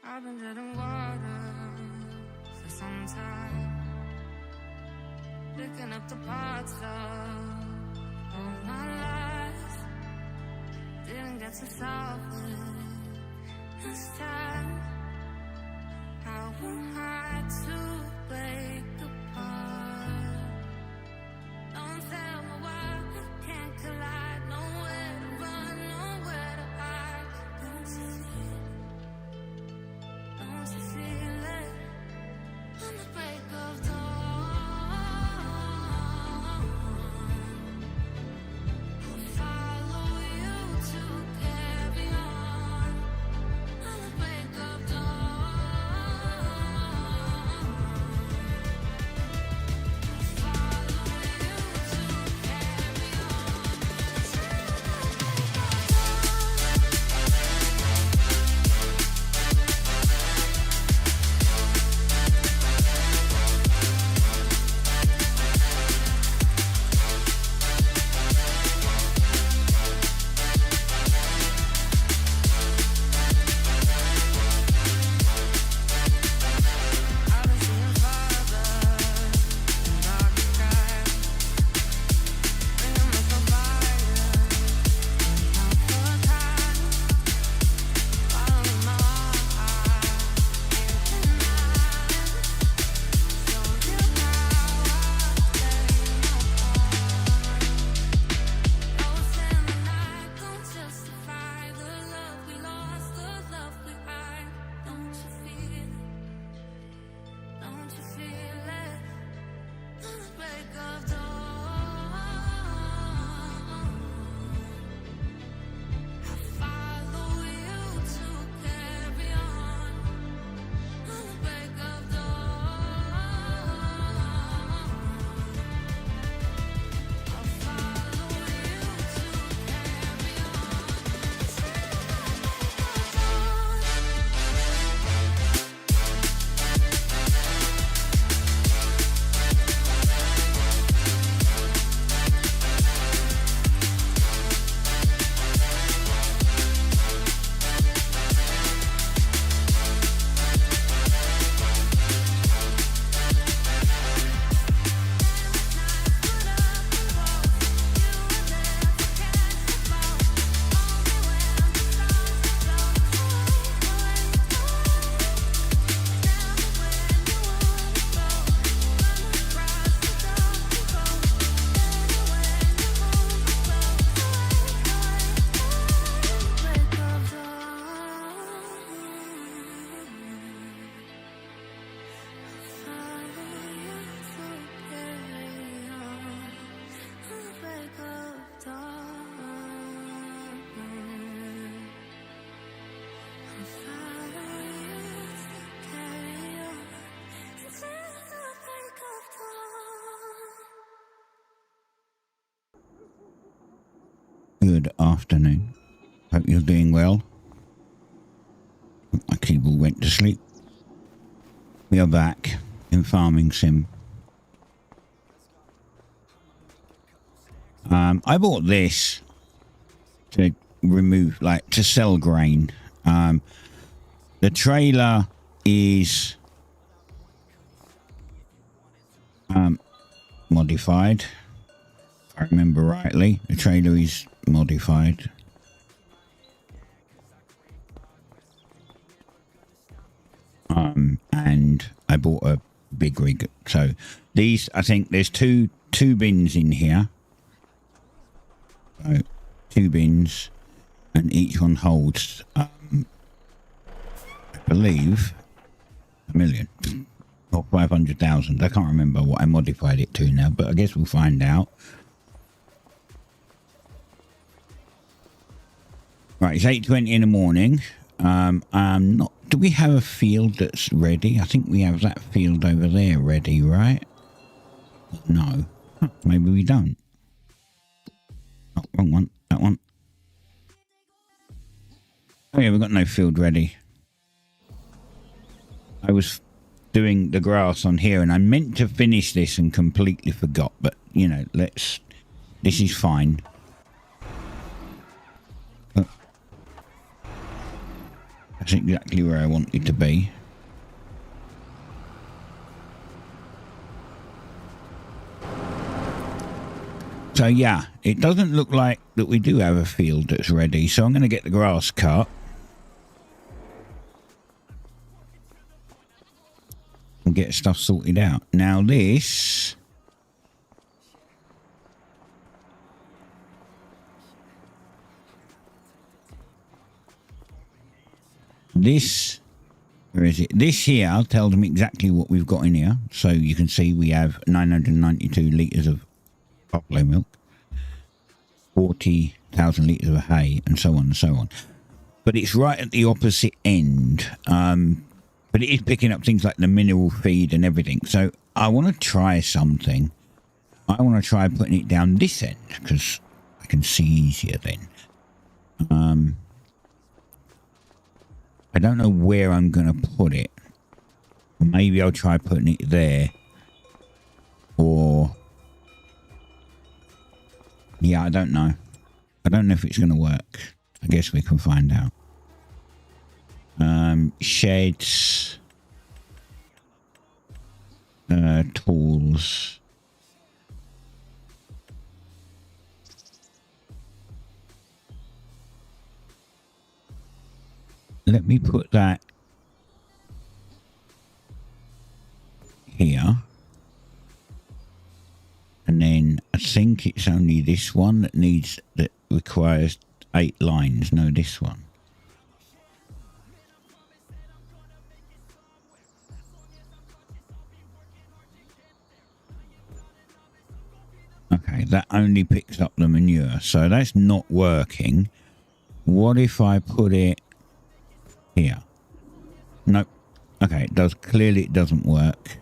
I've been treading water for some time, picking up the parts of all my life. Didn't get to solve it this time. How am I to break apart? Don't tell me why we can't collide. Nowhere to run, nowhere to hide. Don't you feel it? Don't you feel it? On the break of dawn, I'll follow you to carry on. On the break of dawn, I'll follow you to carry on. I've been seeing farther in dark skies, bringing me for fire, not for time. Following my heart, can't deny. Show you how I stay apart. Ghosts in the night don't justify the love we lost, the love we hide. Don't you feel it? Don't you feel it? On the break of dawn, I follow you to carry on. On the break of dawn, I follow you to carry Good afternoon. Hope you're doing well. My keyboard went to sleep. We are back in Farming Sim. I bought this to remove, like, to sell grain. The trailer is modified. If I remember rightly, the trailer is modified. And I bought a big rig. So these, I think there's two bins in here. So 2 bins, and each one holds, I believe, 1 million or 500,000. I can't remember what I modified it to now, but I guess we'll find out. Right, it's 8:20 in the morning. Do we have a field that's ready? I think we have that field over there ready, right? No. Huh, maybe we don't. Oh, wrong one. That one. Oh yeah, we've got no field ready. I was doing the grass on here and I meant to finish this and completely forgot, but you know, this is fine. That's exactly where I want it to be. So yeah, it doesn't look like that we do have a field that's ready. So I'm going to get the grass cut. And get stuff sorted out. Now this... where is it? This here tells them exactly what we've got in here. So you can see we have 992 litres of buffalo milk, 40,000 litres of hay, and so on and so on. But it's right at the opposite end. But it is picking up things like the mineral feed and everything. So I want to try something. I want to try putting it down this end because I can see easier then. I don't know where I'm going to put it. Maybe I'll try putting it there. Or... yeah, I don't know. I don't know if it's going to work. I guess we can find out. Sheds. Tools. Let me put that here. And then I think it's only this one that requires 8 lines. No, this one. Okay, that only picks up the manure. So that's not working. What if I put it here? Nope. Okay, it does. Clearly it doesn't work.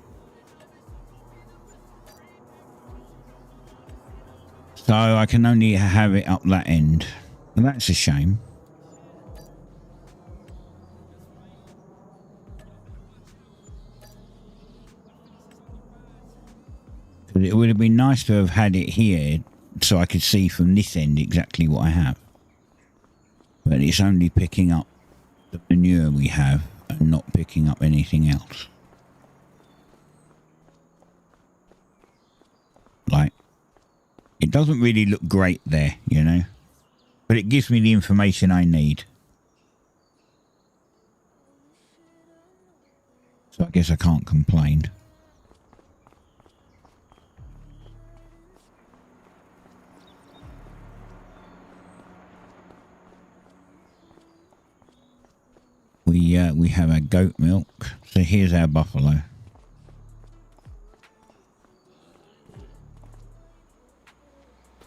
So I can only have it up that end. And that's a shame. It would have been nice to have had it here so I could see from this end exactly what I have. But it's only picking up the manure we have and not picking up anything else. Like, it doesn't really look great there, you know, but it gives me the information I need. So I guess I can't complain. We have our goat milk. So here's our buffalo.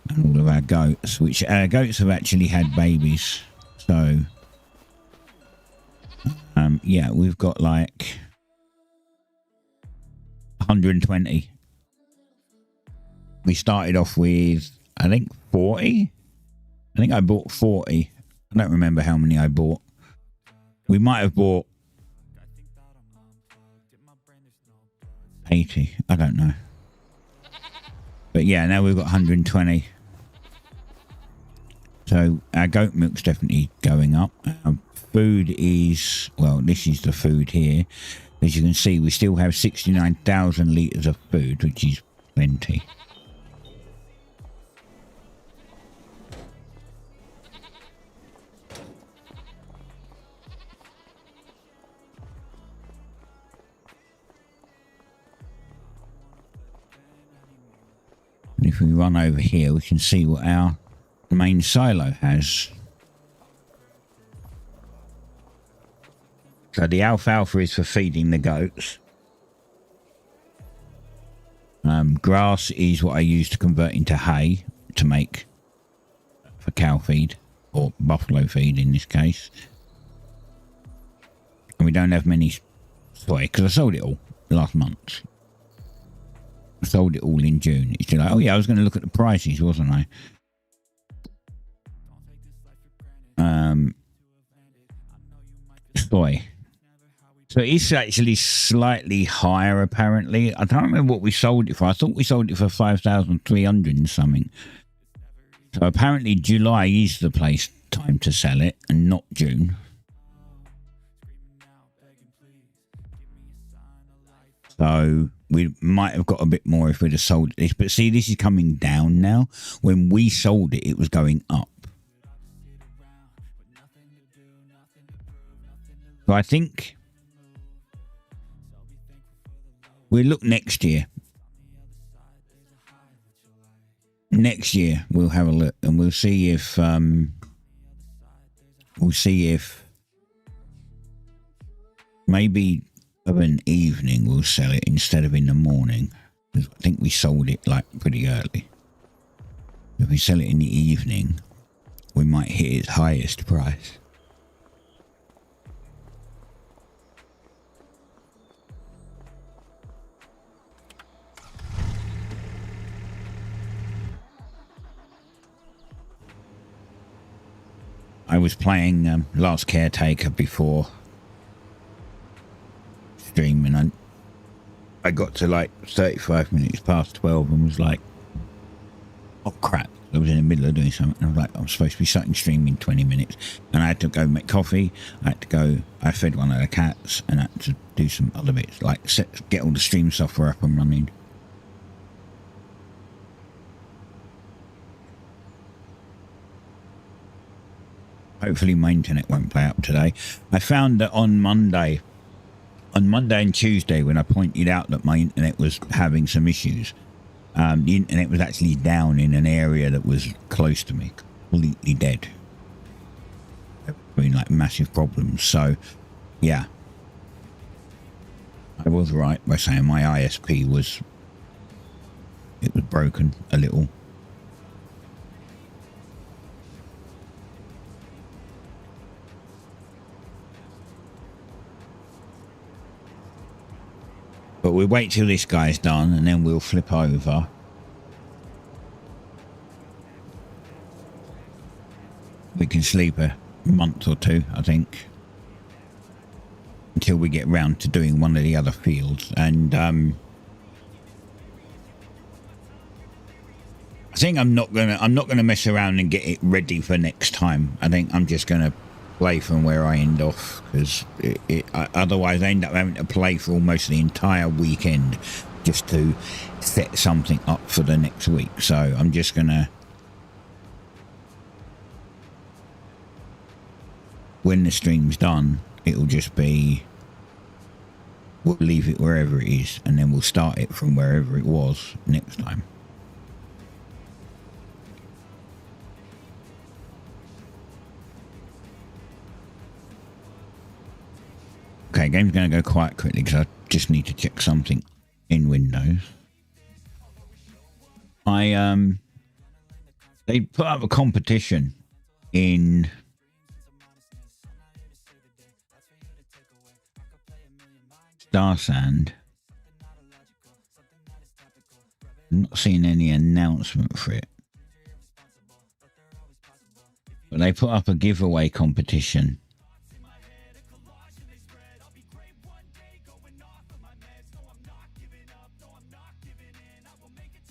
And all of our goats, which our goats have actually had babies. So, yeah, we've got like 120. We started off with, I think, 40. I think I bought 40. I don't remember how many I bought. We might have bought 80. I don't know. But yeah, now we've got 120. So our goat milk's definitely going up. Our food is, well, this is the food here. As you can see, we still have 69,000 litres of food, which is plenty. And if we run over here, we can see what our main silo has. So the alfalfa is for feeding the goats. Grass is what I use to convert into hay to make for cow feed, or buffalo feed in this case. And we don't have many soy because I sold it all last month. I sold it all in June. It's like, oh yeah, I was going to look at the prices, wasn't I? Soy. So it's actually slightly higher, apparently. I don't remember what we sold it for. I thought we sold it for 5,300 and something. So apparently July is the time to sell it and not June. So we might have got a bit more if we'd have sold this. But see, this is coming down now. When we sold it, it was going up. So I think we'll look next year. Next year we'll have a look and we'll see if maybe of an evening we'll sell it instead of in the morning. I think we sold it like pretty early. If we sell it in the evening, we might hit its highest price. I was playing Last Caretaker before stream, and I got to like 35 minutes past 12 and was like, oh crap, I was in the middle of doing something, and I was like, I'm supposed to be starting stream in 20 minutes, and I had to go make coffee, I fed one of the cats, and I had to do some other bits, like get all the stream software up and running. Hopefully my internet won't play up today. I found that on Monday and Tuesday, when I pointed out that my internet was having some issues, the internet was actually down in an area that was close to me, completely dead. Having like massive problems. So, yeah. I was right by saying my ISP was broken a little. But we'll wait till this guy's done and then we'll flip over. We can sleep a month or two, I think, until we get round to doing one of the other fields. And I think I'm not gonna mess around and get it ready for next time. I think I'm just gonna play from where I end off, because otherwise I end up having to play for almost the entire weekend just to set something up for the next week. So I'm just gonna, when the stream's done, it'll just be, we'll leave it wherever it is and then we'll start it from wherever it was next time. Okay, game's going to go quite quickly because I just need to check something in Windows. They put up a competition in Starsand. I'm not seeing any announcement for it. But they put up a giveaway competition.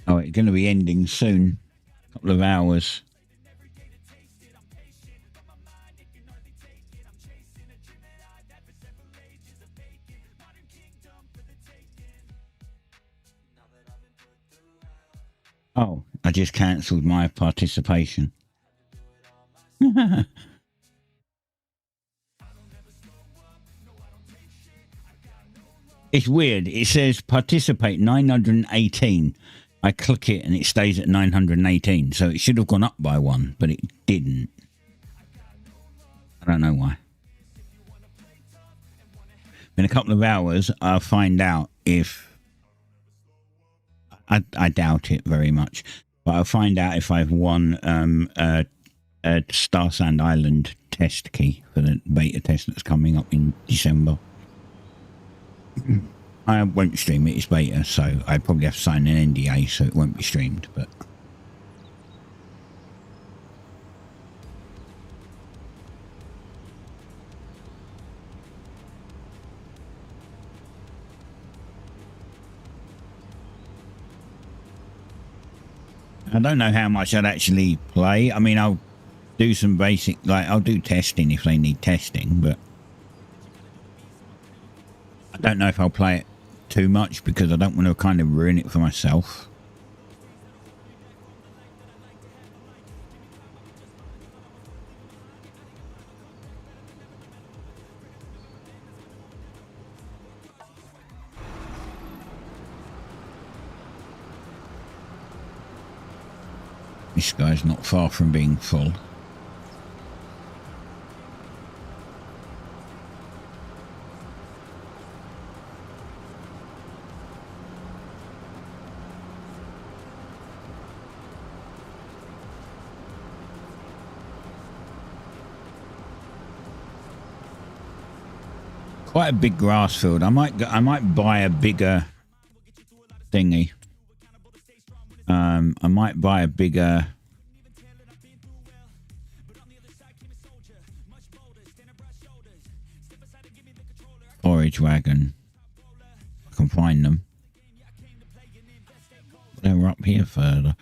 Oh, it's going to be ending soon. A couple of hours. Oh, I just cancelled my participation. It's weird. It says participate 918. I click it and it stays at 918, so it should have gone up by one, but it didn't. I don't know why. In a couple of hours, I'll find out if... I doubt it very much, but I'll find out if I've won a Starsand Island test key for the beta test that's coming up in December. I won't stream it, it's beta, so I probably have to sign an NDA so it won't be streamed, but... I don't know how much I'd actually play. I mean, I'll do some basic, like, I'll do testing if they need testing, but I don't know if I'll play it too much because I don't want to kind of ruin it for myself. This guy's not far from being full. Quite a big grass field. I might buy a bigger thingy. I might buy a bigger storage wagon. I can find them. They were up here further.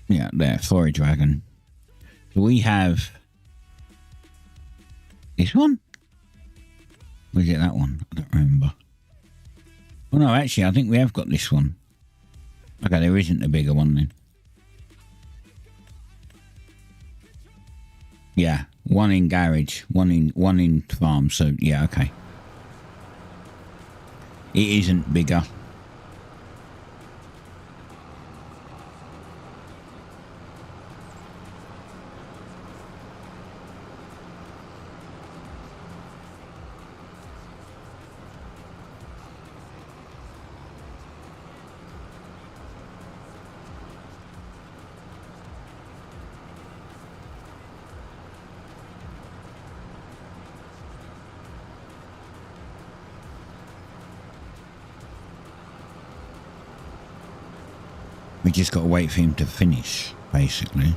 Yeah, there, storage wagon. So we have this one. Or is it that one? I don't remember. Oh no, actually, I think we have got this one. Okay, there isn't a bigger one then. Yeah, one in garage, one in farm. So yeah, okay. It isn't bigger. We just got to wait for him to finish, basically.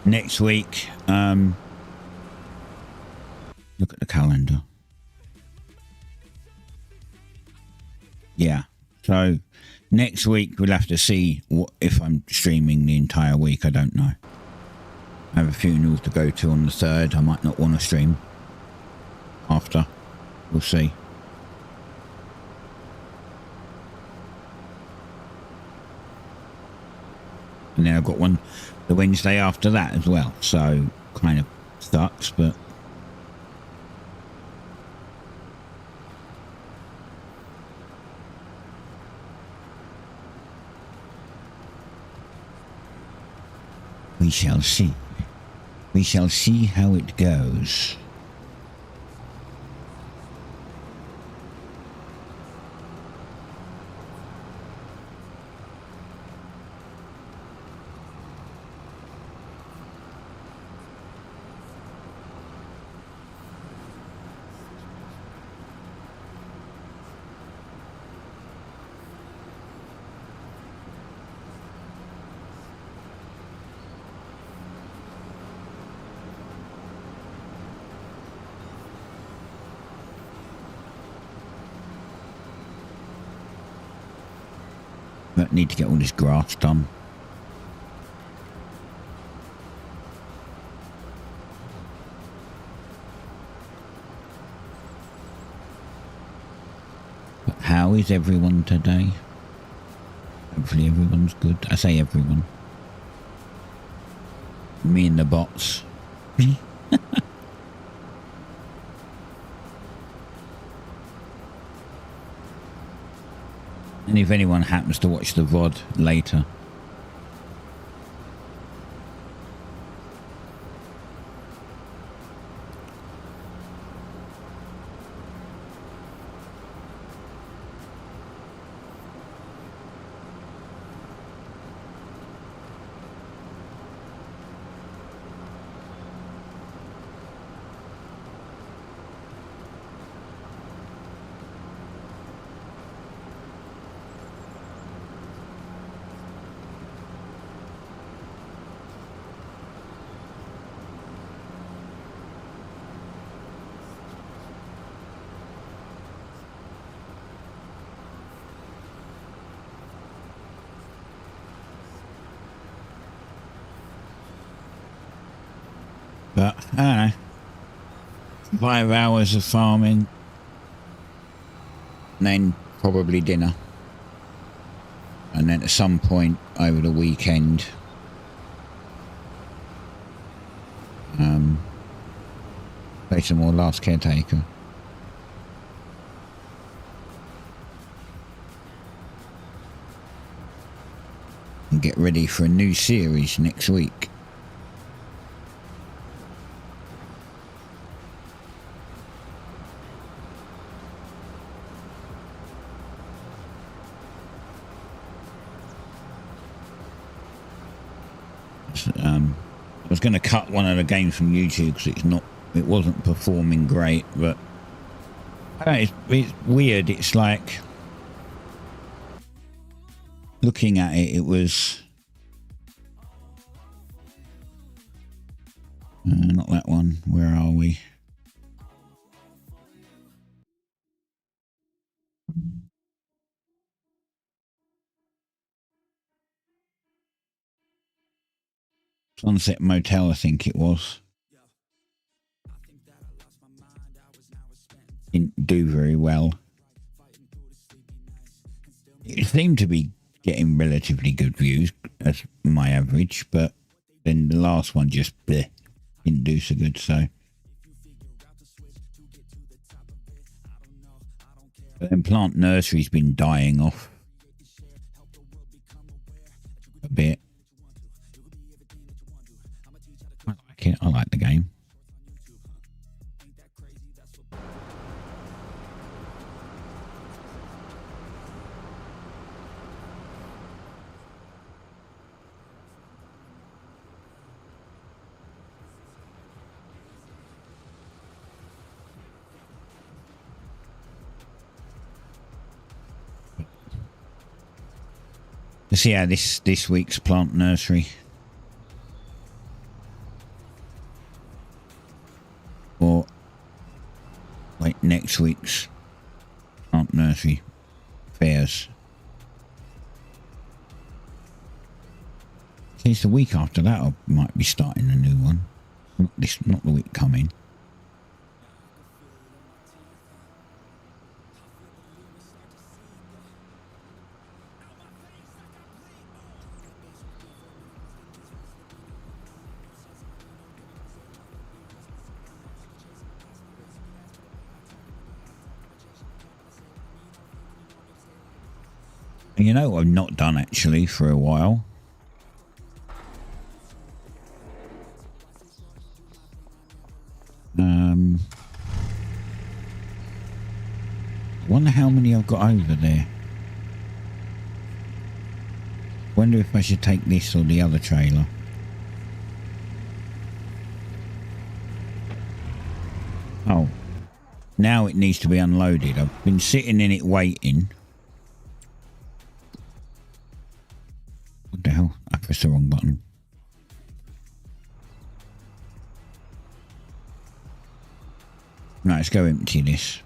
Next week, look at the calendar. Yeah, so next week we'll have to see if I'm streaming the entire week. I don't know. I have a funeral to go to on the 3rd. I might not want to stream after. We'll see. And then I've got one the Wednesday after that as well. So kind of sucks, but we shall see. We shall see how it goes. But need to get all this grass done. But how is everyone today? Hopefully everyone's good. I say everyone. Me and the bots. And if anyone happens to watch the VOD later. But I don't know. 5 hours of farming, and then probably dinner, and then at some point over the weekend, play some more Last Caretaker. And get ready for a new series next week. I was going to cut one of the games from YouTube because it wasn't performing great, but I don't know, it's weird. It's like looking at it, it was not that one. Where are we? Sunset Motel, I think it was. Didn't do very well. It seemed to be getting relatively good views as my average, but then the last one just bleh, didn't do so good. So, but then Plant Nursery's been dying off a bit. I like it. I like the game. Let's see how this week's Plant Nursery, or like next week's Plant Nursery fares. See, it's the week after that I might be starting a new one. Not the week coming. You know what I've not done actually for a while? I wonder how many I've got over there. Wonder if I should take this or the other trailer. Oh, now it needs to be unloaded. I've been sitting in it waiting. What the hell? I pressed the wrong button. Right, let's go empty this.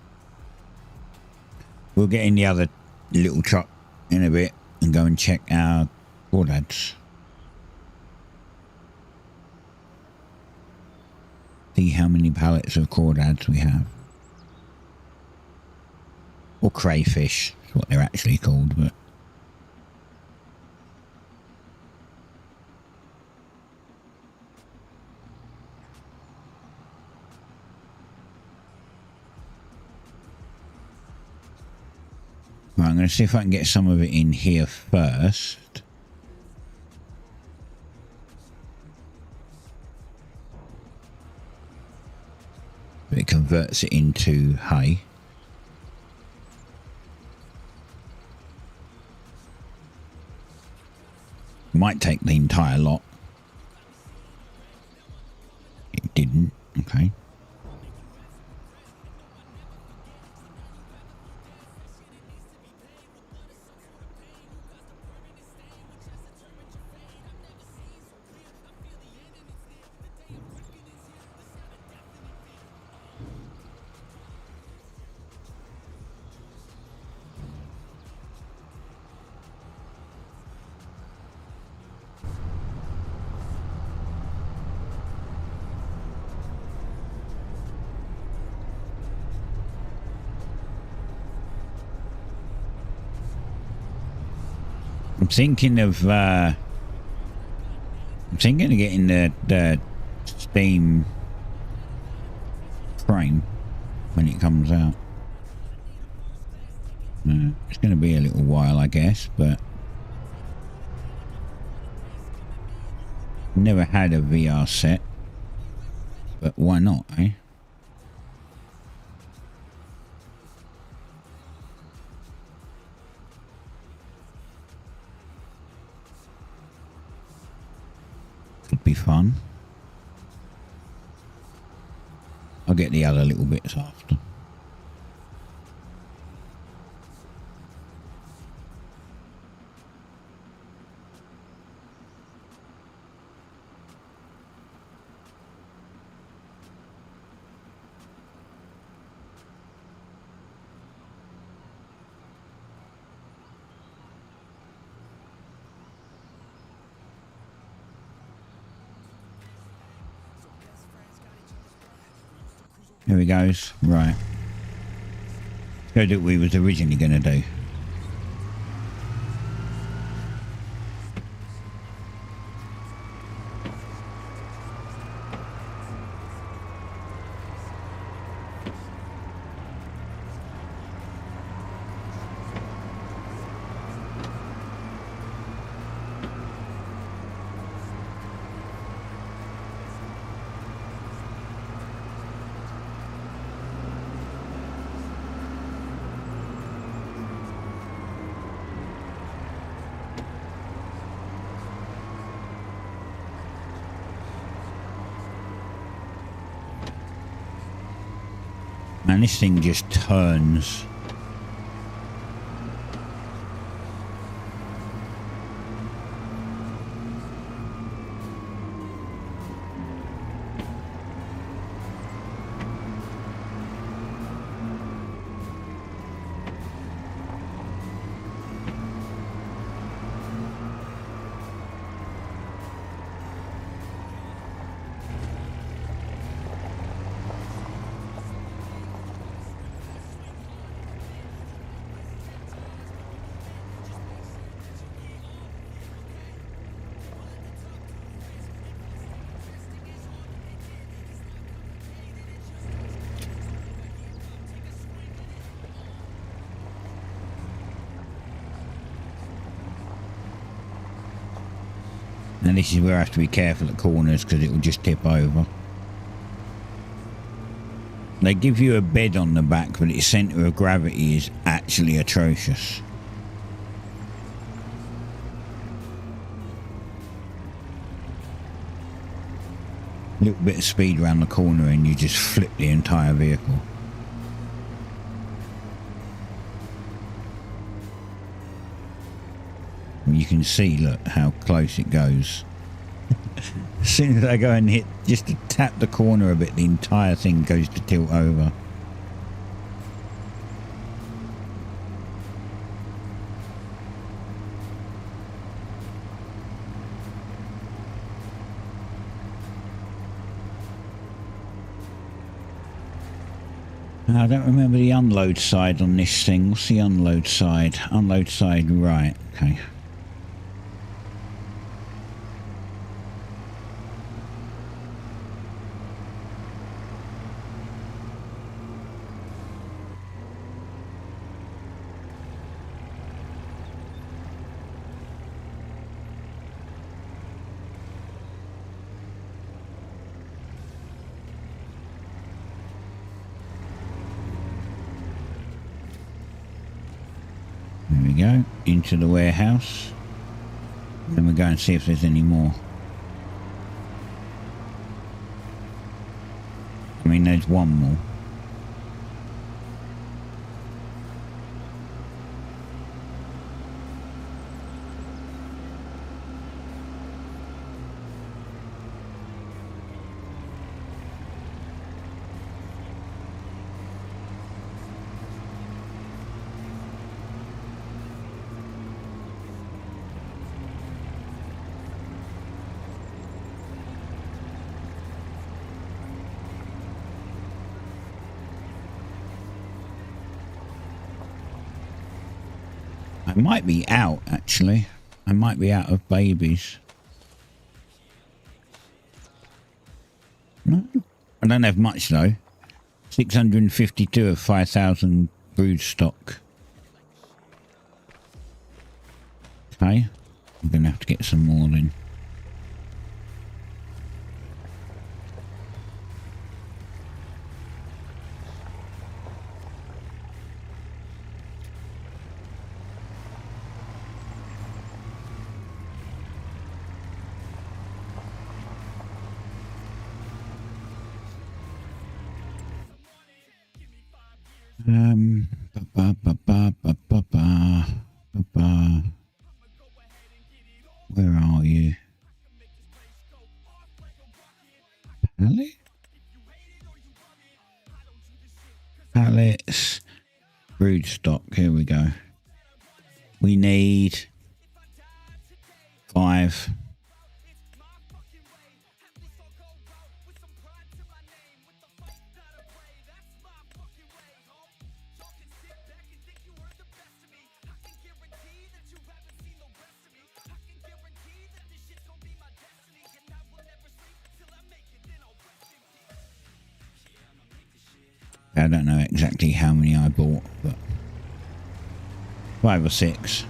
We'll get in the other little truck in a bit and go and check our crawdads. See how many pallets of crawdads we have. Or crayfish, is what they're actually called, but right, I'm going to see if I can get some of it in here first. It converts it into hay. Might take the entire lot. It didn't. Okay. thinking of getting the Steam frame when it comes out. It's going to be a little while, I guess, but never had a VR set, but why not, eh? Could be fun. I'll get the other little bits after. Here he goes. Right. Let's go do what we was originally going to do. Man, this thing just turns. And this is where I have to be careful at corners because it will just tip over. They give you a bed on the back, but its centre of gravity is actually atrocious. A little bit of speed around the corner and you just flip the entire vehicle. You can see, look, how close it goes. As soon as I go and hit, just to tap the corner a bit, the entire thing goes to tilt over. I don't remember the unload side on this thing. What's the unload side? Unload side, right, okay. There we go, into the warehouse. Then we'll go and see if there's any more. I mean, there's one more. I might be out, actually. I might be out of babies. No, I don't have much though. 652 of 5,000 brood stock. Okay, I'm going to have to get some more then. Where are you? Pallet? Pallets. Brood stock. Here we go. We need 5. I don't know exactly how many I bought, but 5 or 6.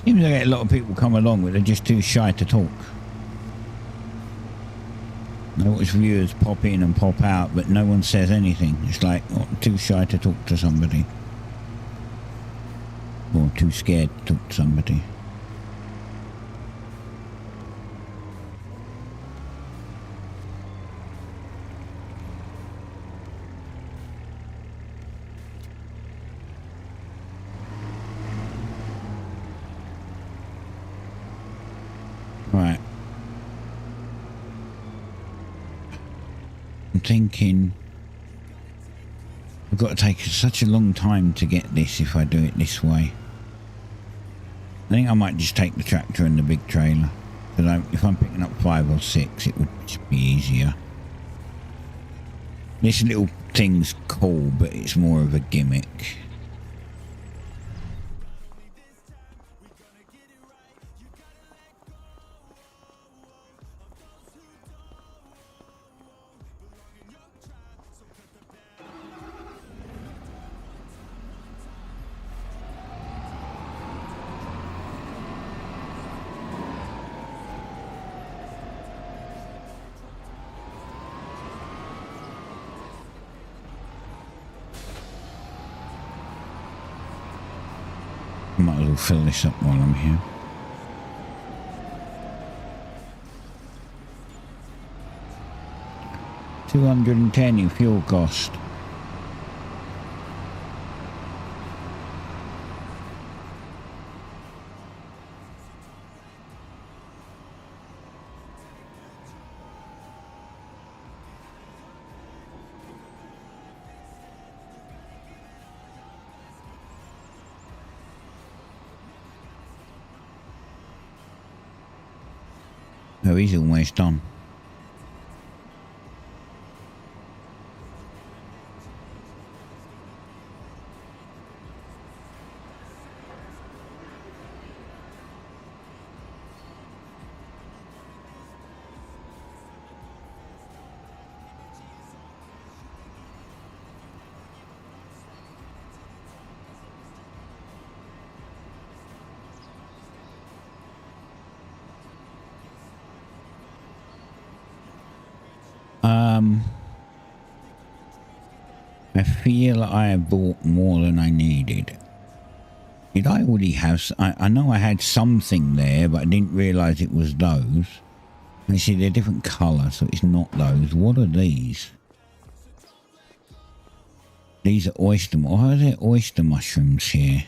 Seems like a lot of people come along, but they're just too shy to talk. I watch viewers pop in and pop out, but no one says anything. It's like, oh, too shy to talk to somebody. Or too scared to talk to somebody. Right. I'm thinking I've got to take such a long time to get this if I do it this way. I think I might just take the tractor and the big trailer. Because if I'm picking up 5 or 6, it would just be easier. This little thing's cool, but it's more of a gimmick. Might as well fill this up while I'm here. $210 in fuel cost. Oh, he's almost done. I feel I have bought more than I needed. Did I already have... I know I had something there, but I didn't realise it was those. You see, they're different colour, so it's not those. What are these? These are oyster... Why are there oyster mushrooms here?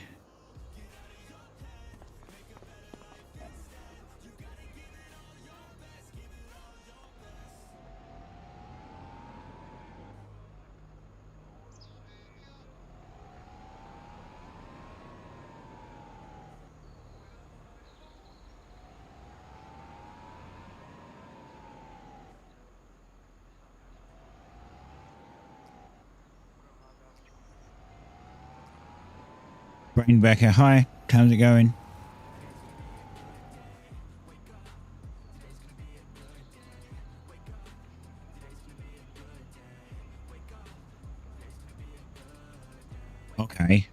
Brainbecker, hi. How's it going? Okay.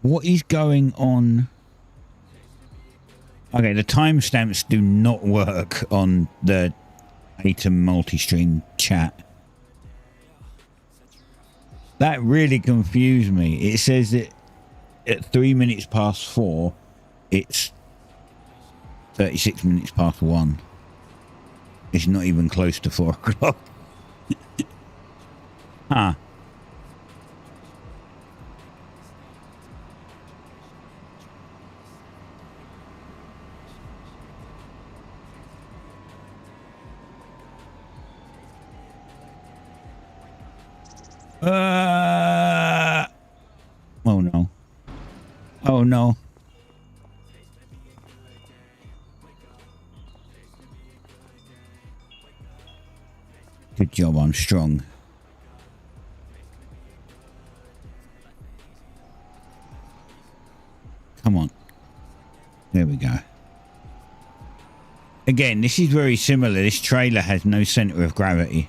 What is going on? Okay, the timestamps do not work on the Atom multi-stream chat. That really confused me. It says that at 3 minutes past 4, it's 36 minutes past 1. It's not even close to 4 o'clock. Huh. Oh no. Oh no. Good job, I'm strong. Come on. There we go. Again, this is very similar. This trailer has no center of gravity.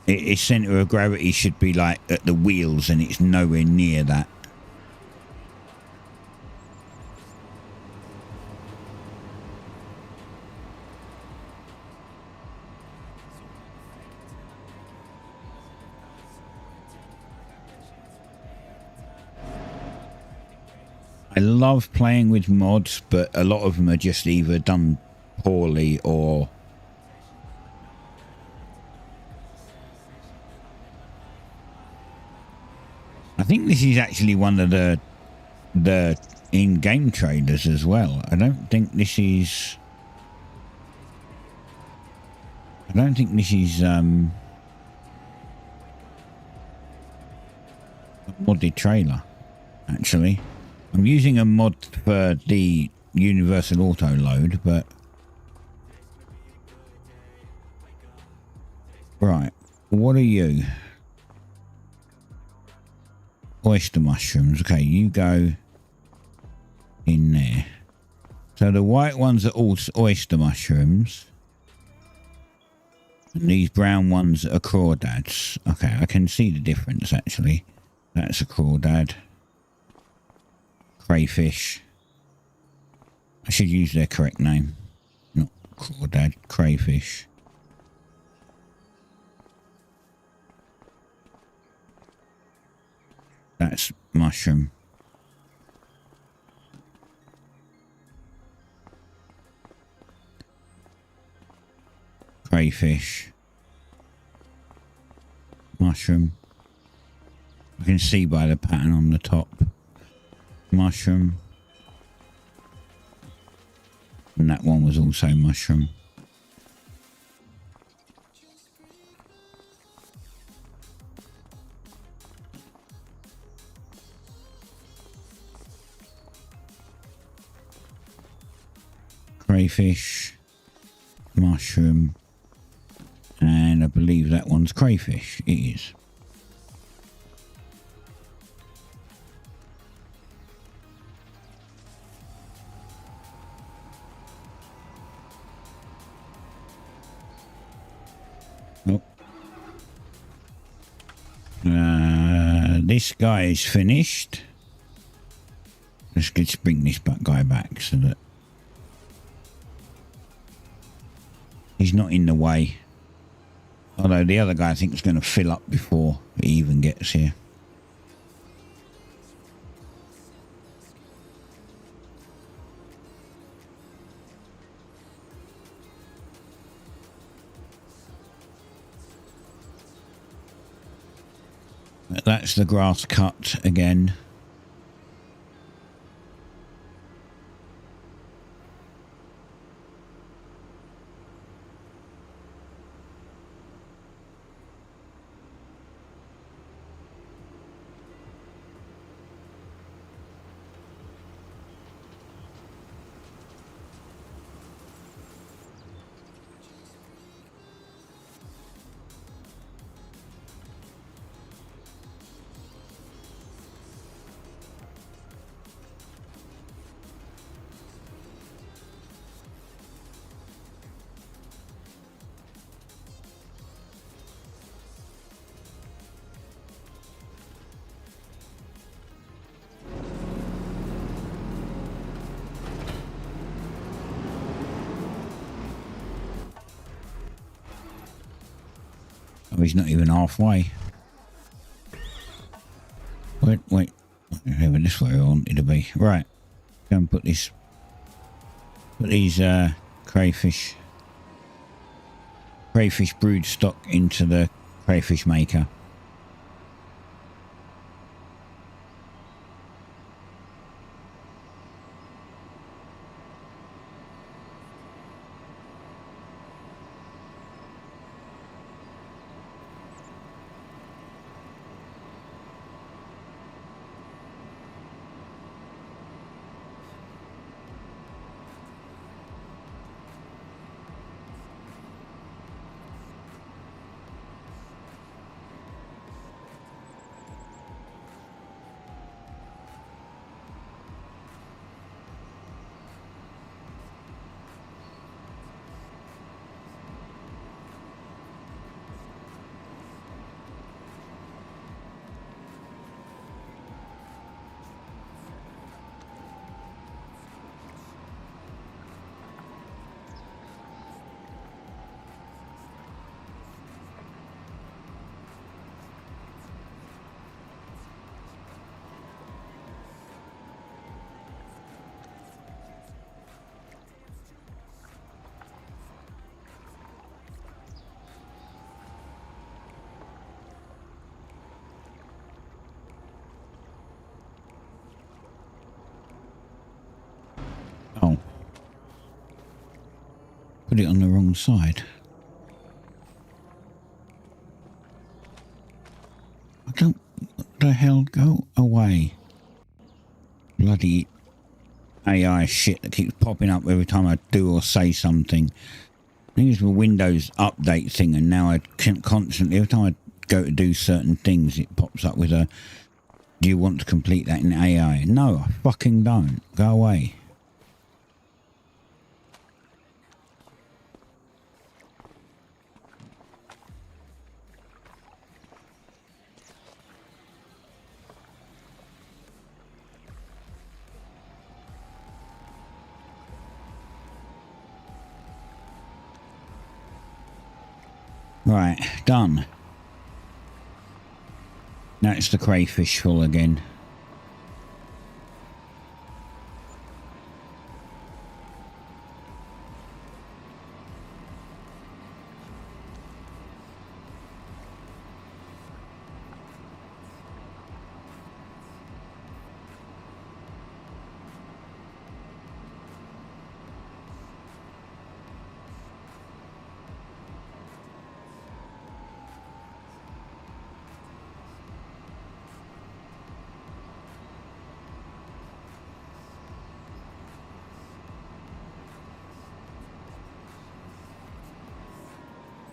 Its center of gravity should be like at the wheels, and it's nowhere near that. I love playing with mods, but a lot of them are just either done poorly or I think this is actually one of the in-game trailers as well. I don't think this is a modded trailer, actually. I'm using a mod for the universal auto load, but right, what are you? Oyster mushrooms. Okay, you go in there. So the white ones are all oyster mushrooms, and these brown ones are crawdads. Okay, I can see the difference actually. That's a crawdad. Crayfish. I should use their correct name. Not crawdad, crayfish. That's mushroom. Crayfish. Mushroom. I can see by the pattern on the top. Mushroom. And that one was also mushroom. Crayfish. Mushroom. And I believe that one's crayfish. It is. This guy is finished. Let's bring this guy back so that he's not in the way. Although the other guy I think is going to fill up before he even gets here. That's the grass cut again. he's not even halfway. Wait. Over this way I wanted to be. Right. Go and put these crayfish brood stock into the crayfish maker. Oh. Put it on the wrong side. I don't... What the hell? Go away. Bloody AI shit that keeps popping up every time I do or say something. I think it's a Windows update thing, and now I can constantly, every time I go to do certain things, it pops up with a, do you want to complete that in AI? No, I fucking don't. Go away. Right, done. Now it's the crayfish full again.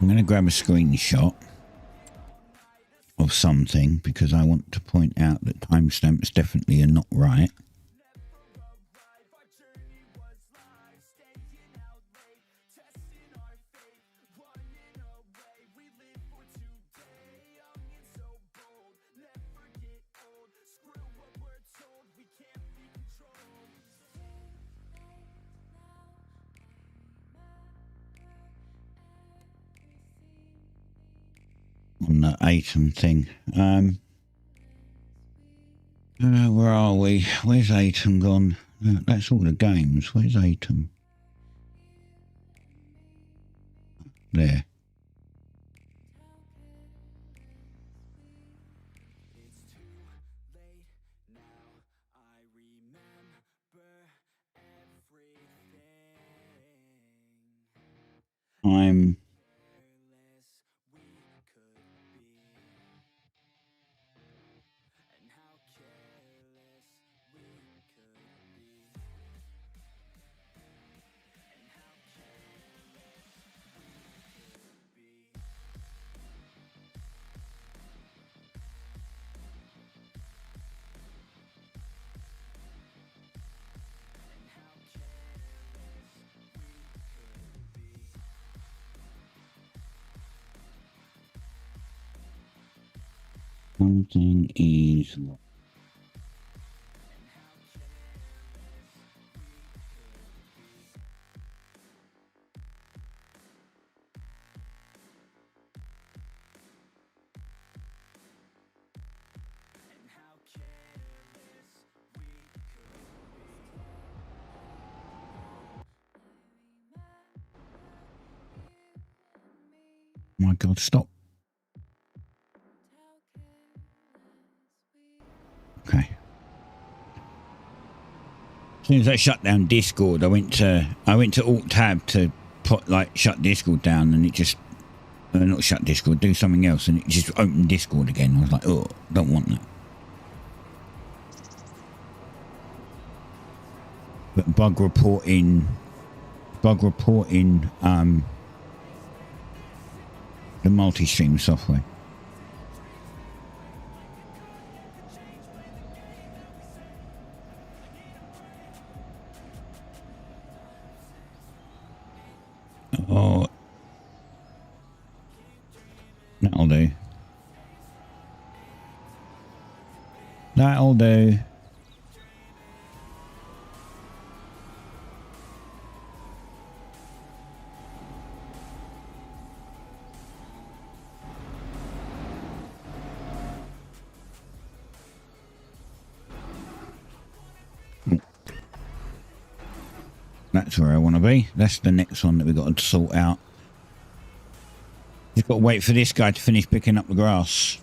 I'm going to grab a screenshot of something because I want to point out that timestamps definitely are not right. On the Atom thing. Where are we? Where's Atom gone? That's all the games. Where's Atom? There. I'm something is God, stop. Okay. As soon as I shut down Discord, I went to Alt Tab to put shut Discord down, and it just not shut Discord, do something else, and it just opened Discord again. I was like, oh, don't want that. But bug reporting the multi-stream software. Oh, that'll do. That'll do. That's where I want to be. That's the next one that we've got to sort out. Just got to wait for this guy to finish picking up the grass.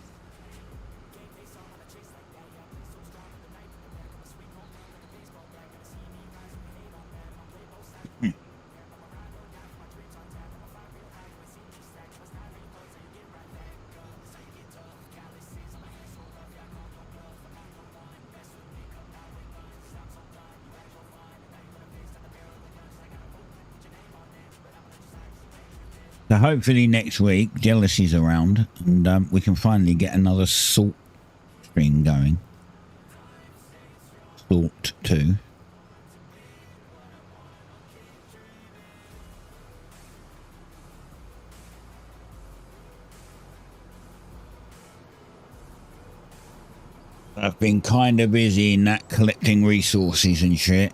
So hopefully next week, Jealousy's around, and we can finally get another salt stream going. Salt 2. I've been kind of busy in that collecting resources and shit.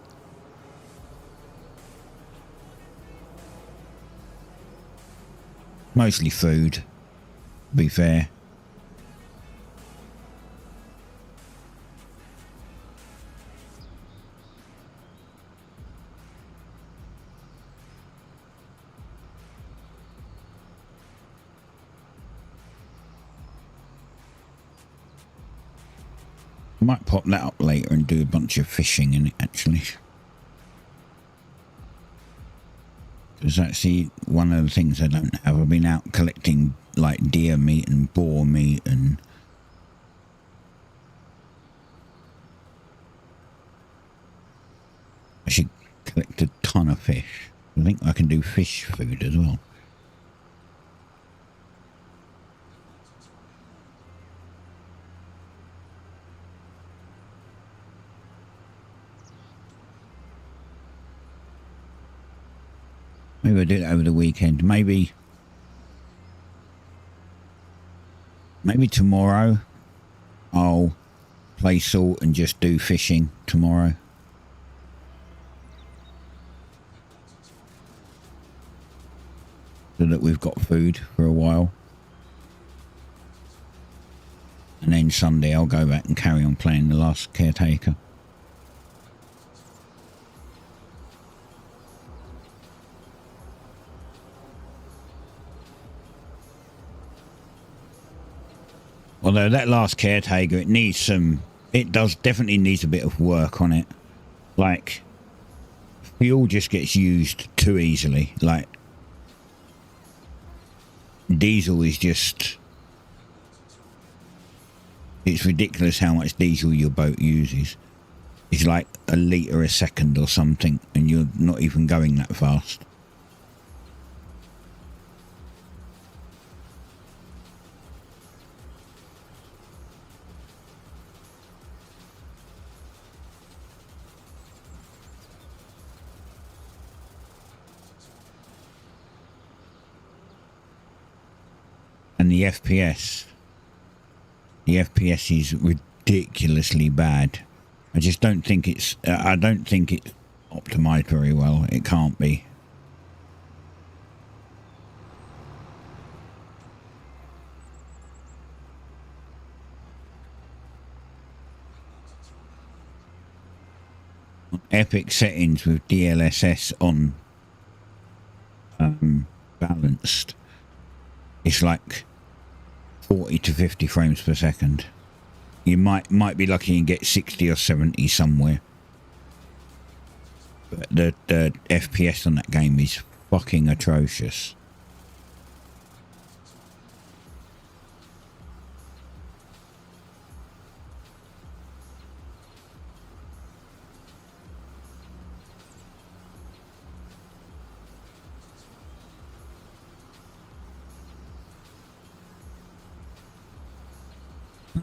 Mostly food, to be fair. I might pop that up later and do a bunch of fishing in it, actually. Because actually, one of the things I don't have, I've been out collecting like deer meat and boar meat, and I should collect a ton of fish. I think I can do fish food as well. Maybe I'll do it over the weekend. Maybe tomorrow I'll play salt and just do fishing tomorrow. So that we've got food for a while. And then Sunday I'll go back and carry on playing The Last Caretaker. Although that Last Caretaker, it definitely needs a bit of work on it. Like, fuel just gets used too easily. Like, diesel is just, it's ridiculous how much diesel your boat uses. It's like a litre a second or something, and you're not even going that fast. And the FPS is ridiculously bad. I just don't think it's optimized very well. It can't be. Epic settings with DLSS on balanced. it's like 40 to 50 frames per second. You might be lucky and get 60 or 70 somewhere. But the FPS on that game is fucking atrocious.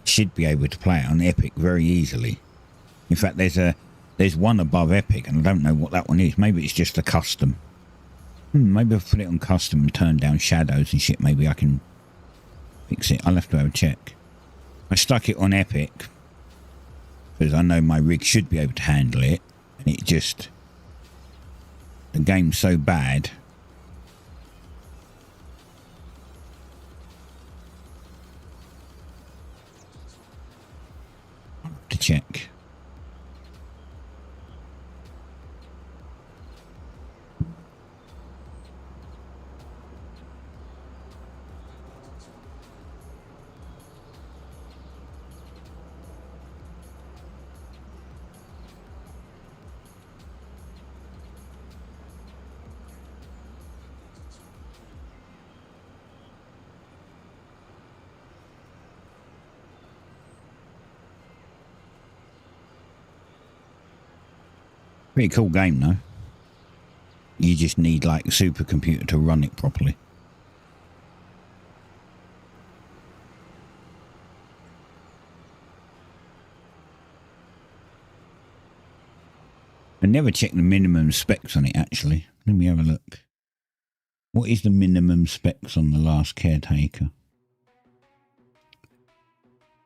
Should be able to play it on Epic very easily. In fact, there's one above Epic, and I don't know what that one is. Maybe it's just a custom. Maybe if I put it on custom and turn down shadows and shit, maybe I can fix it. I'll have to have a check. I stuck it on Epic because I know my rig should be able to handle it, and it just, the game's so bad. To check. Pretty cool game though. You just need like a supercomputer to run it properly. I never checked the minimum specs on it actually. Let me have a look. What is the minimum specs on the last Caretaker?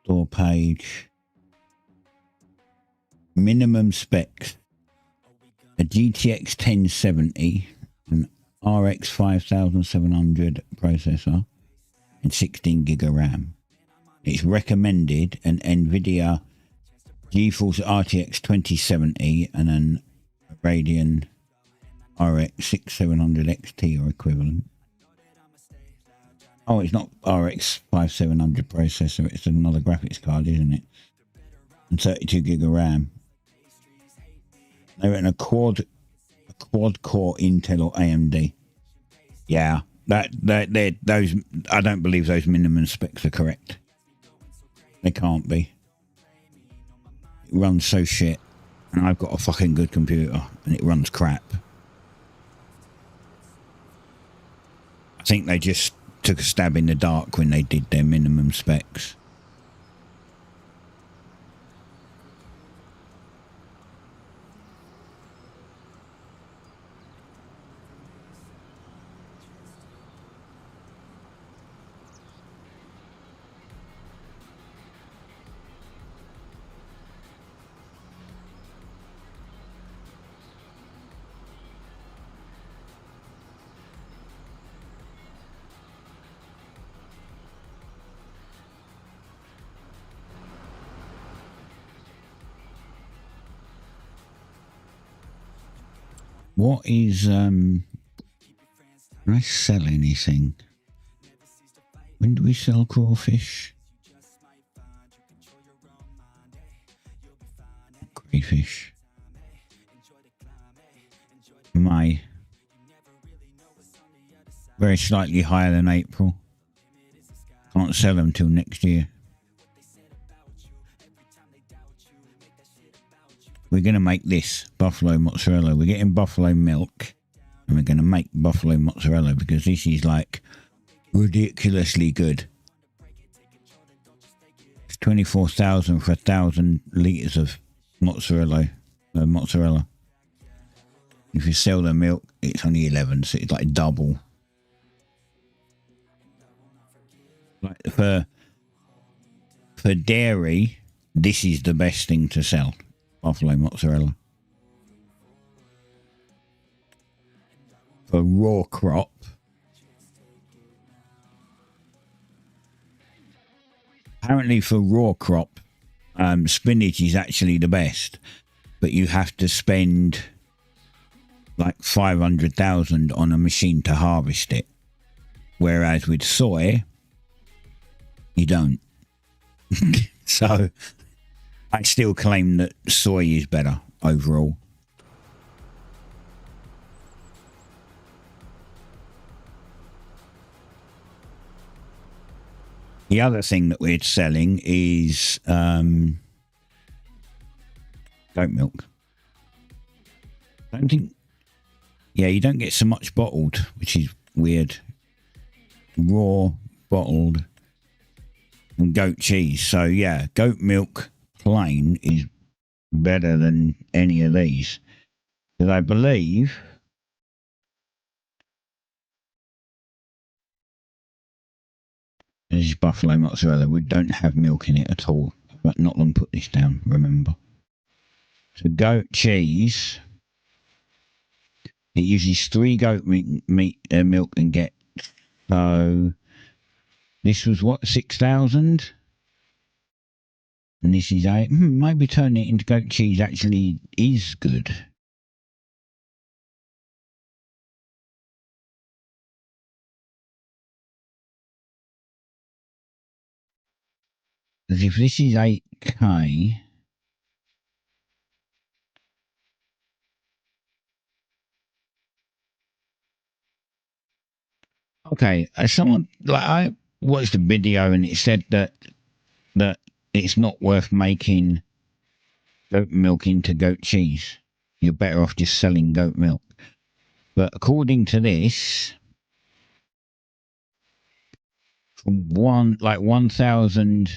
Store page. Minimum specs. A GTX 1070, an RX 5700 processor, and 16 gig of RAM. It's recommended an NVIDIA GeForce RTX 2070 and an Radeon RX 6700 XT or equivalent. Oh, it's not RX 5700 processor, it's another graphics card, isn't it? And 32 gig of RAM. They reckon a quad core Intel or AMD. Yeah, those. I don't believe those minimum specs are correct. They can't be. It runs so shit, and I've got a fucking good computer, and it runs crap. I think they just took a stab in the dark when they did their minimum specs. What is, can I sell anything? When do we sell crawfish? Crayfish. May. Very slightly higher than April. Can't sell them till next year. We're going to make this buffalo mozzarella. We're getting buffalo milk and we're going to make buffalo mozzarella because this is like ridiculously good. It's 24,000 for 1,000 litres of mozzarella. If you sell the milk, it's only 11, so it's like double. Like for dairy, this is the best thing to sell. Buffalo mozzarella. For raw crop, apparently for raw crop, spinach is actually the best, but you have to spend like 500,000 on a machine to harvest it. Whereas with soy, you don't. So I still claim that soy is better overall. The other thing that we're selling is goat milk. I don't think... Yeah, you don't get so much bottled, which is weird. Raw, bottled, and goat cheese. So yeah, goat milk plain is better than any of these. Because I believe... This is buffalo mozzarella. We don't have milk in it at all. But not long put this down, remember. So goat cheese. It uses 3 goat milk and get... So this was what, 6,000? And this is 8. Maybe turning it into goat cheese actually is good. Because if this is 8K... Okay, someone... Like, I watched a video and it said that it's not worth making goat milk into goat cheese. You're better off just selling goat milk. But according to this... From 1,000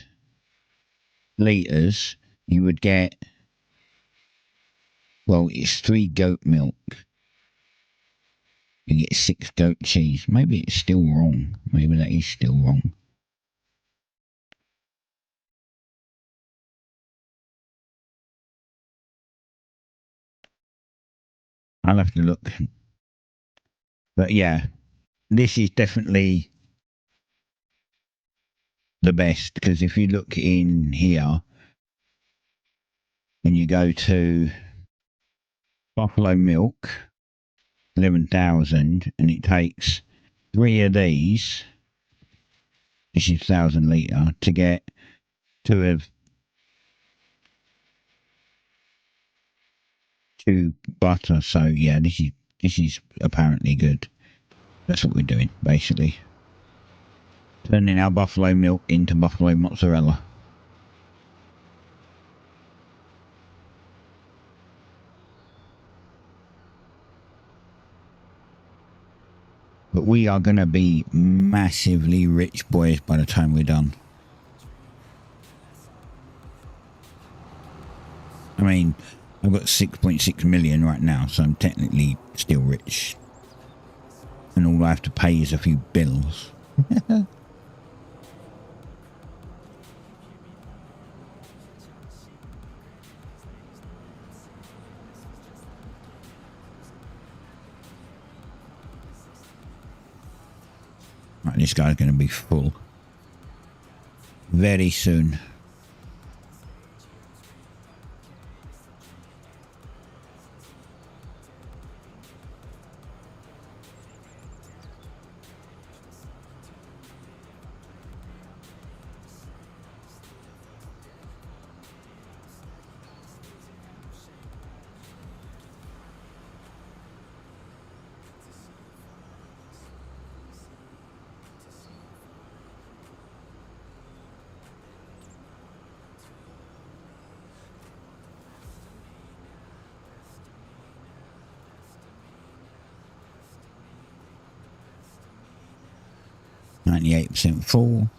litres, you would get... Well, it's 3 goat milk. You get 6 goat cheese. Maybe it's still wrong. Maybe that is still wrong. I'll have to look. But yeah, this is definitely the best. Because if you look in here and you go to buffalo milk, 11,000, and it takes 3 of these, this is 1,000 litre, to get 2 of 2 butter. So yeah, this is apparently good. That's what we're doing, basically. Turning our buffalo milk into buffalo mozzarella. But we are going to be massively rich boys by the time we're done. I mean, I've got 6.6 million right now, so I'm technically still rich. And all I have to pay is a few bills. Right, this guy's going to be full very soon. %, full.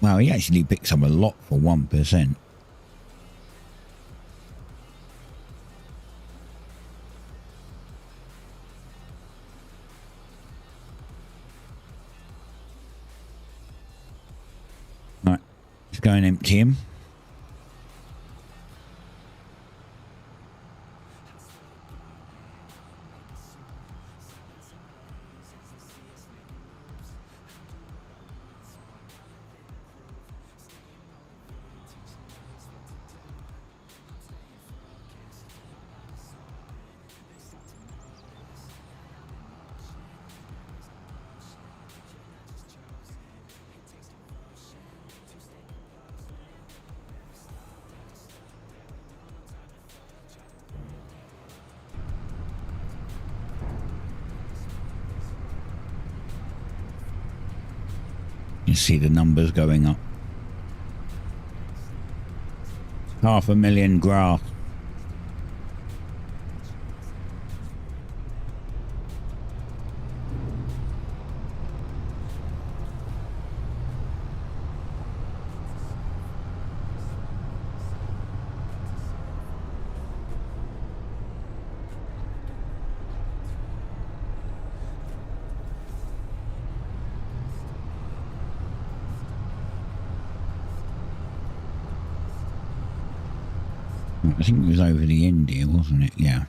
Wow, he actually picks up a lot for 1%. Right, let's go and empty him. see the numbers going up. 500,000 grass. I think it was over the end here, wasn't it? Yeah.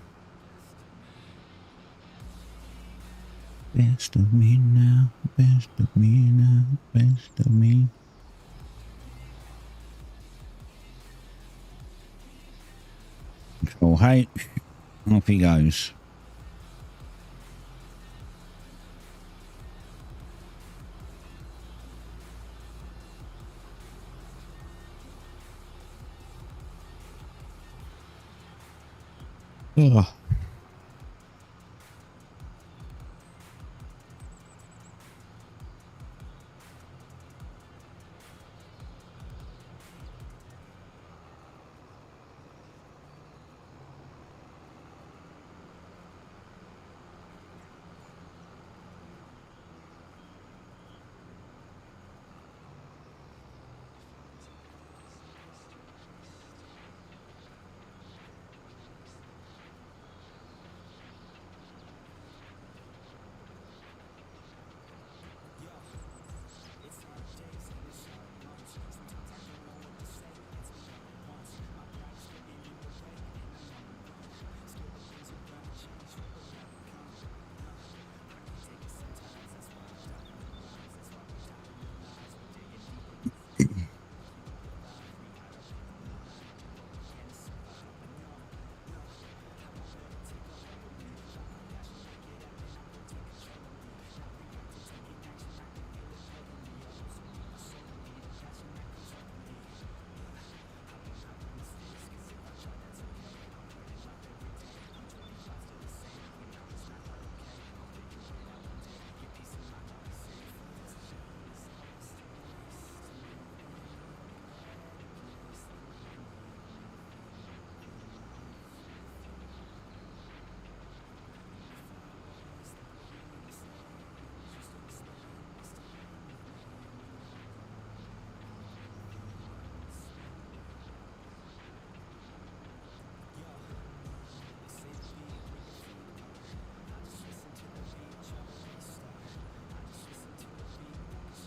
Best of me now, best of me now, best of me. Control H, off he goes. Ugh.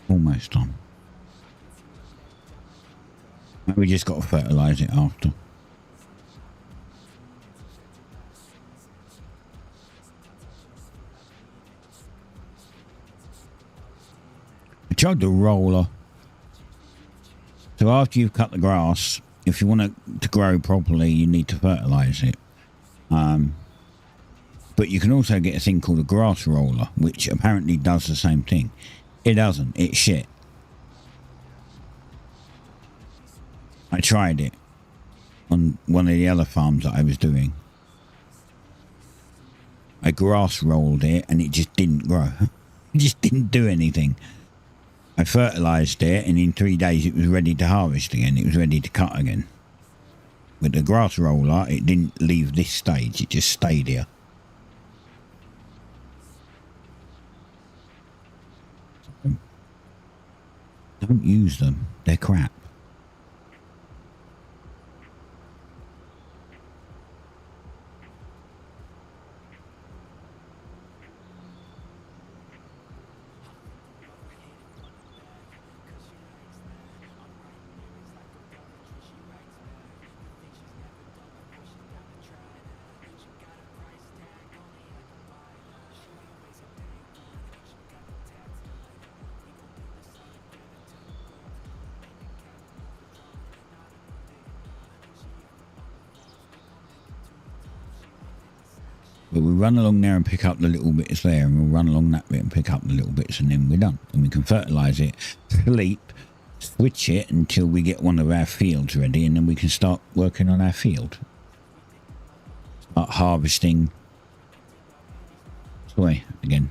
Almost on. We just got to fertilise it after. I tried the roller. So after you've cut the grass, if you want it to grow properly, you need to fertilise it. But you can also get a thing called a grass roller, which apparently does the same thing. It doesn't. It's shit. I tried it on one of the other farms that I was doing. I grass rolled it and it just didn't grow. It just didn't do anything. I fertilised it and in 3 days it was ready to harvest again. It was ready to cut again. With the grass roller, it didn't leave this stage. It just stayed here. Don't use them. They're crap. But we run along there and pick up the little bits there, and we'll run along that bit and pick up the little bits, and then we're done. And we can fertilise it, sleep, switch it until we get one of our fields ready, and then we can start working on our field. Start harvesting. Sorry, again.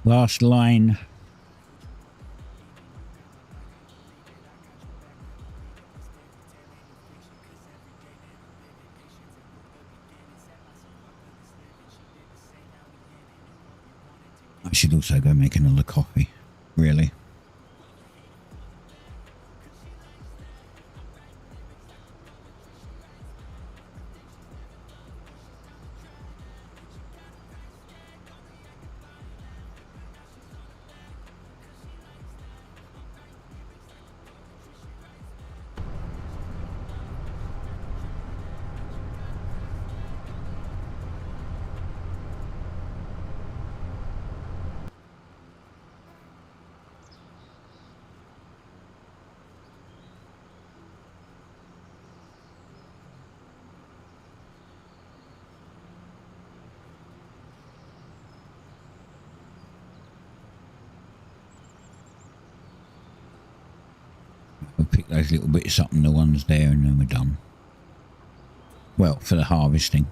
Last line. I should also go make another coffee, really. We'll pick those little bits up and the ones there and then we're done. Well, for the harvesting.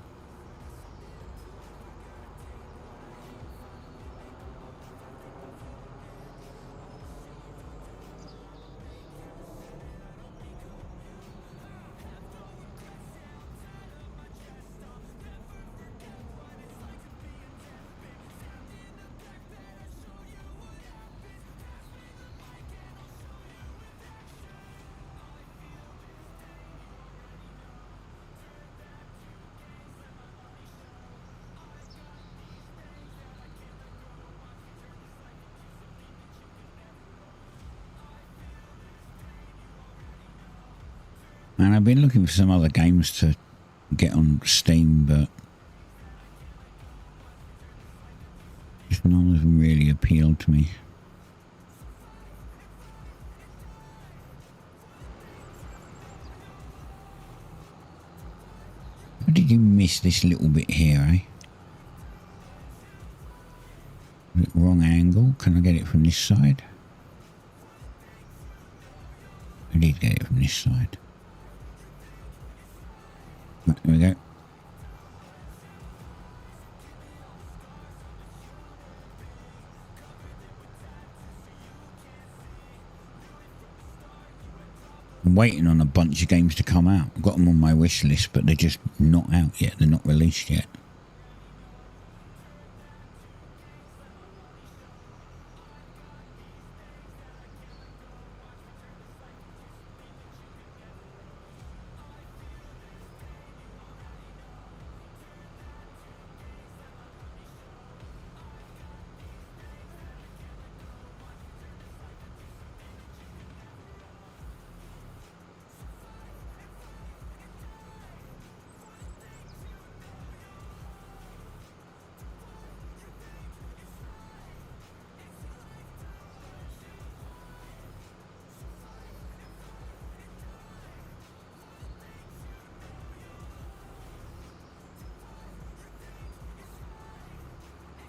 And I've been looking for some other games to get on Steam, but just none of them really appealed to me. How did you miss this little bit here, eh? Wrong angle. Can I get it from this side? I did get it from this side. Right, there we go. I'm waiting on a bunch of games to come out. I've got them on my wish list, but they're just not out yet. They're not released yet.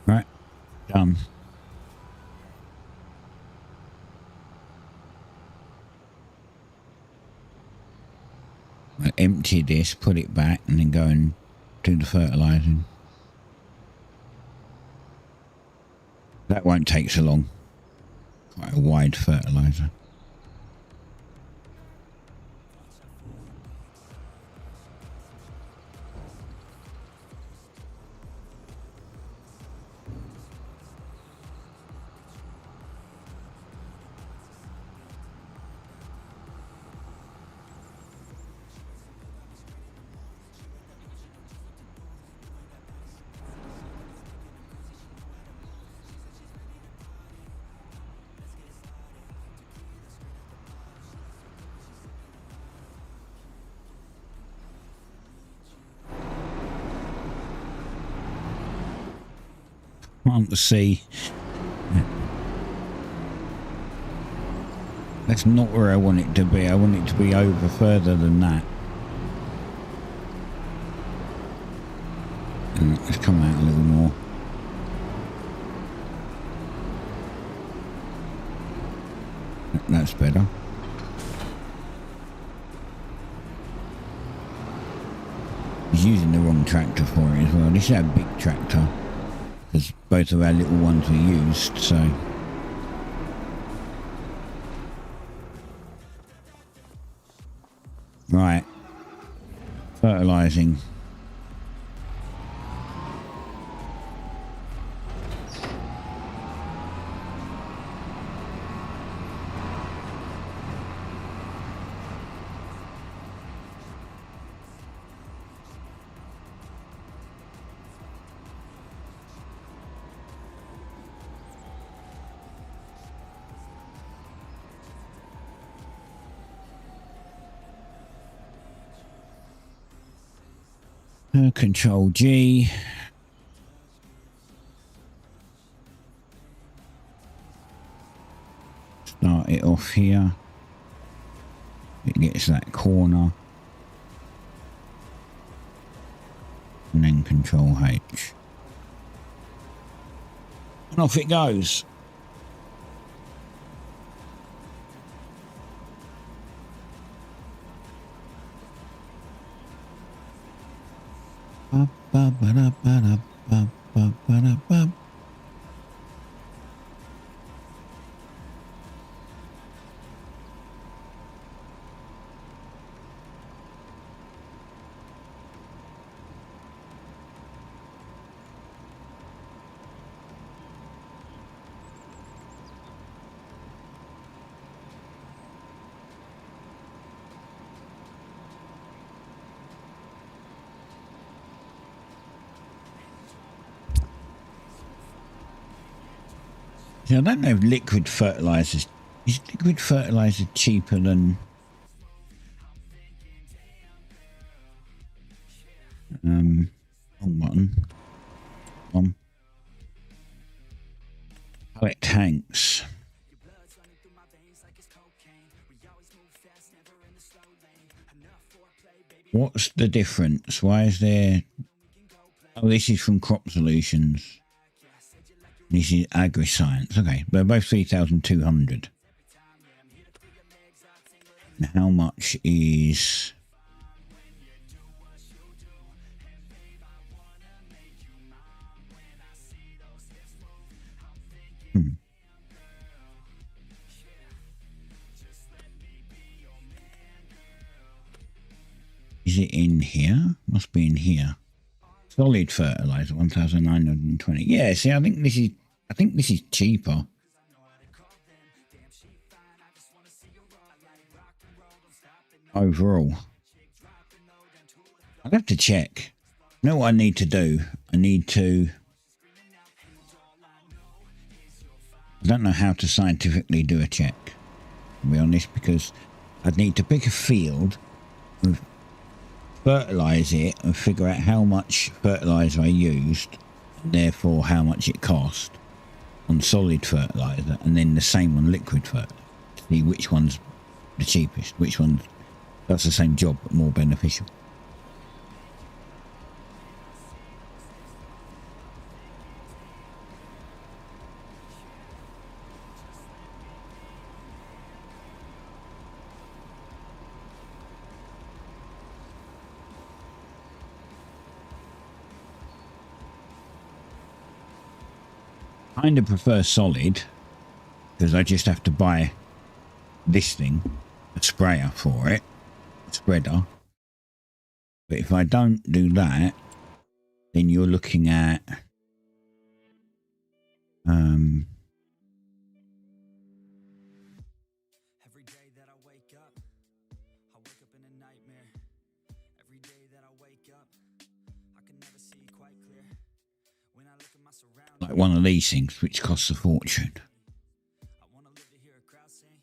Right, done. I empty this, put it back, and then go and do the fertilising. That won't take so long. Quite a wide fertiliser. Want to see. That's not where I want it to be. I want it to be over further than that. And let's come out a little more. That's better. He's using the wrong tractor for it as well. This is a big tractor. because both of our little ones were used, so. Right. Fertilizing. Control G. Start it off here. It gets that corner. And then Control H. And off it goes. I don't know if liquid fertilizers, is liquid fertilizer cheaper than wrong button. Pellet tanks. What's the difference? Why is there? Oh, this is from Crop Solutions. This is Agri-Science. Okay, they're both 3,200. And how much is? Is it in here? Must be in here. Solid fertilizer, 1,920. Yeah, see, I think this is cheaper. Overall. I'd have to check. You know what I need to do? I don't know how to scientifically do a check, to be honest, because I'd need to pick a field and fertilize it and figure out how much fertilizer I used and therefore how much it cost on solid fertilizer, and then the same on liquid fertilizer to see which one's the cheapest, which one does the same job but more beneficial. Kind of prefer solid because I just have to buy this thing, a sprayer for it, a spreader. But if I don't do that, then you're looking at every day that I wake up in a nightmare. Every day that I wake up, I can never see quite clear. When I look at my surroundings, like one of these things which costs a fortune I want to live to hear a crowd sing.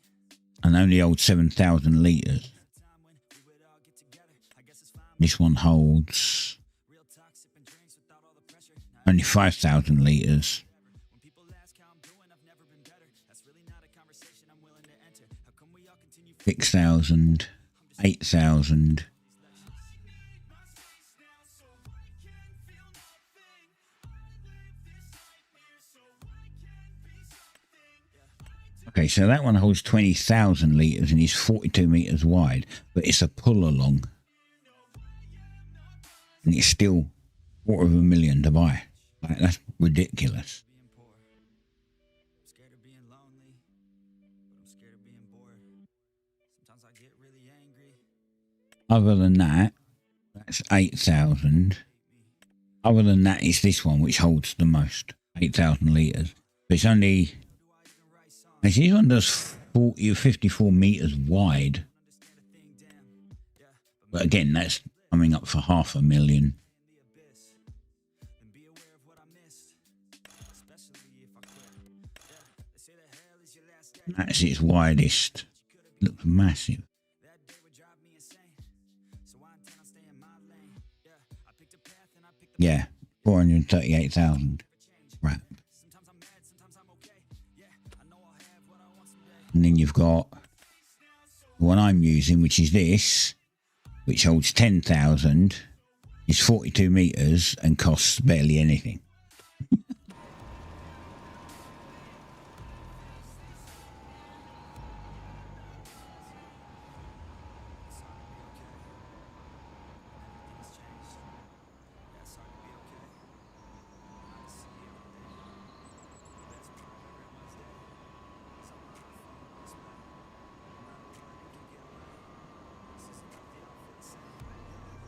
and only holds 7,000 litres. Time when we would all get together. I guess it's fine. This one holds Real talk, sipping drinks without all the pressure. Now, only 5,000 litres. when people ask how I'm doing, I've never been better. That's really not a conversation I'm willing to enter. How come we all continue 6,000, 8,000. Okay, so that one holds 20,000 litres and is 42 metres wide, but it's a pull along. And it's still $250,000 to buy. Like, that's ridiculous. being poor. I'm scared of being lonely, but I'm scared of being bored. Sometimes I get really angry. Other than that, that's 8,000. Other than that, it's this one which holds the most, 8,000 litres. But it's only, actually this one does 40 or 54 metres wide. But again, that's coming up for 500,000. Then be aware of what I missed, especially if I quit. Yeah, they say that hell is your last day. That's its widest. Looks massive. That day would drive me insane, so I intend on staying in my lane. Yeah, I picked a path and I picked the Yeah, 438,000. Right. Sometimes I'm mad, sometimes I'm okay. Yeah, I know I'll have what I want someday. And then you've got the one I'm using, which is this, which holds 10,000, is 42 metres and costs barely anything.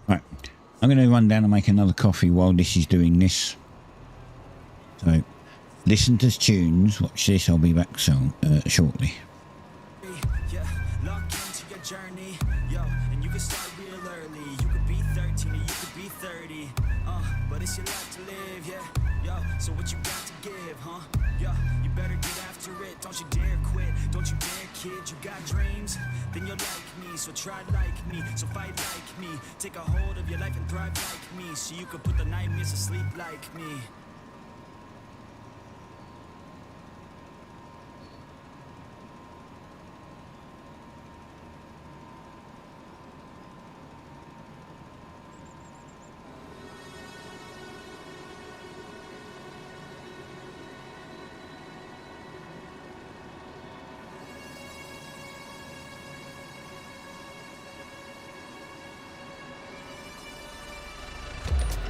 Right, I'm going to run down and make another coffee while this is doing this. So, listen to tunes, watch this, I'll be back shortly. Yeah, lock into your journey, yo, and you can start real early. You could be 13 or you could be 30, but it's your life to live, yeah, yo. So what you got to give, huh? Yo, you better get after it. Don't you dare quit, don't you dare kid. You got dreams, then you'll like me. So try like me, so fight like me. Take a hold of your life and thrive like me, so you can put the nightmares to sleep like me.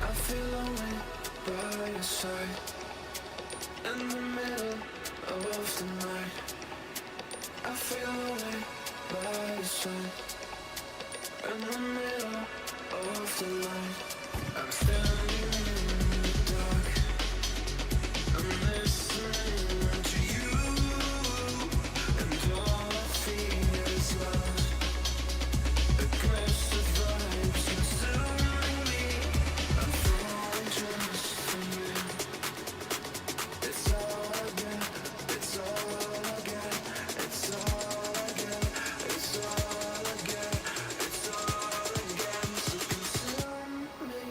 I feel lonely by your side, in the middle of the night. I feel lonely by your side, in the middle of the night. I'm standing in the dark, I'm listening to you, and all I feel is love. Aggressive vibes consuming me. I'm falling just for you. It's all I get, it's all I get, it's all I get, it's all I get, it's all I get. So consume me.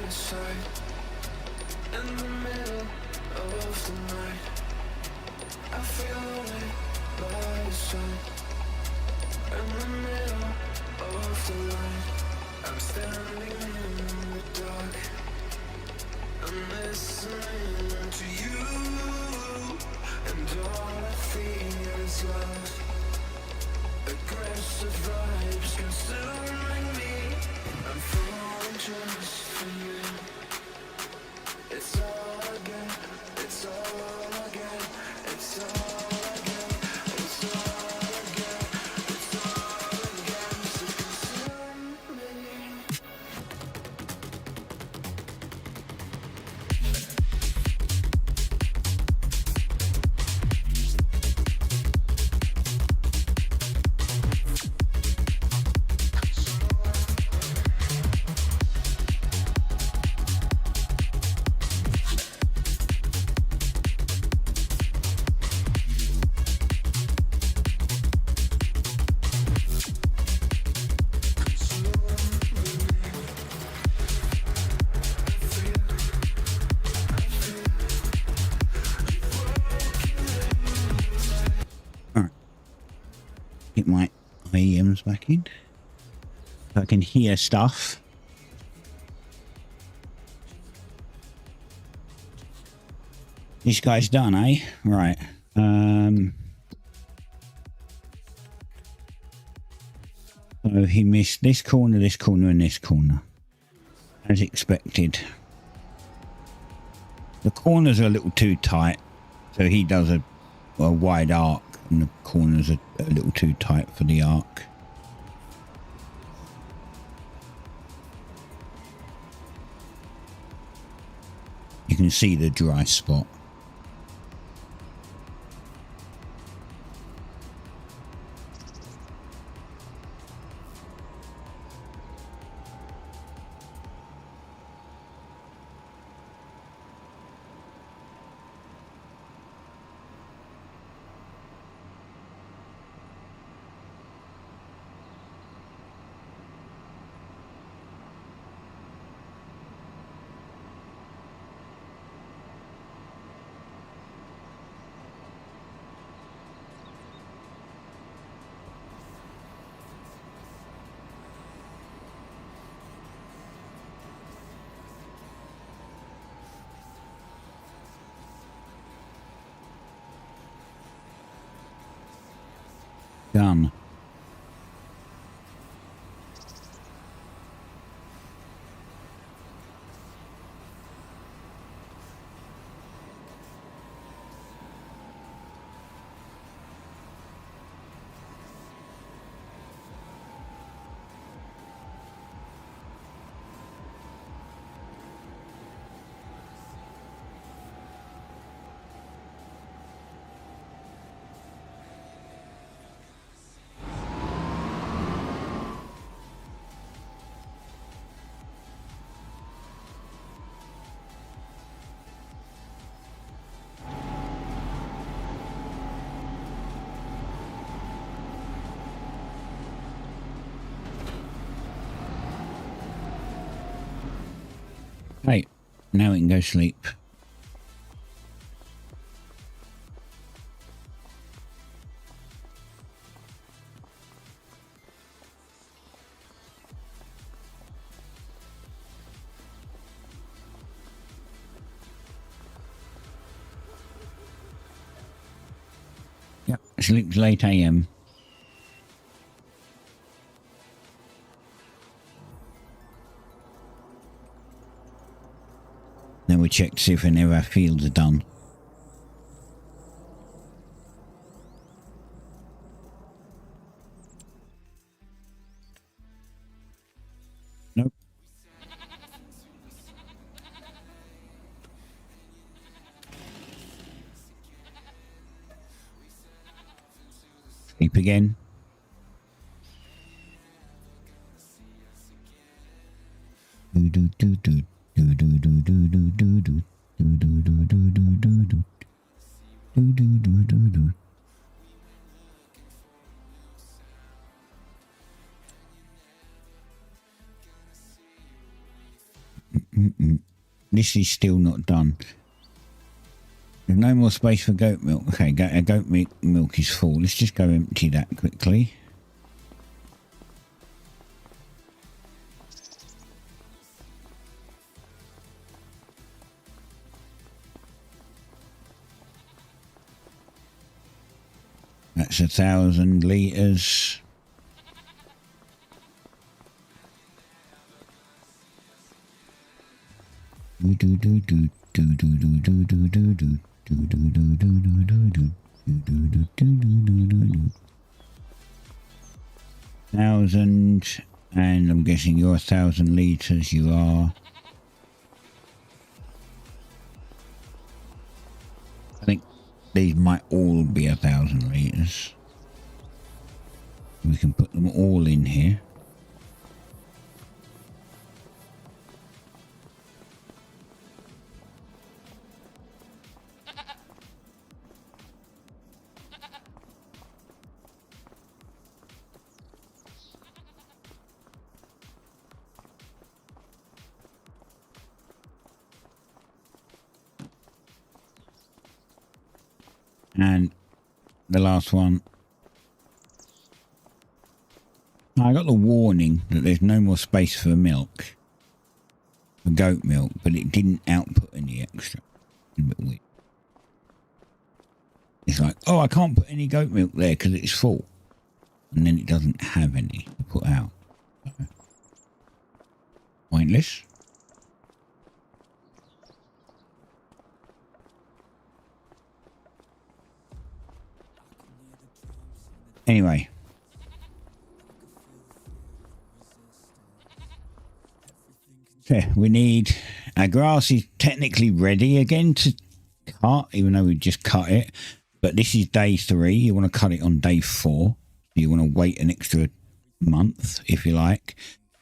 my side. In the middle of the night, I feel away by your side. In the middle of the light, I'm standing in the dark. I'm listening to you, and all I feel is love. Aggressive vibes consuming me. I'm falling just for you. It's all again, it's all again, it's all again, it's all again, it's all again, so consume me. Get my IEMs back in so I can hear stuff. This guy's done, eh? Right. So he missed this corner, and this corner, as expected. The corners are a little too tight, so he does a wide arc, and the corners are a little too tight for the arc. You can see the dry spot. Done. Right, now we can go sleep. Yep, sleep's late AM. Then we check to see if any of our fields are done. Nope. Sleep again. Do do do do. Do do do do do do do do do do do do do do do do do do. this is still not done. There's no more space for goat milk. Okay, goat milk is full. Let's just go empty that quickly. That's 1,000 litres. Thousand, and I'm guessing you're 1,000 litres. You are. I think these might all be 1,000 litres. We can put them all in here. And the last one, I got the warning that there's no more space for milk, for goat milk, but it didn't output any extra. A bit weird. It's like, oh, I can't put any goat milk there because it's full, and then it doesn't have any to put out. Pointless. Anyway, so we need, our grass is technically ready again to cut, even though we just cut it, but this is day 3. You want to cut it on day 4. You want to wait an extra month, if you like,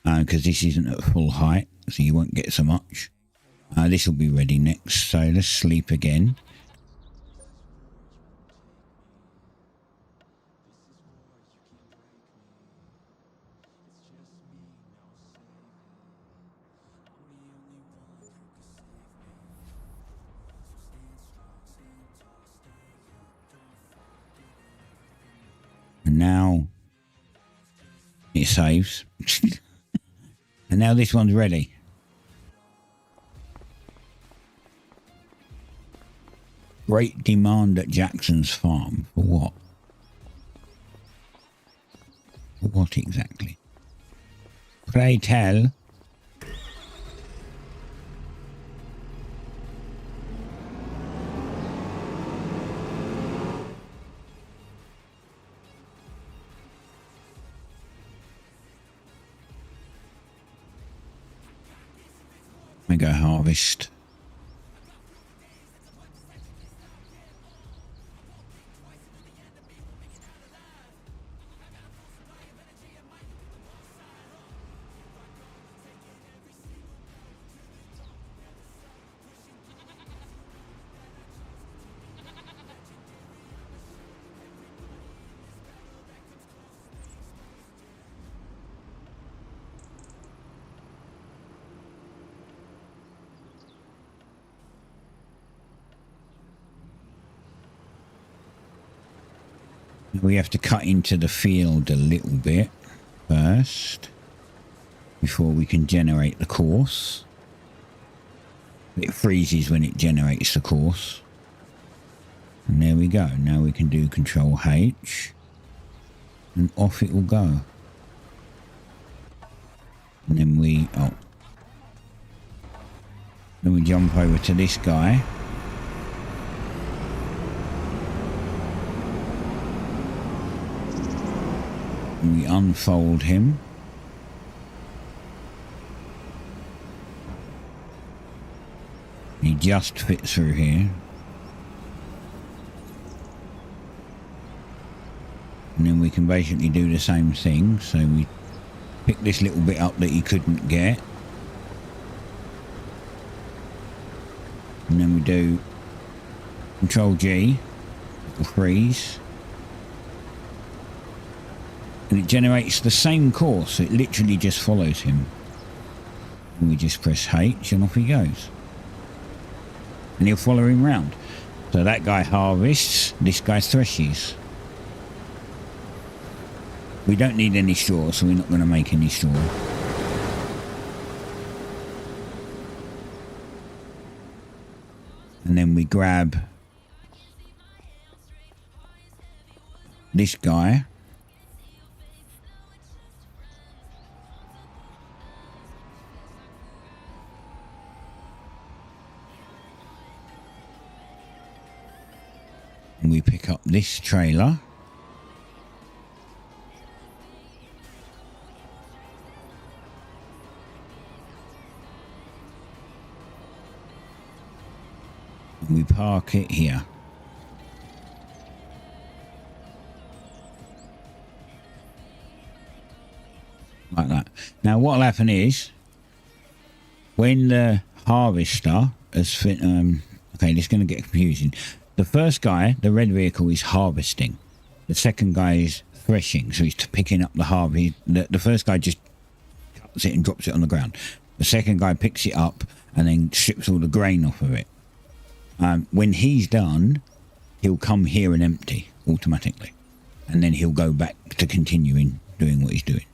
because this isn't at full height, so you won't get so much. This will be ready next, so let's sleep again. And now it saves. And now this one's ready. Great demand at Jackson's farm. For what? For what exactly? Pray tell. Go harvest. We have to cut into the field a little bit first before we can generate the course. It freezes when it generates the course. And there we go. Now we can do Control H and off it will go. And then we jump over to this guy. We unfold him. He just fits through here. And then we can basically do the same thing. So we pick this little bit up that he couldn't get. And then we do Control G, freeze. And it generates the same course. It literally just follows him. And we just press H and off he goes. and he'll follow him round. So that guy harvests, this guy threshes. We don't need any straw, so we're not going to make any straw. And then we grab this guy. And we pick up this trailer. And we park it here. Like that. Now what'll happen is, when the harvester has okay, this is going to get confusing. The first guy, the red vehicle, is harvesting. The second guy is threshing, so he's picking up the harvest. The first guy just cuts it and drops it on the ground. The second guy picks it up and then strips all the grain off of it. When he's done, he'll come here and empty automatically, and then he'll go back to continuing doing what he's doing,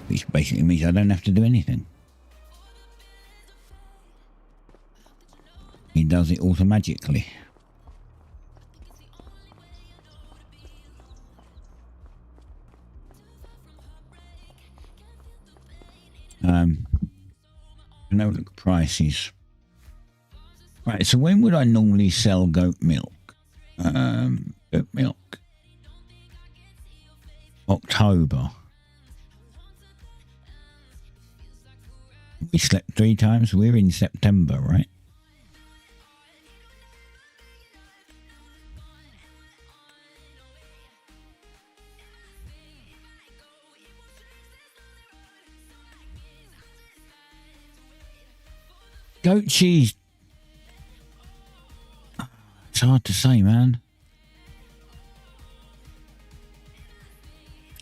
which basically means I don't have to do anything. He does it automatically. No, look at prices. Right, so when would I normally sell goat milk? Goat milk. October. We slept 3 times. We're in September, right? Goat cheese. It's hard to say, man.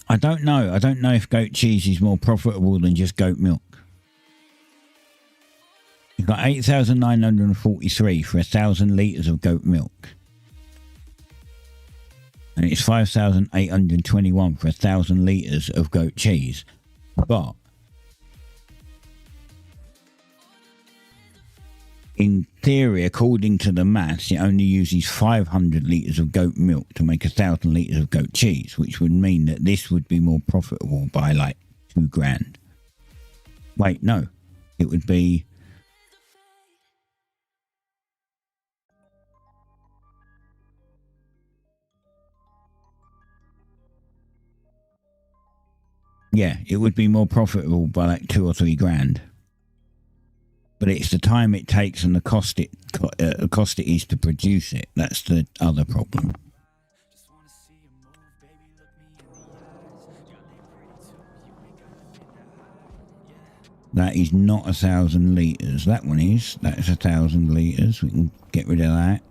I don't know. I don't know if goat cheese is more profitable than just goat milk. You've got 8,943 for 1,000 litres of goat milk. And it's 5,821 for 1,000 litres of goat cheese. But in theory, according to the maths, it only uses 500 litres of goat milk to make 1,000 litres of goat cheese, which would mean that this would be more profitable by like $2,000. Wait, no. It would be... yeah, it would be more profitable by like $2,000 or $3,000. But it's the time it takes and the cost it is to produce it. That's the other problem. That is not 1,000 litres. That one is. That's 1,000 litres. We can get rid of that.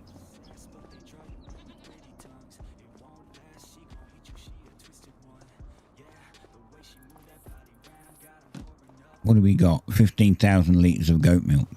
What do we got? 15,000 litres of goat milk.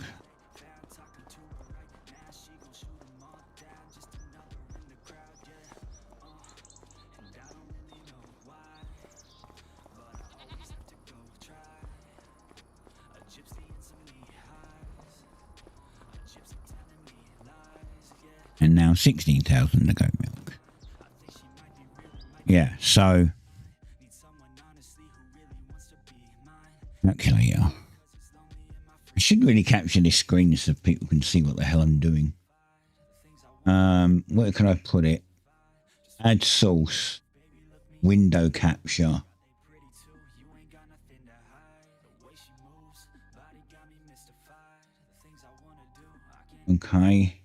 And now 16,000 of goat milk. Yeah, so... calculator. I should really capture this screen so people can see what the hell I'm doing. Where can I put it? Add source. Window capture. Okay.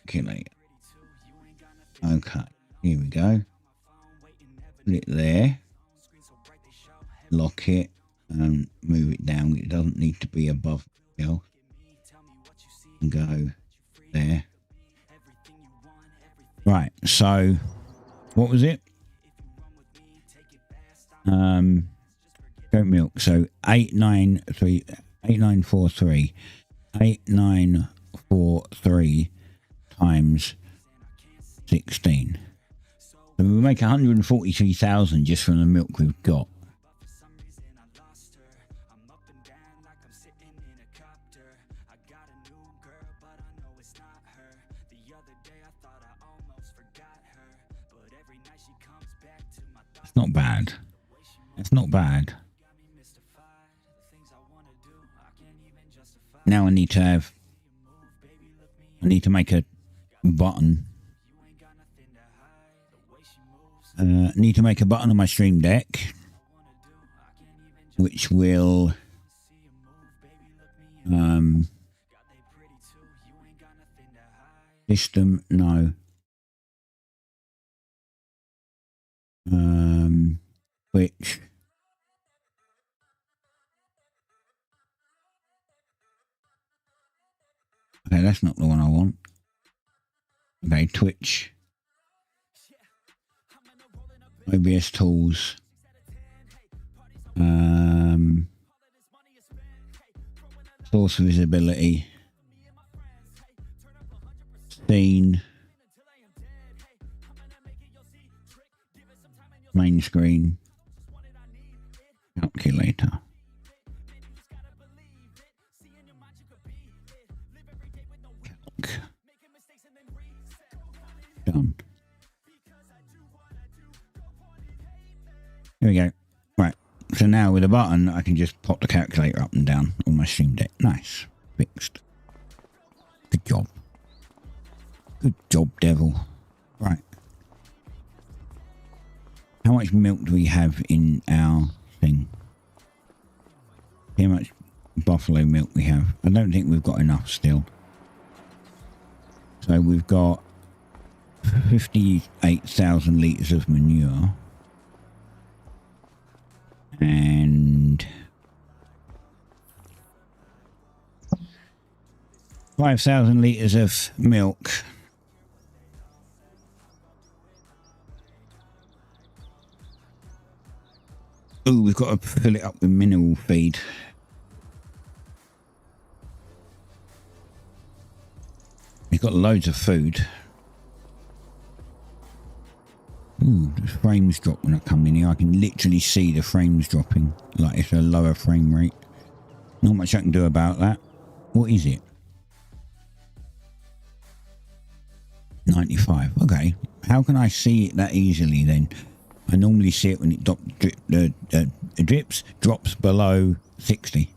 Calculator. Okay. Here we go. Put it there. Lock it and move it down. It doesn't need to be above the else. And go there. Right, so what was it? goat milk. So 8943 times 16. So we make 143,000 just from the milk we've got. It's not bad. It's not bad. Now I need to make a button. Need to make a button on my Stream Deck, which will system no Twitch. Okay, that's not the one I want. Okay, Twitch. OBS tools. Source visibility. Scene. Main screen. Calculator. Calc. Done. There we go. Right. So now with a button, I can just pop the calculator up and down on my Stream Deck. Nice. Fixed. Good job. Good job, Devil. Right. How much milk do we have in our thing? How much buffalo milk we have? I don't think we've got enough still. So we've got 58,000 litres of manure. And 5,000 litres of milk. Oh, we've got to fill it up with mineral feed. We've got loads of food. Ooh, the frames drop when I come in here. I can literally see the frames dropping. Like it's a lower frame rate. Not much I can do about that. What is it? 95. Okay. How can I see it that easily then? I normally see it when it drops below 60.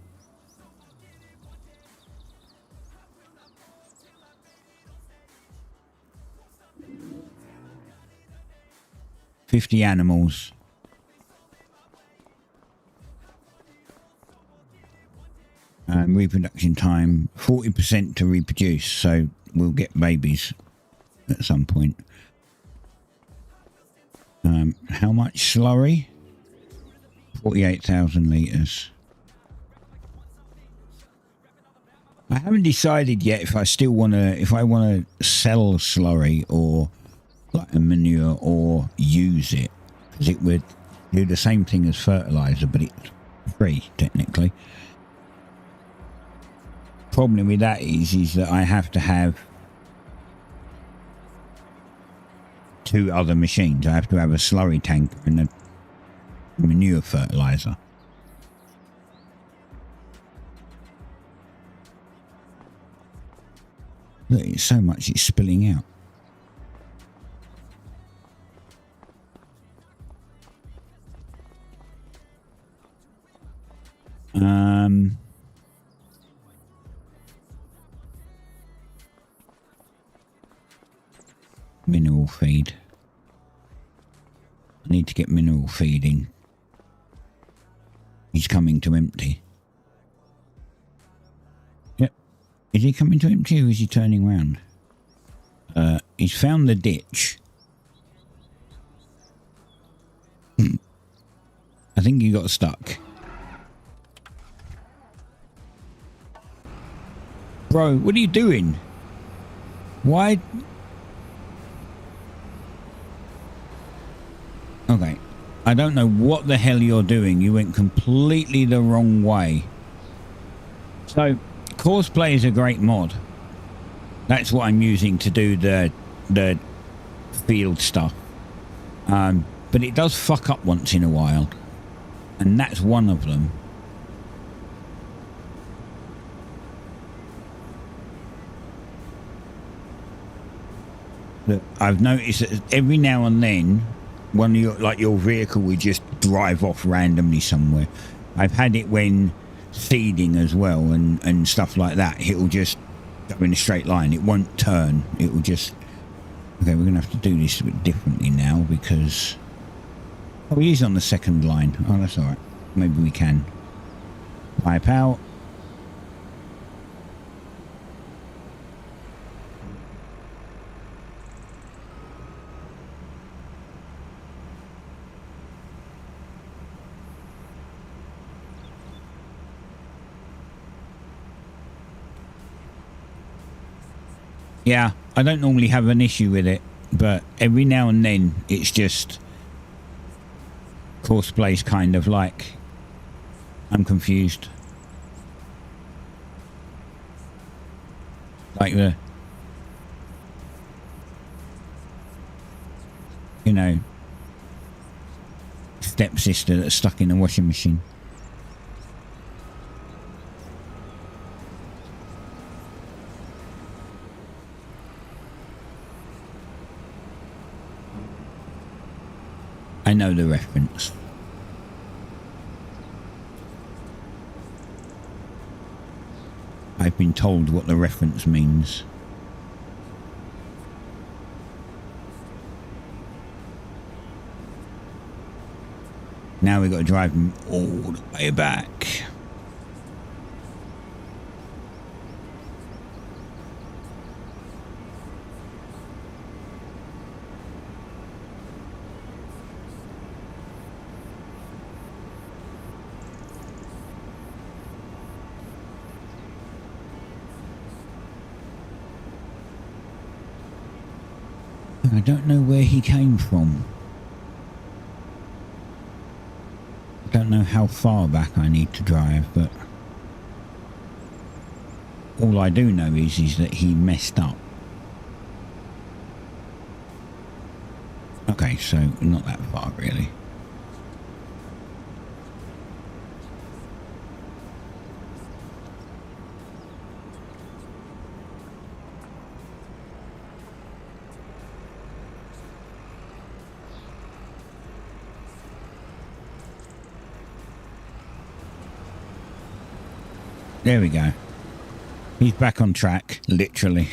$50 animals. Reproduction time 40% to reproduce, so we'll get babies at some point. How much slurry? 48,000 litres. I haven't decided yet if I still want to, if I want to sell slurry or like a manure or use it, because it would do the same thing as fertilizer, but it's free technically. Problem with that is that I have to have 2 other machines. I have to have a slurry tank and a manure fertilizer. Look, it's so much it's spilling out. Mineral feed. I need to get mineral feed in. He's coming to empty. Yep. Is he coming to empty or is he turning round? He's found the ditch. I think he got stuck. Bro, what are you doing? Why? Okay. I don't know what the hell you're doing. You went completely the wrong way. So, Courseplay is a great mod. That's what I'm using to do the field stuff. But it does fuck up once in a while. And that's one of them. Look, I've noticed that every now and then, one of your vehicle would just drive off randomly somewhere. I've had it when seeding as well and stuff like that. It'll just go in a straight line. It won't turn. It will just... Okay, we're going to have to do this a bit differently now because... Oh, he is on the second line. Oh, that's all right. Maybe we can. Pipe out. Yeah, I don't normally have an issue with it, but every now and then it's just Courseplay's kind of like I'm confused. Like the, you know, stepsister that's stuck in the washing machine. I know the reference. I've been told what the reference means. Now we've got to drive them all the way back. I don't know where he came from. I don't know how far back I need to drive, but all I do know is that he messed up. Okay, so not that far really. There we go. He's back on track, literally.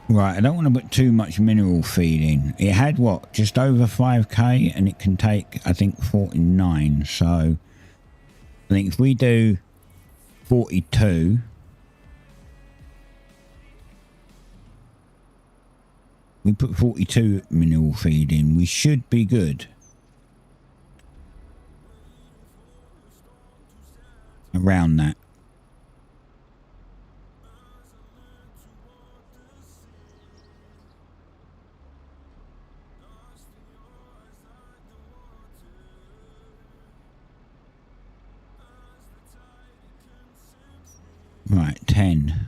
Right, I don't want to put too much mineral feed in. It had what, just over 5k, and it can take, I think, 49. So I think if we do 42, we put 42 mineral feed in, we should be good. Around that. Right, 10.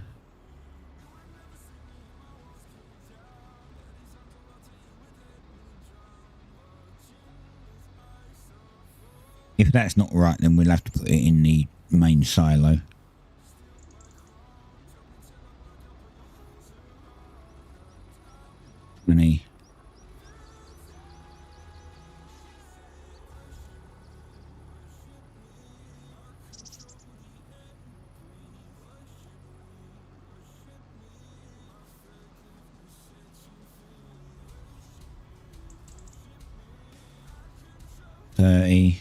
If that's not right, then we'll have to put it in the main silo. Many. 30.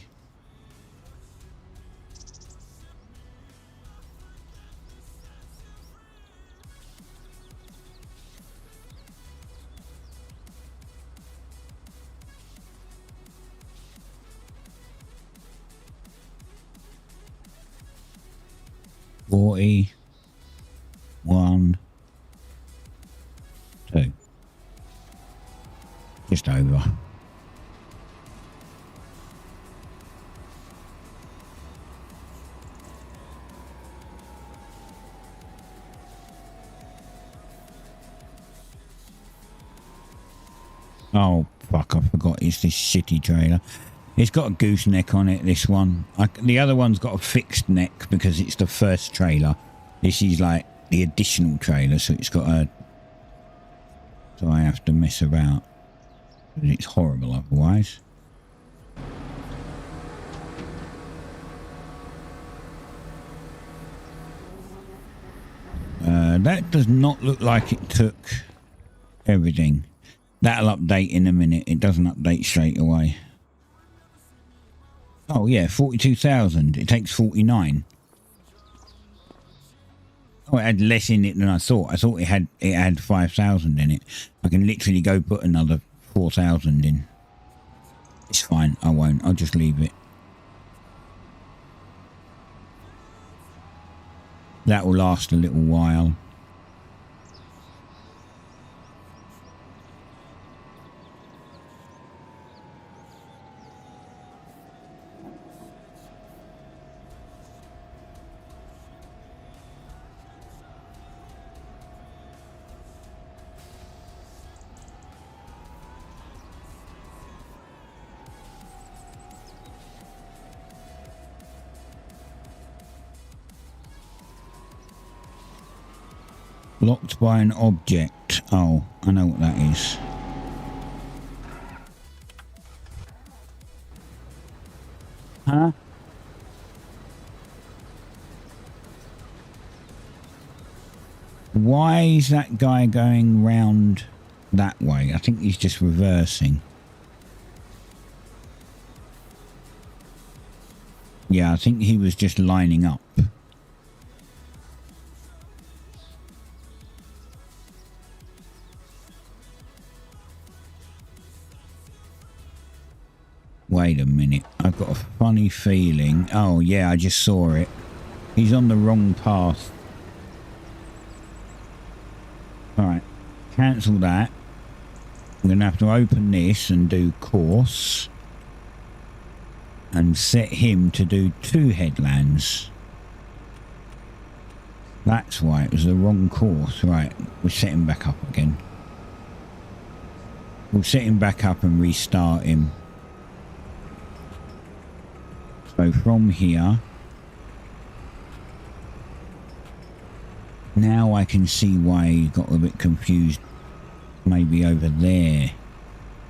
One, 2. Just over. Oh, fuck, I forgot it's this shitty trailer. It's got a gooseneck on it, this one. The other one's got a fixed neck because it's the first trailer. This is like the additional trailer, so it's got a... So I have to mess about. It's horrible otherwise. That does not look like it took everything. That'll update in a minute. It doesn't update straight away. Oh yeah, 42,000. It takes 49. Oh, it had less in it than I thought. I thought it had 5,000 in it. I can literally go put another 4,000 in. It's fine. I won't. I'll just leave it. That will last a little while. Blocked by an object. Oh, I know what that is. Huh? Why is that guy going round that way? I think he's just reversing. Yeah, I think he was just lining up. Wait a minute, I've got a funny feeling. Oh yeah, I just saw it. He's on the wrong path. Alright, cancel that. I'm going to have to open this and do course. And set him to do 2 headlands. That's why it was the wrong course. Right, we'll set him back up again. We'll set him back up and restart him. So from here, now I can see why he got a bit confused. Maybe over there.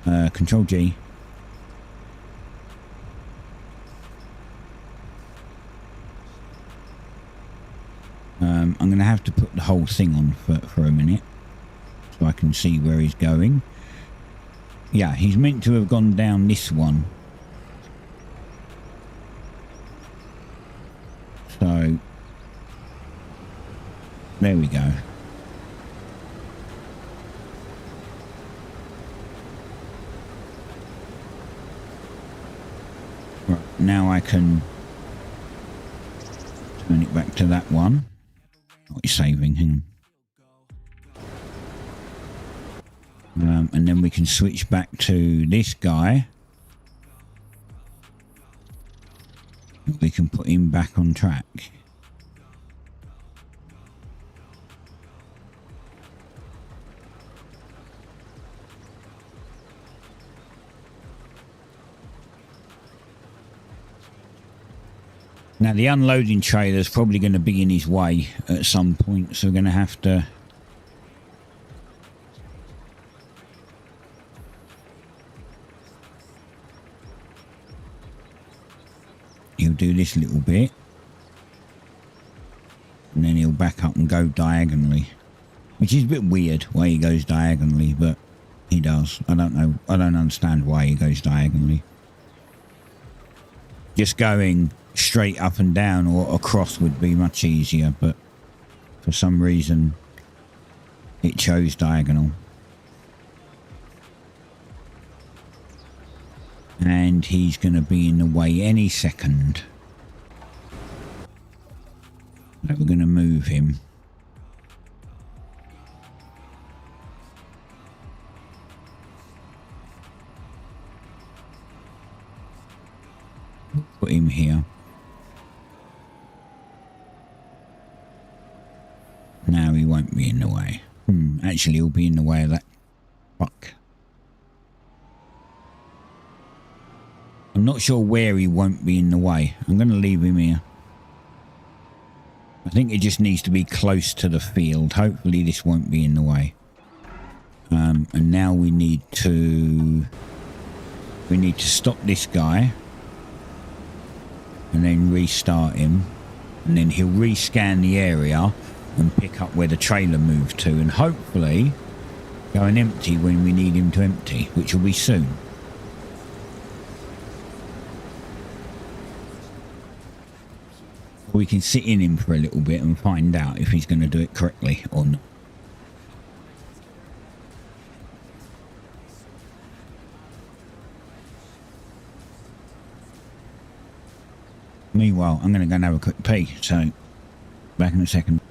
Control G. I'm going to have to put the whole thing on for a minute so I can see where he's going. Yeah, he's meant to have gone down this one. So, there we go. Right, now I can turn it back to that one. What is saving? Hang on. And then we can switch back to this guy. We can put him back on track. Now the unloading trailer is probably going to be in his way at some point, so we're going to have to he'll do this little bit and then he'll back up and go diagonally, which is a bit weird why he goes diagonally, but he does. I don't know, I don't understand why he goes diagonally. Just going straight up and down or across would be much easier, but for some reason it chose diagonal. And he's going to be in the way any second. So we're going to move him. Put him here. Now he won't be in the way. Actually, he'll be in the way of that fuck. I'm not sure where he won't be in the way. I'm going to leave him here. I think it just needs to be close to the field. Hopefully this won't be in the way. And now we need to stop this guy. And then restart him. And then he'll rescan the area and pick up where the trailer moved to. And hopefully go and empty when we need him to empty, which will be soon. We can sit in him for a little bit and find out if he's going to do it correctly or not. Meanwhile, I'm going to go and have a quick pee, so back in a second.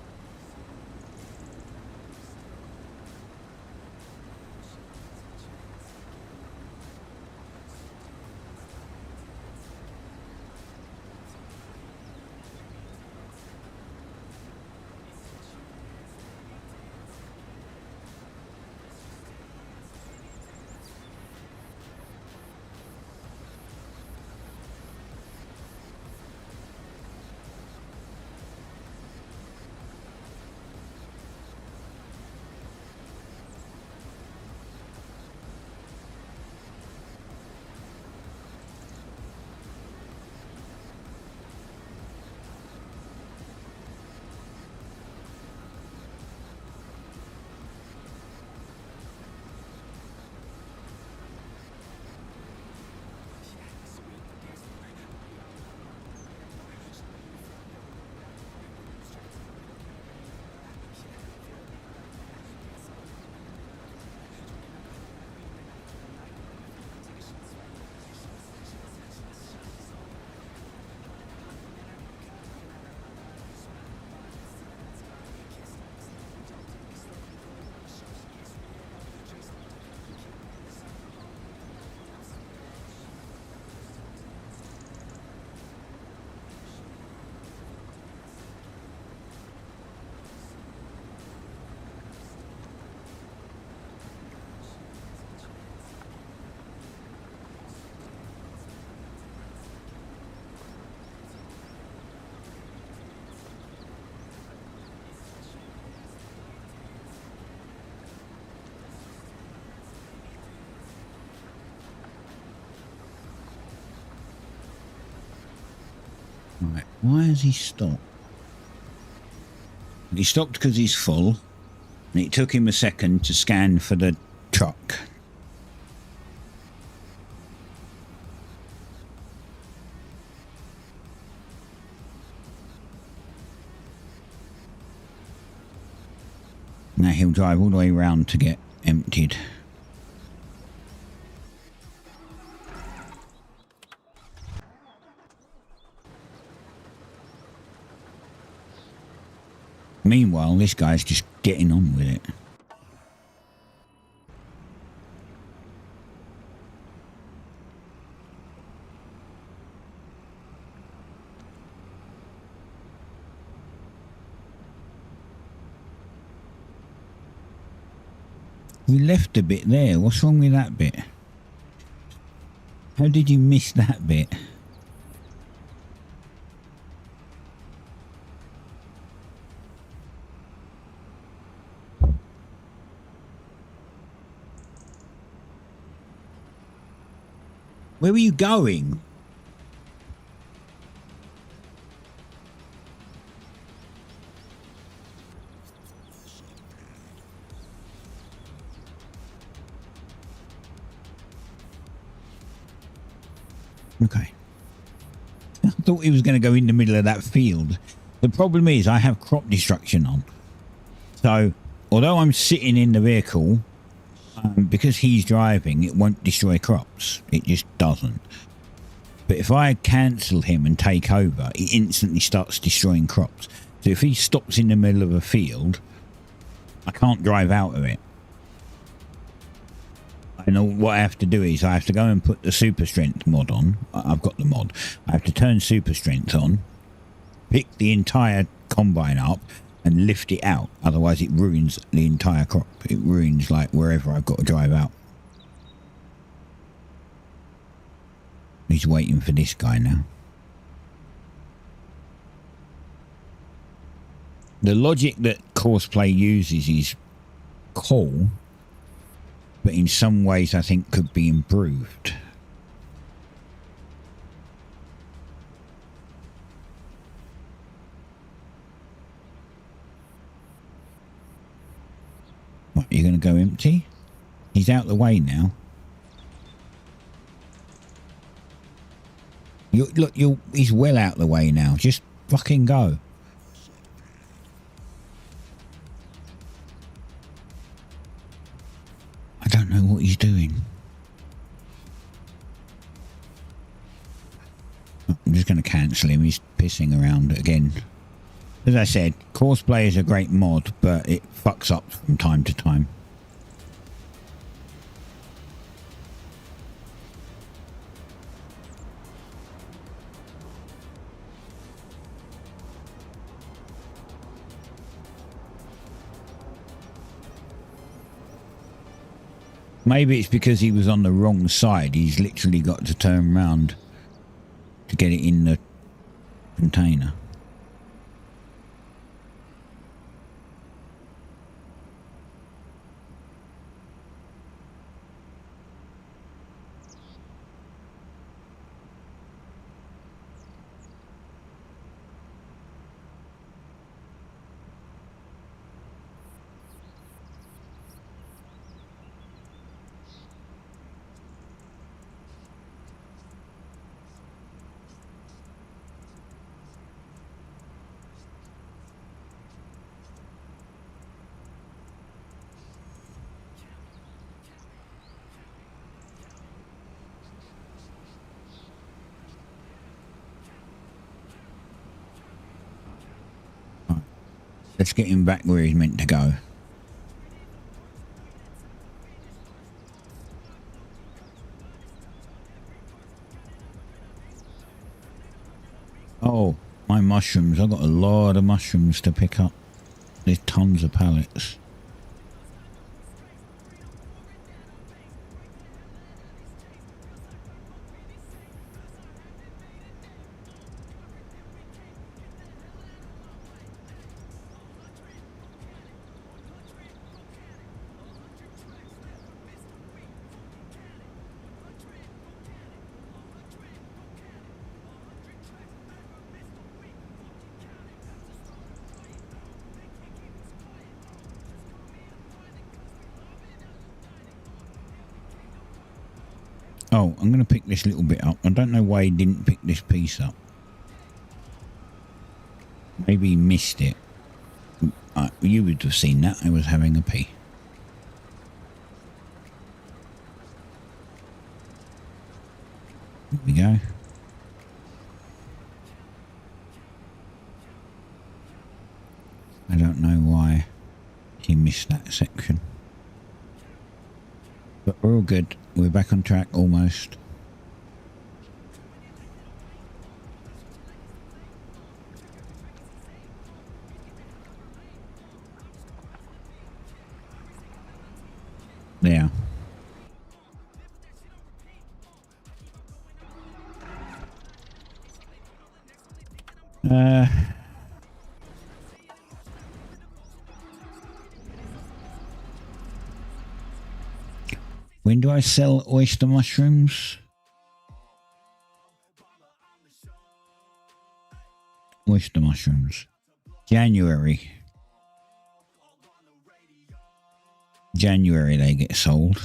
Right, why has he stopped? He stopped because he's full, and it took him a second to scan for the truck. Now he'll drive all the way around to get emptied. Meanwhile, this guy's just getting on with it. We left a bit there. What's wrong with that bit? How did you miss that bit? Where were you going? Okay. thought he was going to go in the middle of that field. The problem is I have crop destruction on. So, although I'm sitting in the vehicle, because he's driving, it won't destroy crops. It just doesn't. But if I cancel him and take over, it instantly starts destroying crops. So if he stops in the middle of a field, I can't drive out of it. And what I have to do is I have to go and put the super strength mod on. I've got the mod. I have to turn super strength on, pick the entire combine up and lift it out. Otherwise it ruins the entire crop. It ruins like wherever I've got to drive out. He's waiting for this guy now. The logic that Courseplay uses is cool, but in some ways I think could be improved. What, you're going to go empty? He's out the way now. He's well out the way now. Just fucking go. I don't know what he's doing. I'm just going to cancel him. He's pissing around again. As I said, Courseplay is a great mod, but it fucks up from time to time. Maybe it's because he was on the wrong side. He's literally got to turn around to get it in the container. Let's get him back where he's meant to go. Oh, my mushrooms. I've got a lot of mushrooms to pick up. There's tons of pallets. Oh, I'm going to pick this little bit up. I don't know why he didn't pick this piece up. Maybe he missed it. You would have seen that. I was having a pee. There we go. I don't know why he missed that section. But we're all good. We're back on track almost. There. When do I sell oyster mushrooms? Oyster mushrooms. January. January they get sold.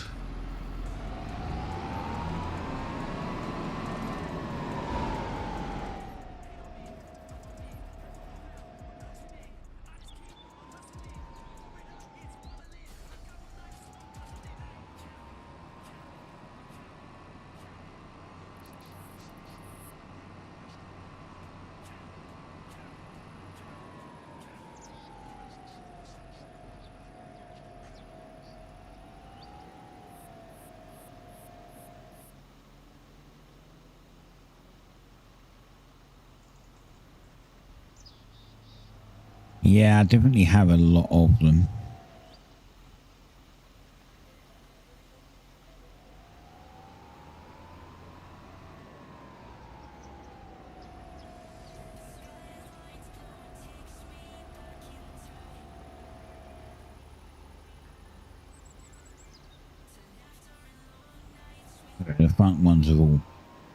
Yeah, I definitely have a lot of them. The front ones have all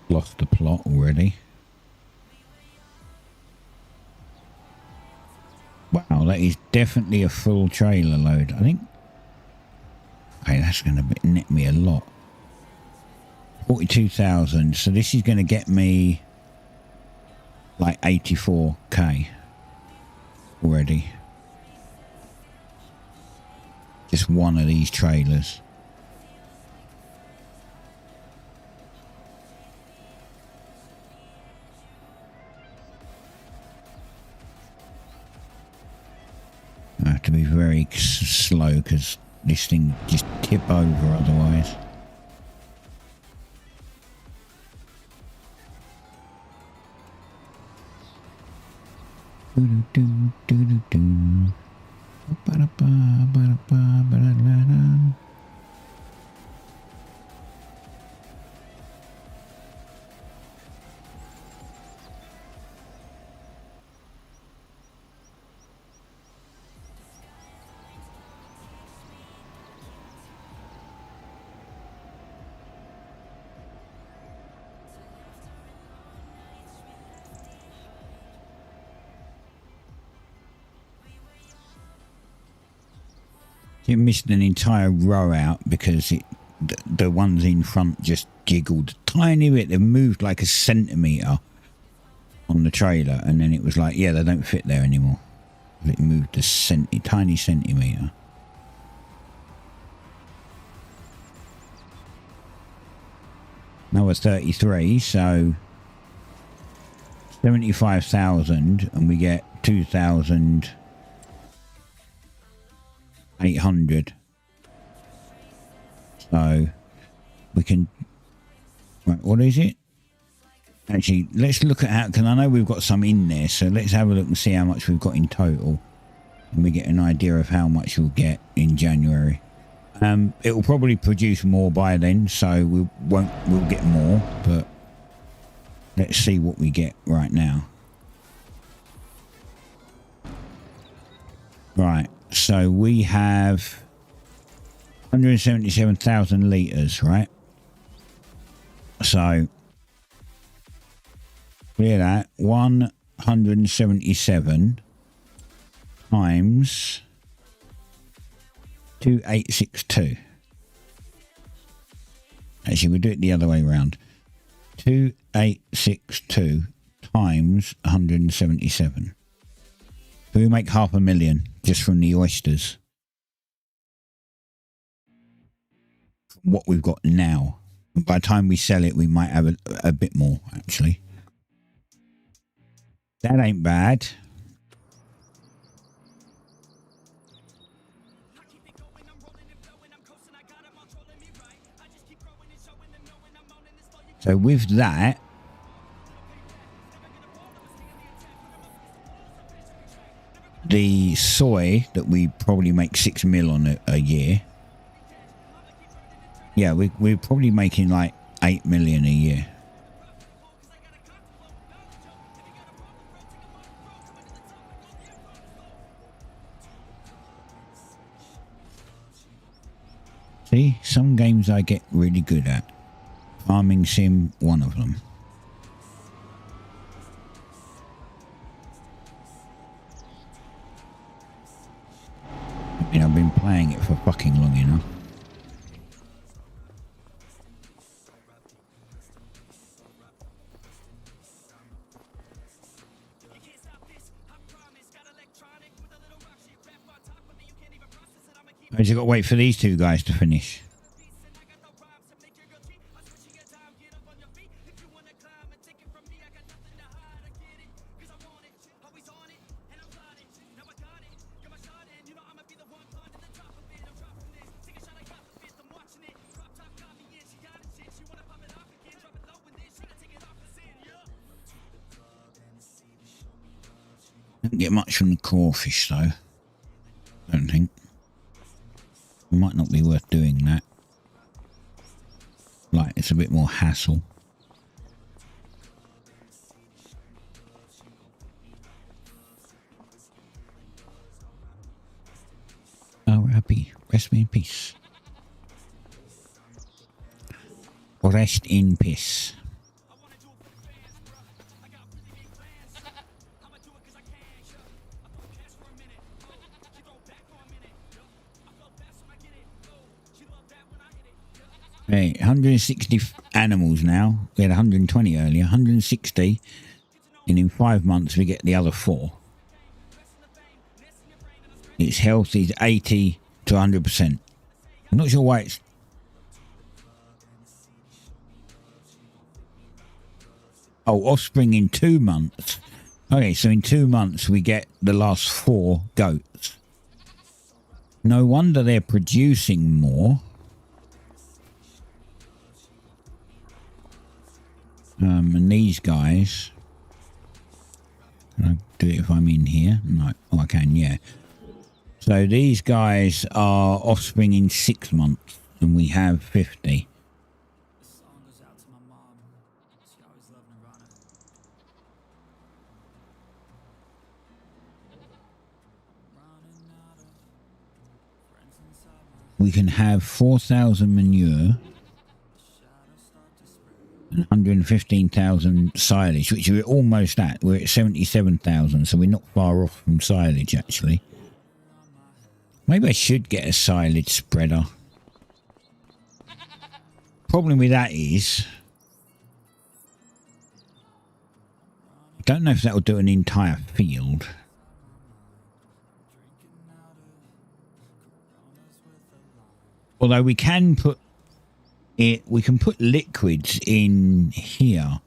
lost the plot already. Wow, that is definitely a full trailer load. I think. Okay, that's going to net me a lot. 42,000. So this is going to get me like 84k already. Just one of these trailers. I have to be very slow because this thing just tip over otherwise. It missed an entire row out because the ones in front just jiggled a tiny bit. They moved like a centimetre on the trailer, and then it was like, yeah, they don't fit there anymore. It moved a tiny centimetre. Now we're 33, so 75,000, and we get 2,800. So we can. Right, what is it? Actually, let's look at how, because I know we've got some in there, so let's have a look and see how much we've got in total, and we get an idea of how much we'll get in January. It will probably produce more by then, so we'll get more, but let's see what we get right now. Right, so we have 177,000 litres, right? So clear that, 177 times 2862. Actually, we'll do it the other way around. 2862 times 177. So we make 500,000 just from the oysters. From what we've got now. And by the time we sell it, we might have a bit more, actually. That ain't bad. So with that, the soy that we probably make 6 mil on a year. Yeah, we're probably making like 8 million a year. See, some games I get really good at. Farming Sim, one of them. I mean, I've been playing it for fucking long enough. I just got to wait for these two guys to finish. Don't get much from the crawfish though. Don't think. It might not be worth doing that. Like, it's a bit more hassle. Oh, happy. Rest me in peace. Rest in peace. Hey, 160 animals now. We had 120 earlier. 160. And in 5 months we get the other 4. Its health is 80 to 100%. I'm not sure why it's... Oh, offspring in 2 months. Okay, so in 2 months we get the last 4 goats. No wonder they're producing more. And these guys... Can I do it if I'm in here? No. Oh, I can, yeah. So these guys are offspring in 6 months. And we have 50. We can have 4,000 manure and 115,000 silage, which we're almost at. We're at 77,000, so we're not far off from silage, actually. Maybe I should get a silage spreader. Problem with that is... I don't know if that will do an entire field. Although we can put it, we can put liquids in here.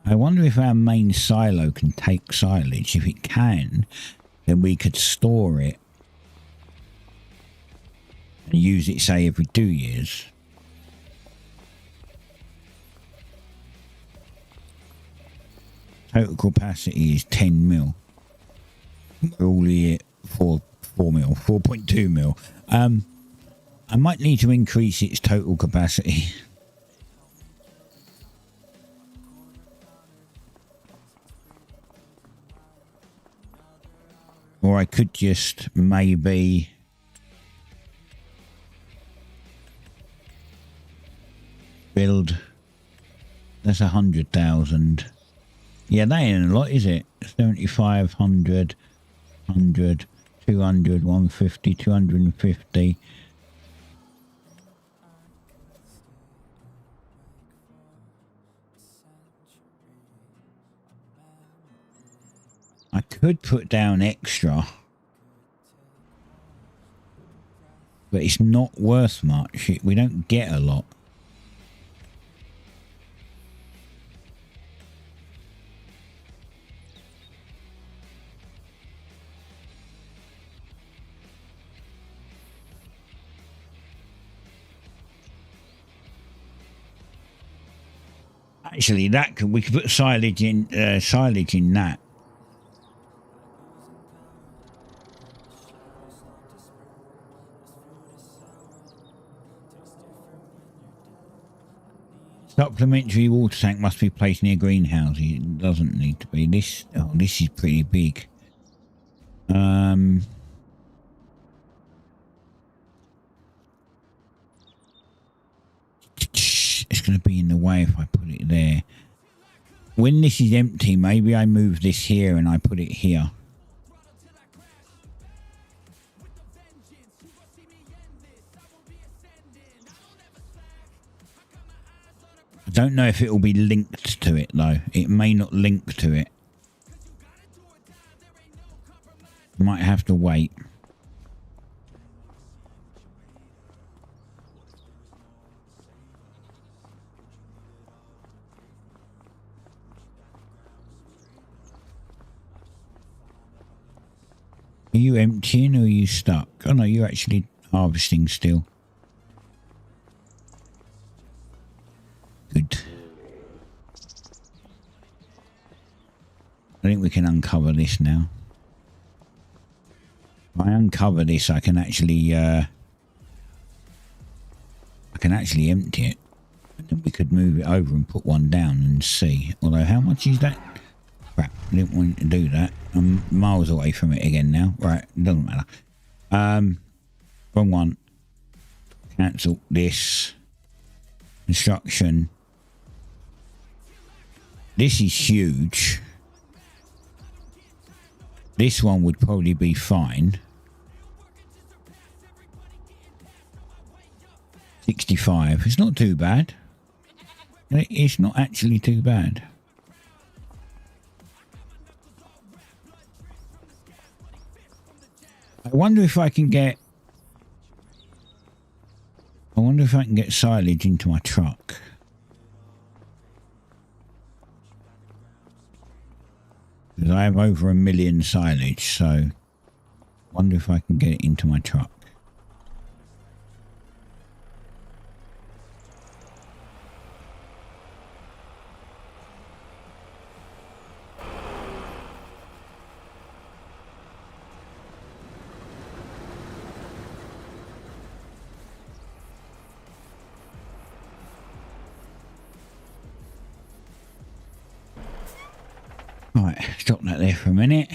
I wonder if our main silo can take silage. If it can, then we could store it and use it, say, every 2 years. Total capacity is 10 mil. We're all here at 4 mil, 4.2 mil. I might need to increase its total capacity. Or I could just maybe build. That's 100,000. Yeah, that ain't a lot, is it? 75, 100, 100, 200, 150, 250. I could put down extra, but it's not worth much. We don't get a lot. Actually, we could put silage in that. Supplementary water tank must be placed near greenhouses. It doesn't need to be. This is pretty big. It's going to be in the way if I put it there. When this is empty, maybe I move this here and I put it here. I don't know if it will be linked to it though. It may not link to it. Might have to wait. Are you emptying or are you stuck? Oh no, you're actually harvesting still. Good. I think we can uncover this now. I uncover this, I can actually empty it. And then we could move it over and put one down and see. Although, how much is that? Crap, I didn't want to do that. I'm miles away from it again now. Right, doesn't matter. Wrong one. Cancel this. Instruction. This is huge. This one would probably be fine. 65. It's not too bad. It's not actually too bad. I wonder if I can get silage into my truck. Because I have over 1 million silage, so I wonder if I can get it into my truck. Right, stop that there for a minute.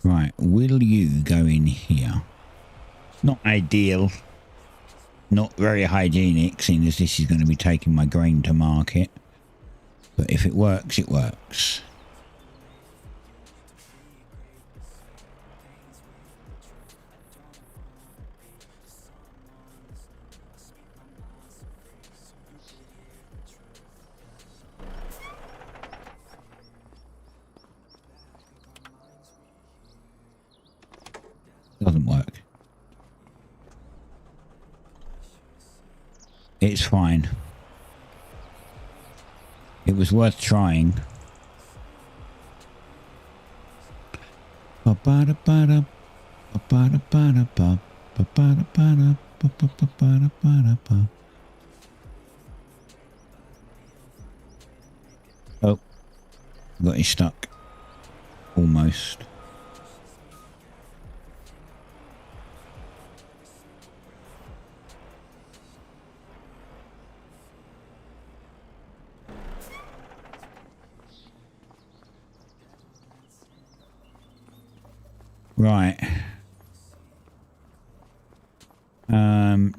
Right, will you go in here? Not ideal. Not very hygienic, seeing as this is going to be taking my grain to market. But if it works, it works. Doesn't work. It's fine. It was worth trying. Oh, got it stuck. Almost. Right.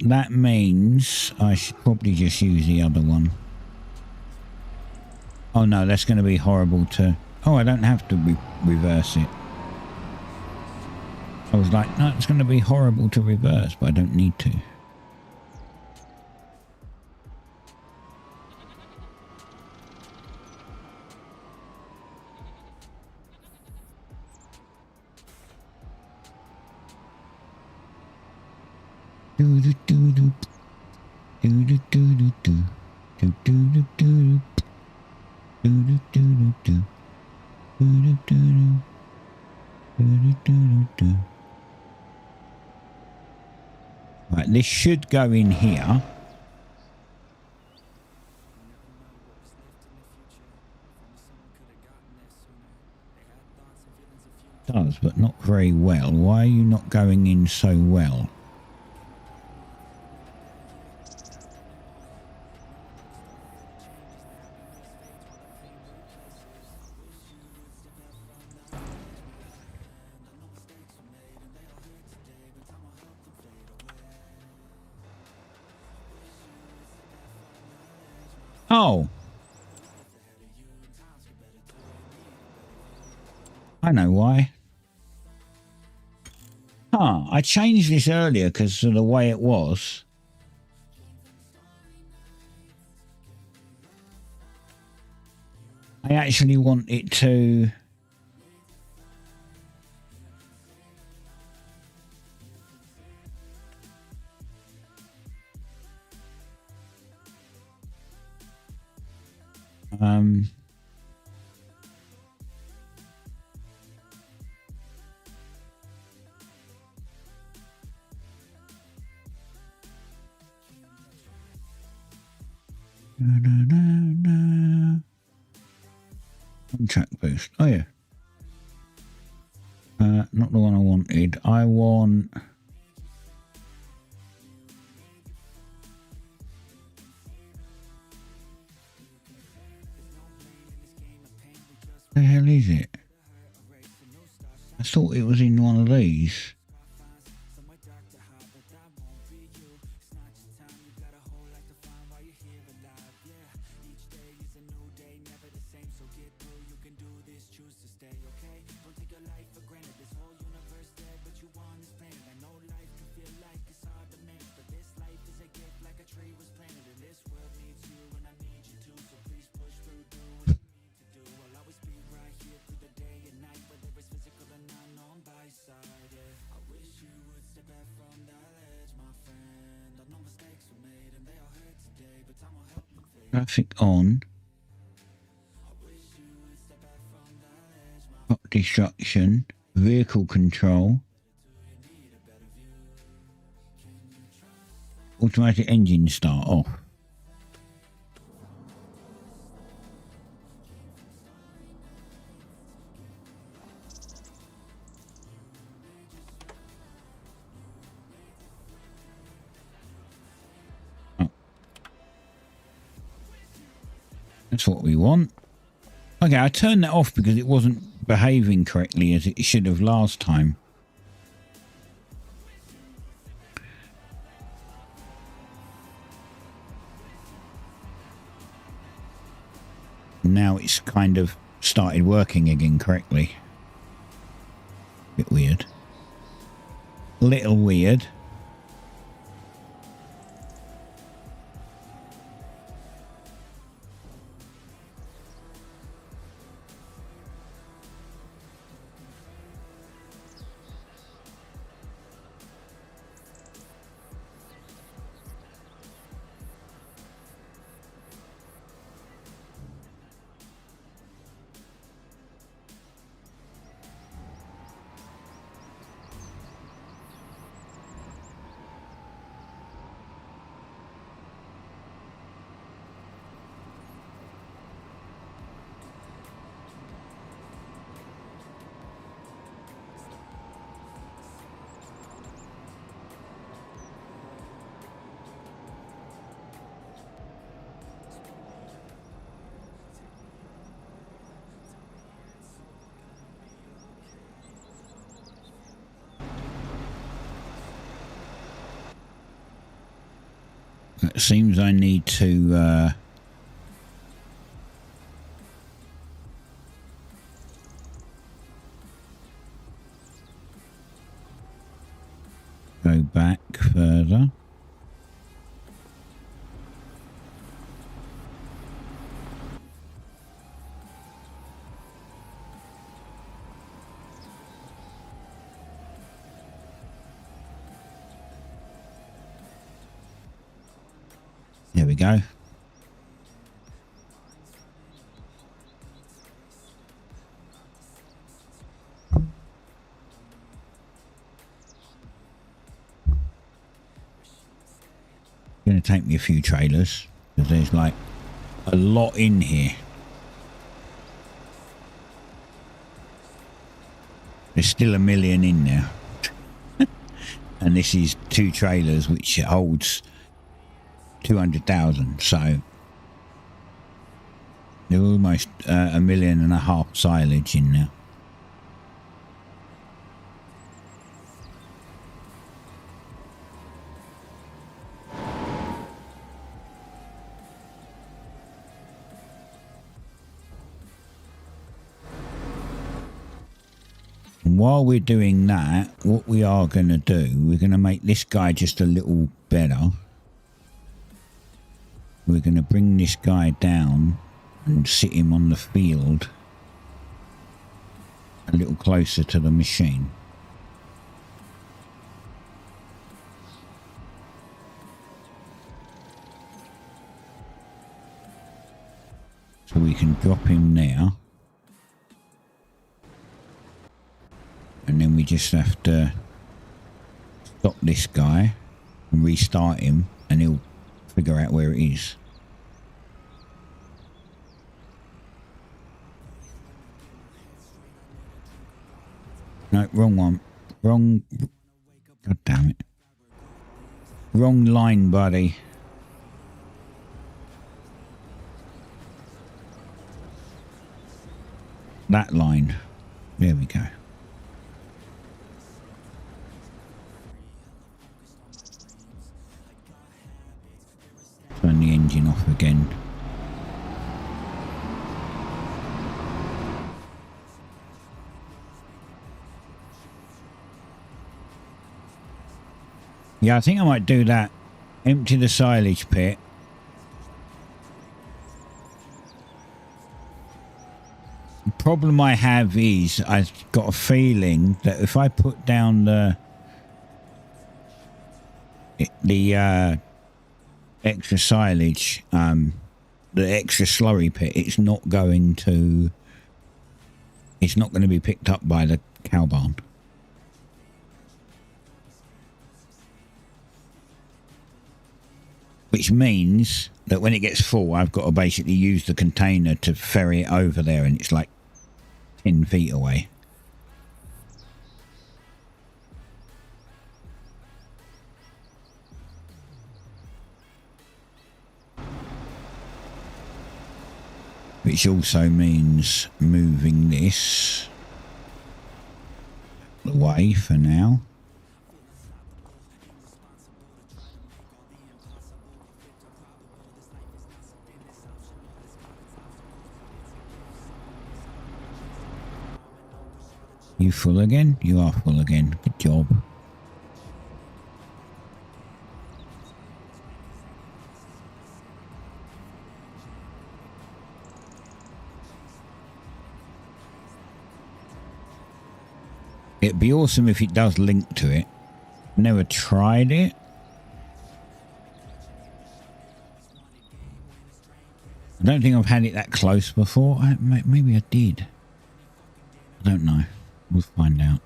That means I should probably just use the other one. Oh no, that's going to be horrible to... Oh, I don't have to reverse it. I was like, no, it's going to be horrible to reverse, but I don't need to. Right, this should go in here. Does, but not very well. Why are you not going in so well? Oh. I know why. Huh, I changed this earlier because of the way it was. I actually want it to... Contract boost. Oh yeah. Not the one I wanted. I want... The hell is it? I thought it was in one of these. Graphic on. Clock destruction. Vehicle control. Automatic engine start off. That's what we want. Okay, I turned that off because it wasn't behaving correctly as it should have last time. Now it's kind of started working again correctly. Bit weird. Little weird. It seems I need to go back further. There we go. Going to take me a few trailers because there's like a lot in here. There's still a million in there. And this is 2 trailers which holds 200,000, so they're almost 1.5 million silage in there. And while we're doing that, what we are going to do, we're going to make this guy just a little better. We're going to bring this guy down and sit him on the field a little closer to the machine. So we can drop him now. And then we just have to stop this guy and restart him, and he'll figure out where it is. No, wrong one. Wrong. God damn it. Wrong line, buddy. That line. There we go. Turn the engine off again. Yeah, I think I might do that. Empty the silage pit. The problem I have is I've got a feeling that if I put down the extra silage, the extra slurry pit, it's not going to be picked up by the cow barn. Which means that when it gets full, I've got to basically use the container to ferry it over there, and it's like 10 feet away. Which also means moving this away for now. You full again? You are full again. Good job. It'd be awesome if it does link to it. Never tried it. I don't think I've had it that close before. Maybe I did. I don't know. We'll find out.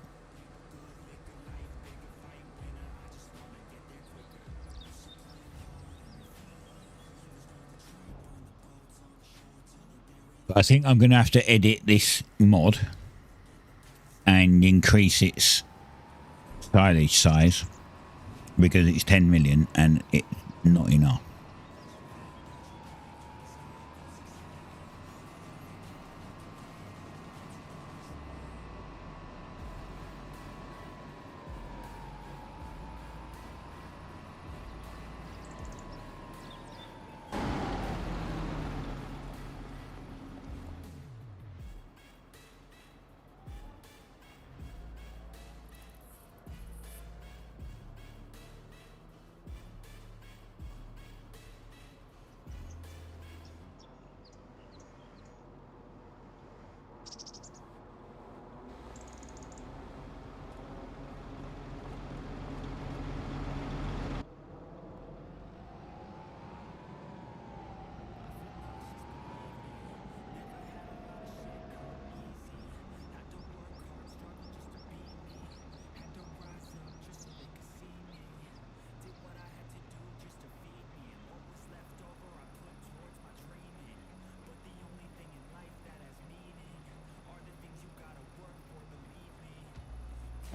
But I think I'm going to have to edit this mod and increase its silage size because it's 10 million and it's not enough.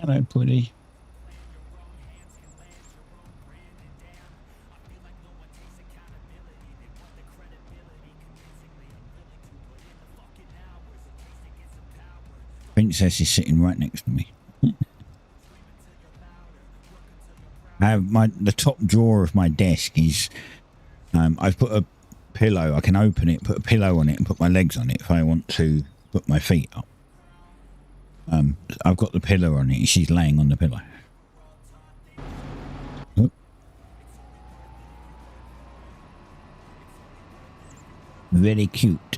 Hello, Puddy. Princess is sitting right next to me. I have the top drawer of my desk is I've put a pillow. I can open it, put a pillow on it, and put my legs on it if I want to put my feet up. I've got the pillow on it. She's laying on the pillow. Oh. Very cute.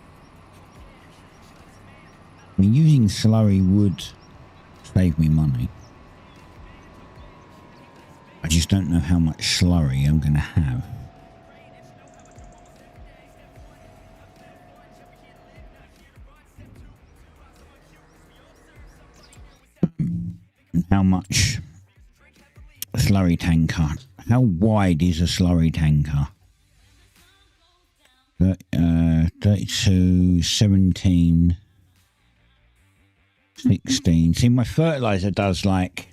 mean, using slurry would save me money. I just don't know how much slurry I'm going to have. And how much slurry tanker. How wide is a slurry tanker? 32, 17, 16. See, my fertilizer does like...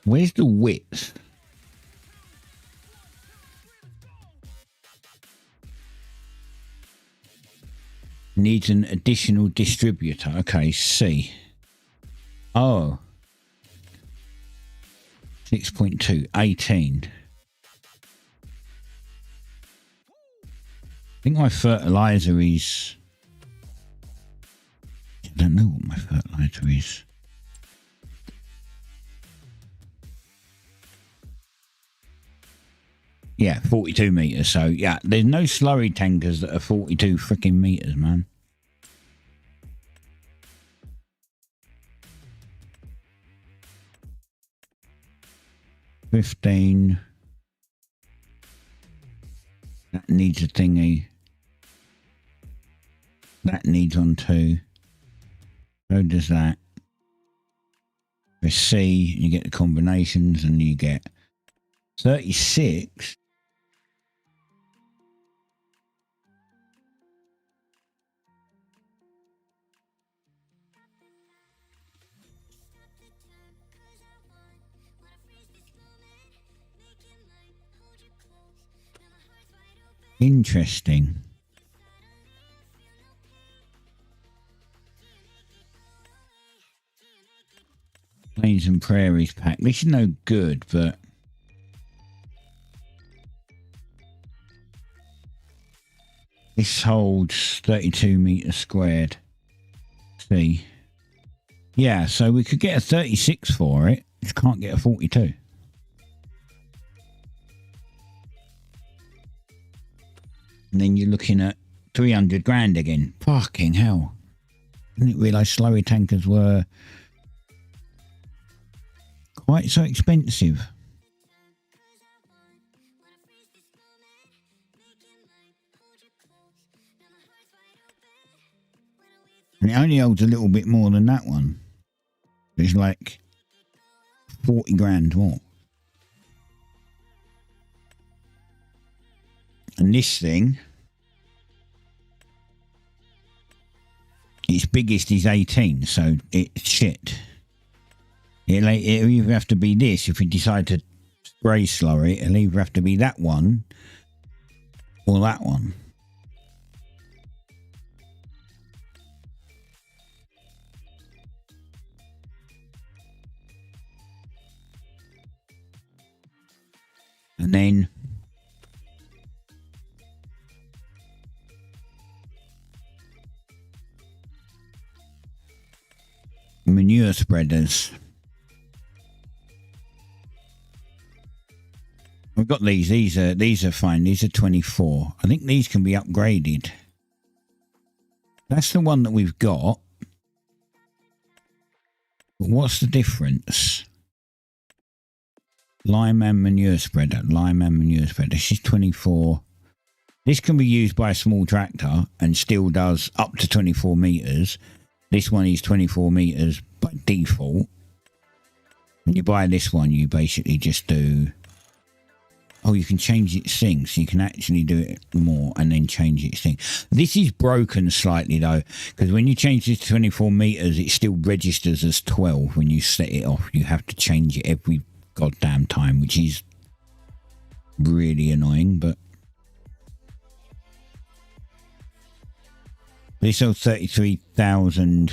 Where's the width? Needs an additional distributor. Okay, C. Oh. 6.2, 18. I think my fertilizer is... I don't know what my fertilizer is. Yeah, 42 meters. So, yeah, there's no slurry tankers that are 42 freaking meters, man. $15. That needs a thingy. That needs on 2. So does that. Press C, you get the combinations, and you get 36. Interesting. Plains and Prairies pack. This is no good, but this holds 32 meters squared. See? Yeah, so we could get a 36 for it. Just can't get a 42. And then you're looking at 300 grand again. Fucking hell. I didn't realise slurry tankers were quite so expensive. And it only holds a little bit more than that one. It's like 40 grand more. And this thing, its biggest is 18, so it's shit. It'll either have to be this, if we decide to spray slurry, it'll either have to be that one or that one. And then manure spreaders. We've got these. These are fine. These are 24. I think these can be upgraded. That's the one that we've got. But what's the difference? Lime and manure spreader. Lime and manure spreader. This is 24. This can be used by a small tractor and still does up to 24 meters. This one is 24 meters by default. When you buy this one, you basically just do... Oh, you can change its thing, so you can actually do it more and then change its thing. This is broken slightly, though, because when you change this to 24 meters, it still registers as 12 when you set it off. You have to change it every goddamn time, which is really annoying, but... This holds 33,000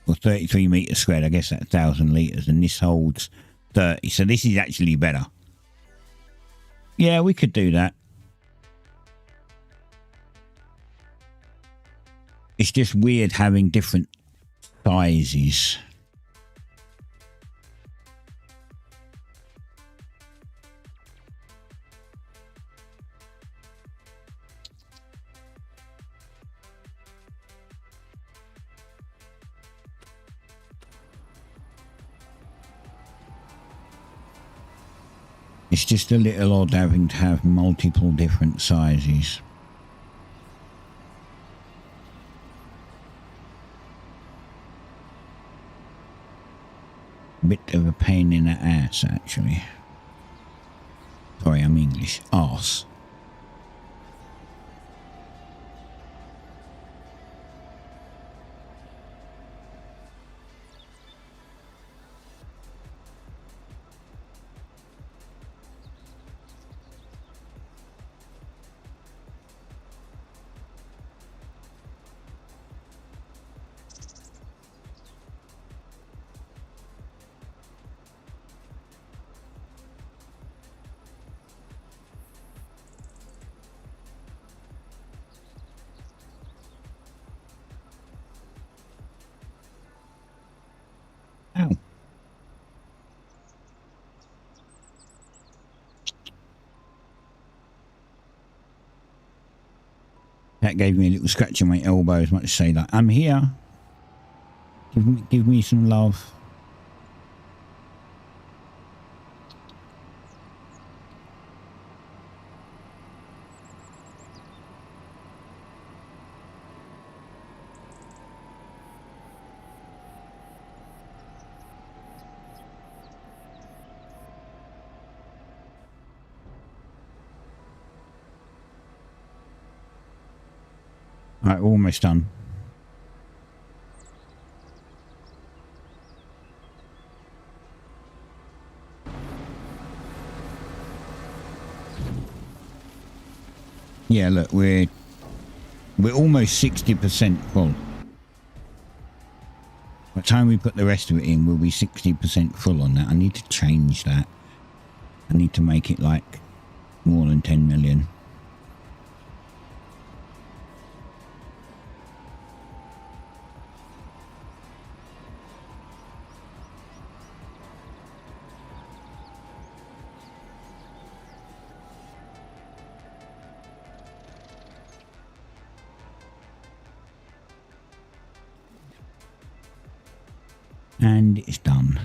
or 33 meters squared. I guess that's 1,000 litres, and this holds 30. So this is actually better. Yeah, we could do that. It's just weird having different sizes. It's just a little odd having to have multiple different sizes. Bit of a pain in the ass, actually. Sorry, I'm English. Arse. Ow. That gave me a little scratch on my elbow, as much as say that I'm here. Give me some love. Right, almost done. Yeah, look, we're almost 60% full. By the time we put the rest of it in, we'll be 60% full on that. I need to change that. I need to make it like more than 10 million. And it's done.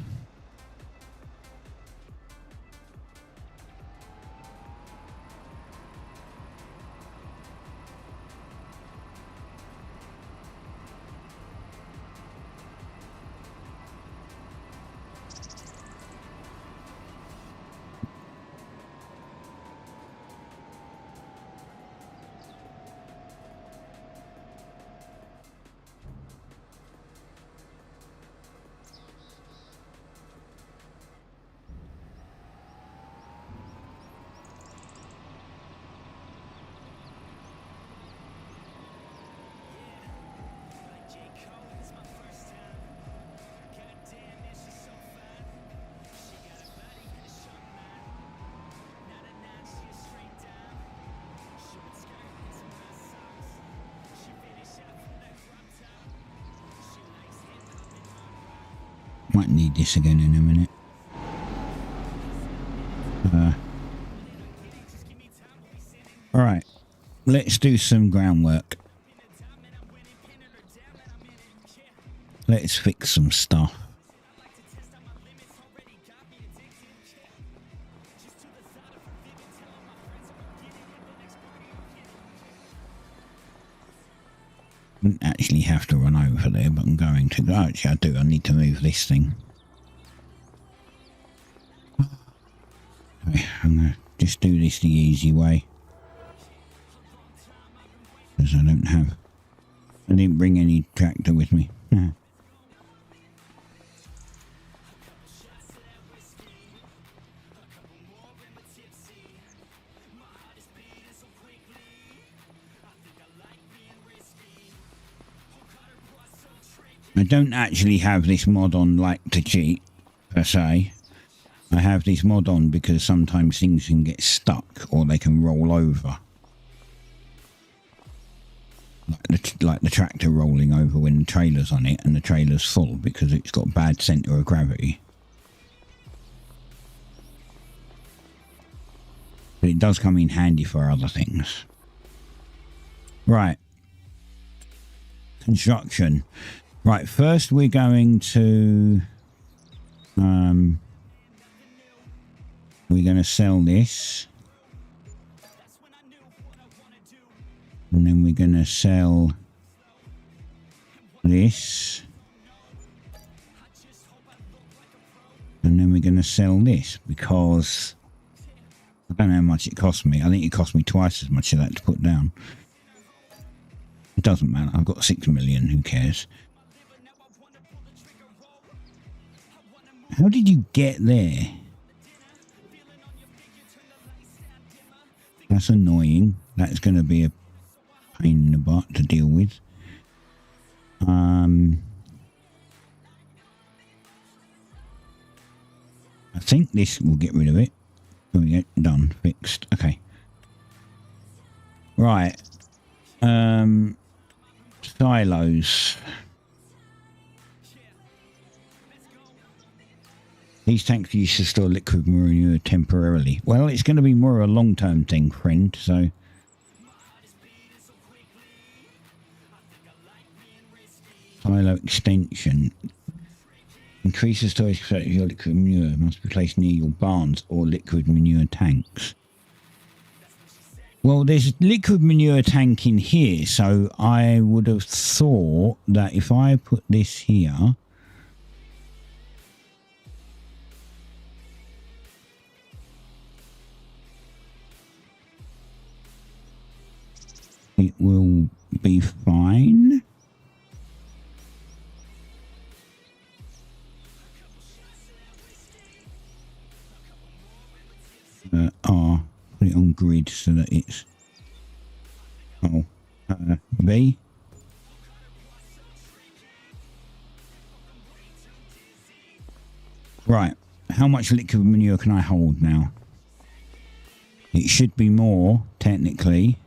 Might need this again in a minute. Alright, let's do some groundwork. Let's fix some stuff. Wouldn't actually have to run over there, but I'm going to. Oh, actually, I do. I need to move this thing. Okay, I'm going to just do this the easy way. Because I don't have... I didn't bring any tractor with me. I don't actually have this mod on like to cheat, per se. I have this mod on because sometimes things can get stuck or they can roll over. Like the tractor rolling over when the trailer's on it and the trailer's full because it's got bad centre of gravity. But it does come in handy for other things. Right. Construction. Right, first we're going to We're going to sell this. And then we're going to sell this. And then we're going to sell this because I don't know how much it cost me. I think it cost me twice as much of that to put down. It doesn't matter. I've got 6 million. Who cares? How did you get there? That's annoying. That's going to be a pain in the butt to deal with. I think this will get rid of it. There we go. Done. Fixed. Okay. Right. Silos. These tanks used to store liquid manure temporarily. Well, it's going to be more of a long-term thing, friend, so... Silo extension. Increase the storage capacity of your liquid manure. Must be placed near your barns or liquid manure tanks. Well, there's a liquid manure tank in here, so I would have thought that if I put this here... it will be fine. Put it on grid so that it's B. Right, how much liquid manure can I hold now? It should be more, technically.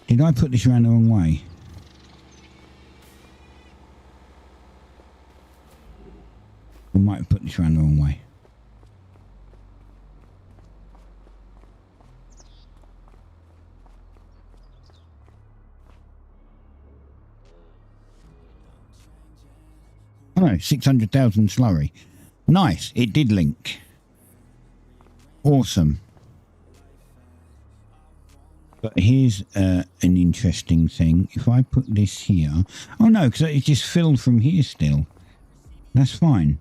Did I put this around the wrong way? I might have put this around the wrong way. Oh no, 600,000 slurry. Nice, it did link. Awesome. But here's an interesting thing. If I put this here... Oh no, because it just filled from here still. That's fine.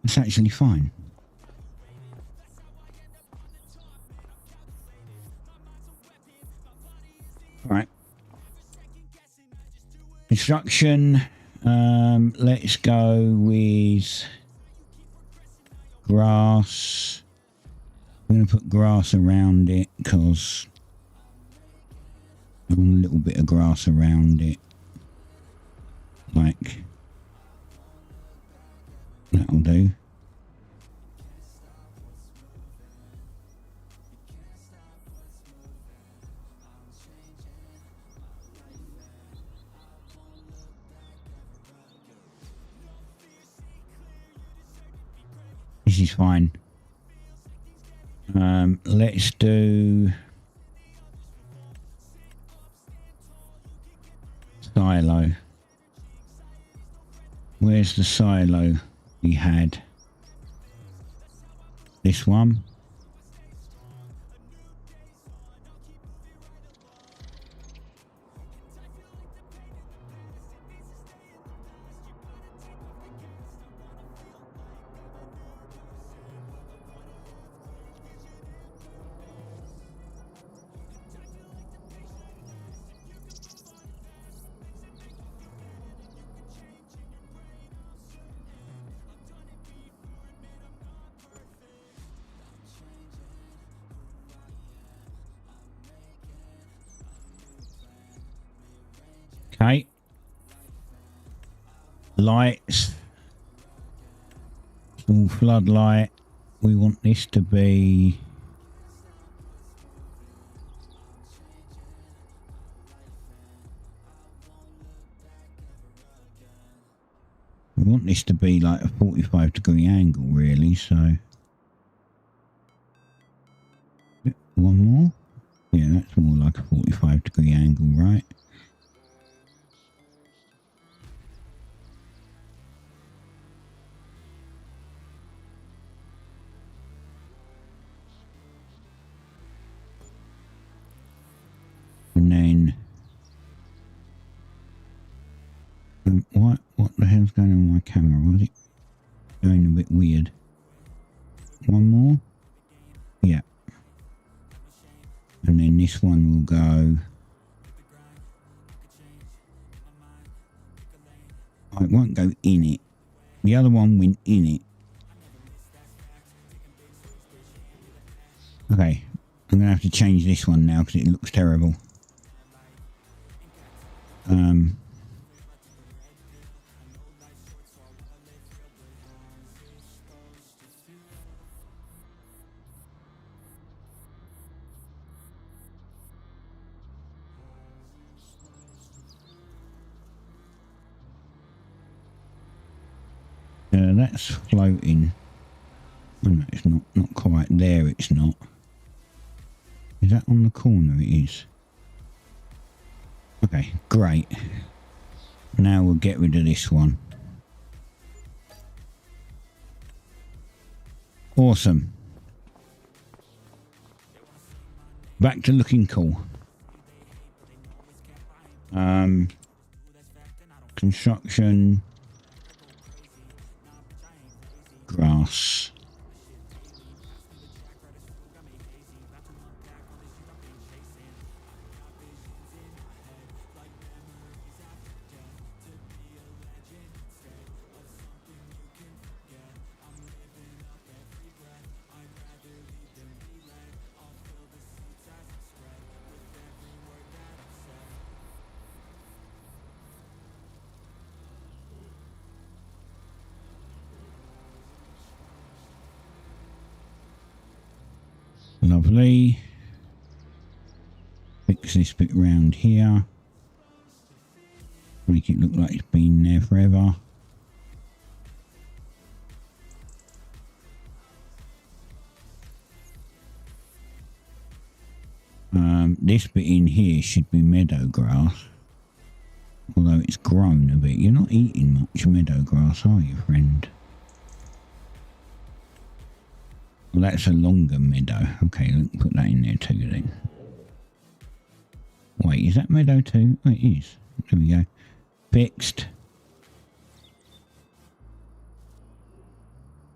That's actually fine. Alright. Construction. Let's go with grass. I'm going to put grass around it because I want a little bit of grass around it. Like... that'll do. This is fine. Let's do silo. Where's the silo? We had this one. Okay. Lights. Small floodlight. We want this to be... we want this to be like a 45-degree angle, really, so... one more? Yeah, that's more like a 45-degree angle, right? And then what the hell's going on with my camera? Was it going a bit weird? One more? Yeah. And then this one will go. Oh, it won't go in it. The other one went in it. Okay, I'm going to have to change this one now because it looks terrible. That's floating. Oh, no, it's not quite there. It's not. Is that on the corner? It is. Okay, great. Now we'll get rid of this one. Awesome. Back to looking cool. Construction. Grass. Lovely. Fix this bit round here. Make it look like it's been there forever. This bit in here should be meadow grass. Although it's grown a bit. You're not eating much meadow grass, are you, friend? Well, that's a longer meadow. Okay, let's put that in there too then. Wait, is that meadow too? Oh, it is. There we go. Fixed.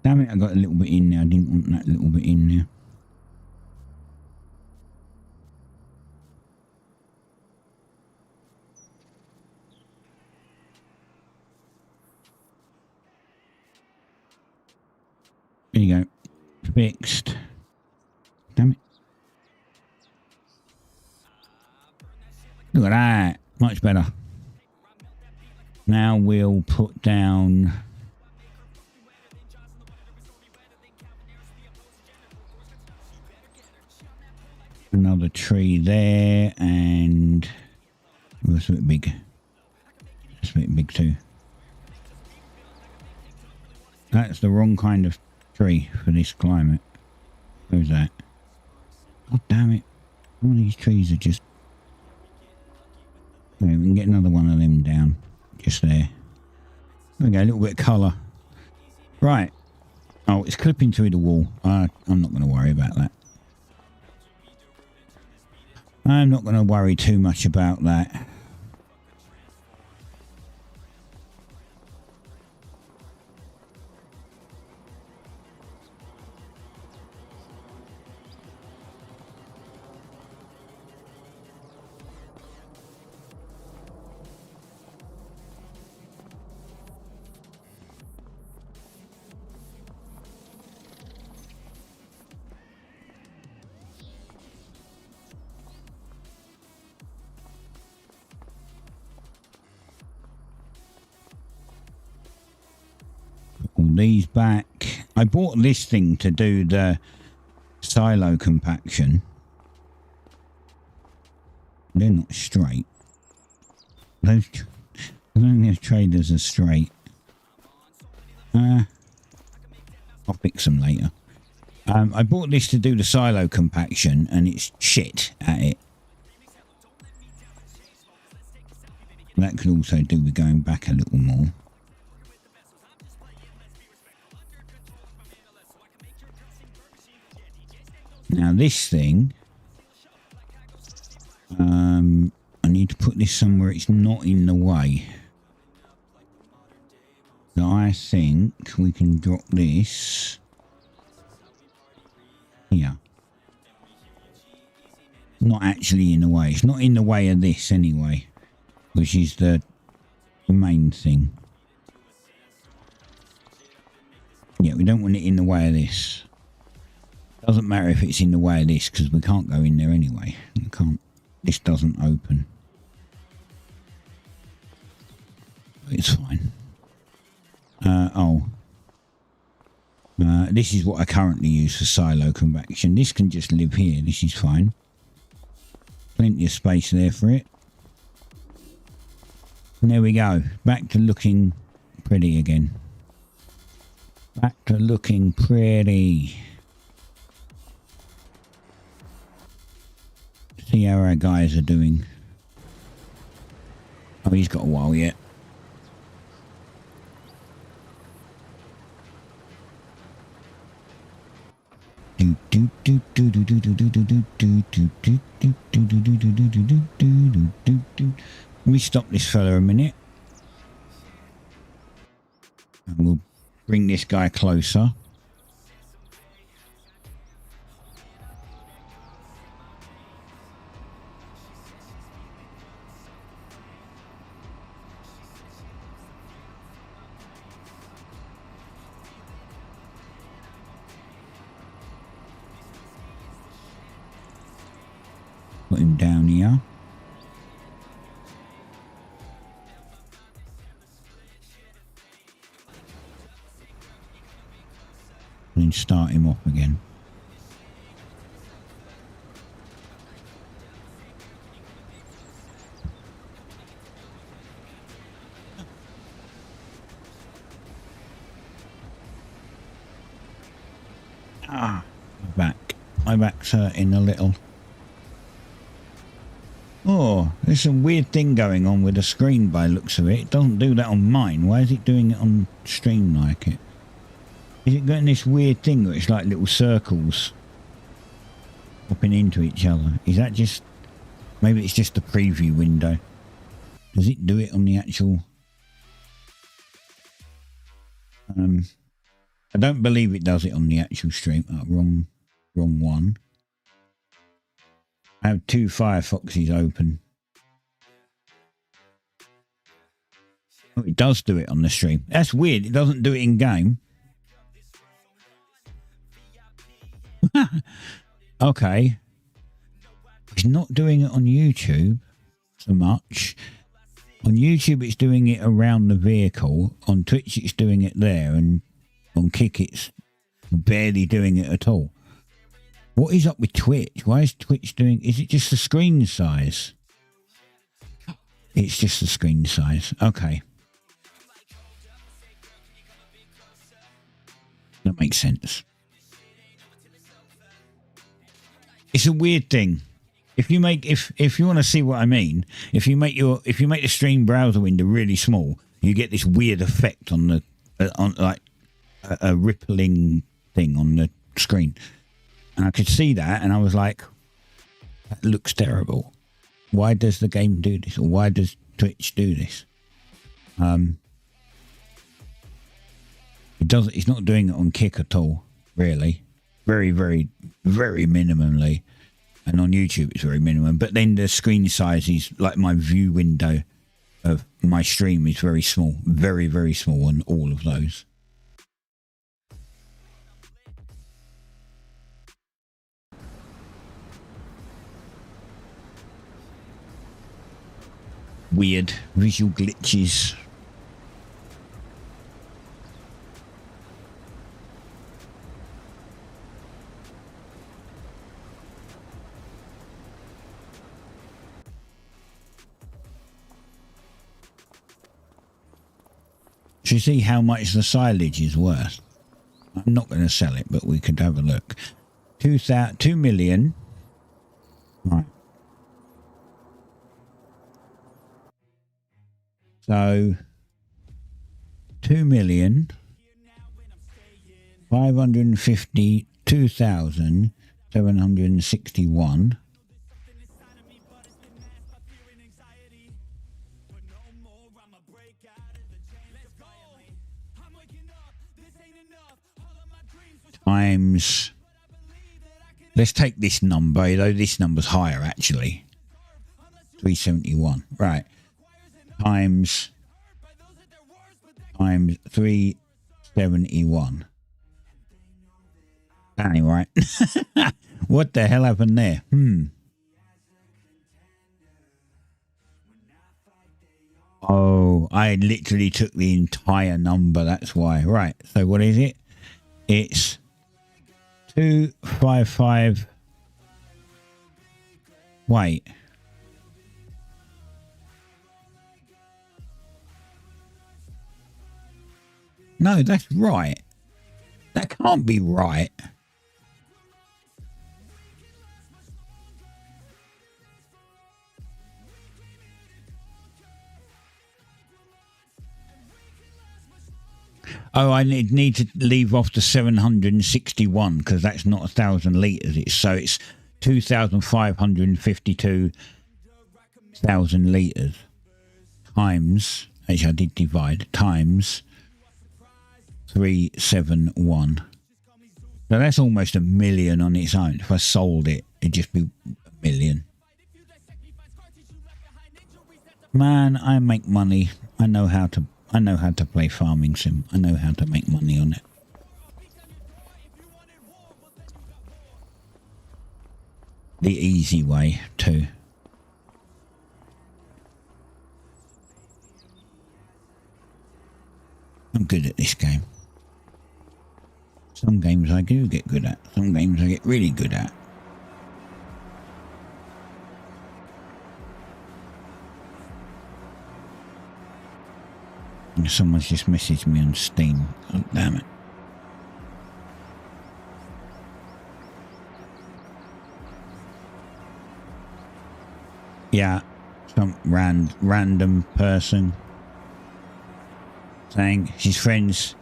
Damn it, I got a little bit in there. I didn't want that little bit in there. There you go. Fixed. Damn it. Look at that. Much better. Now we'll put down another tree there, and oh, it's a bit big. It's a bit big too. That's the wrong kind of tree for this climate. Who's that? God damn it. All these trees are just... Okay, we can get another one of them down. Just there. There we go, a little bit of colour. Right. Oh, it's clipping through the wall. I'm not going to worry about that. I'm not going to worry too much about that. These back. I bought this thing to do the silo compaction. They're not straight. Those traders are straight. I'll fix them later. I bought this to do the silo compaction and it's shit at it. That could also do with going back a little more. Now this thing, put this somewhere it's not in the way. So I think we can drop this here. Not actually in the way. It's not in the way of this anyway, which is the main thing. Yeah, we don't want it in the way of this. Doesn't matter if it's in the way of this because we can't go in there anyway. We can't. This doesn't open. It's fine. This is what I currently use for silo compaction. This can just live here. This is fine. Plenty of space there for it. And there we go. Back to looking pretty again. Back to looking pretty. See how our guys are doing. Oh, he's got a while yet. Let me stop this fella a minute. And we'll bring this guy closer. Put him down here. And then start him off again. Ah, my back's hurting a little. Oh, there's some weird thing going on with the screen by the looks of it. It doesn't do that on mine. Why is it doing it on stream like it? Is it getting this weird thing where it's like little circles popping into each other? Is that just... Maybe it's just the preview window. Does it do it on the actual... I don't believe it does it on the actual stream. Oh, wrong one. I have two Firefoxes open. Oh, it does do it on the stream. That's weird. It doesn't do it in game. Okay. It's not doing it on YouTube so much. On YouTube it's doing it around the vehicle. On Twitch it's doing it there, and on Kick it's barely doing it at all. What is up with Twitch? Why is Twitch doing... Is it just the screen size? It's just the screen size. Okay. That makes sense. It's a weird thing. If you make... If you want to see what I mean, if you make the stream browser window really small, you get this weird effect on the... on like a rippling thing on the screen. And I could see that, and I was like, that looks terrible. Why does the game do this? Or why does Twitch do this? It's not doing it on Kick at all, really. Very, very, very minimally. And on YouTube, it's very minimum. But then the screen size is, like my view window of my stream is very small. Very, very small on all of those. Weird visual glitches. To see how much the silage is worth. I'm not going to sell it, but we could have a look. 2 million. Right. So 2,552,761. times, let's take this number, though this number's higher actually, 371, right, times 371. That ain't right. What the hell happened there? Oh, I literally took the entire number, that's why. Right, so what is it? It's 255. Wait. No, that's right. That can't be right. Oh, I need to leave off the 761 because that's not 1,000 litres. It's 2,552,000 litres times, actually I did divide, times 371. So that's almost 1 million on its own. If I sold it, it'd just be 1 million. Man, I make money. I know how to play farming sim. I know how to make money on it. The easy way too. I'm good at this game. Some games I do get good at. Some games I get really good at. Someone's just messaged me on Steam. Oh, damn it. Yeah, some random person saying his friend's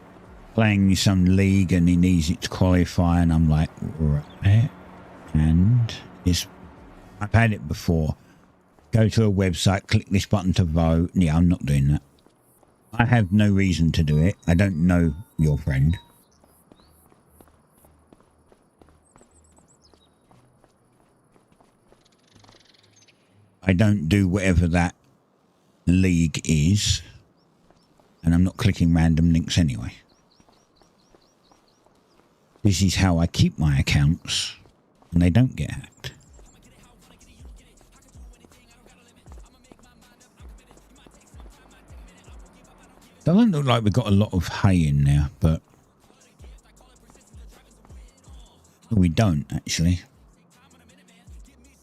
playing some league and he needs it to qualify, and I'm like, right. And I've had it before. Go to a website, click this button to vote. Yeah, I'm not doing that. I have no reason to do it. I don't know your friend. I don't do whatever that league is. And I'm not clicking random links anyway. This is how I keep my accounts and they don't get hacked. Doesn't look like we've got a lot of hay in there, but we don't actually.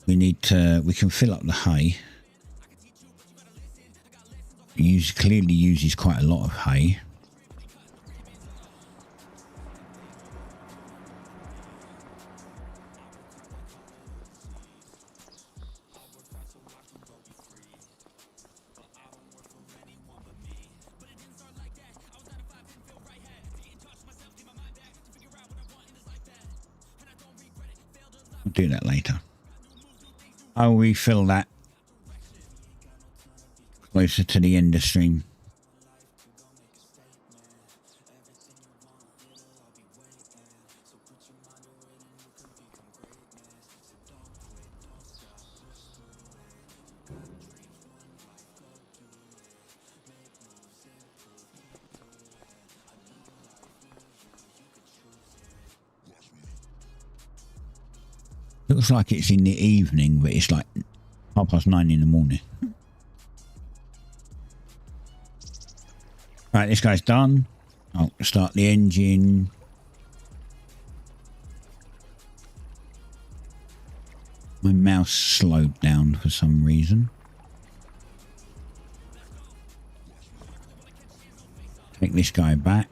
We can fill up the hay. Clearly uses quite a lot of hay. I'll do that later. I'll refill that closer to the end of stream. Looks like it's in the evening, but it's like 9:30 in the morning. Right, this guy's done. I'll start the engine. My mouse slowed down for some reason. Take this guy back.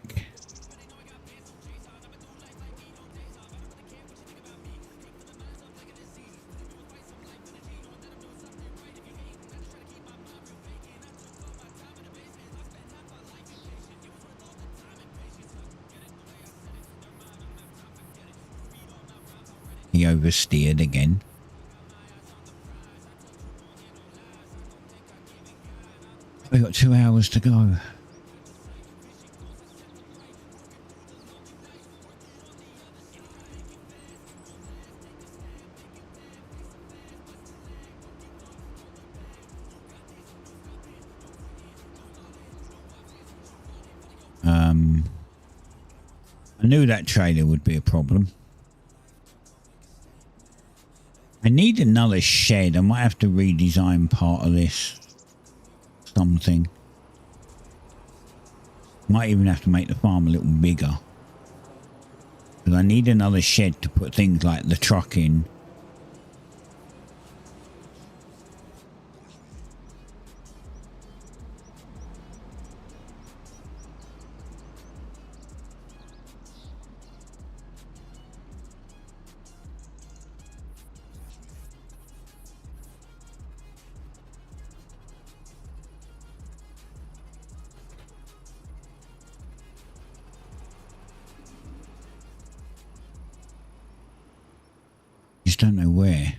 He oversteered again. We've got 2 hours to go. I knew that trailer would be a problem. I need another shed. I might have to redesign part of this. Something. Might even have to make the farm a little bigger. Because I need another shed to put things like the truck in. Just don't know where.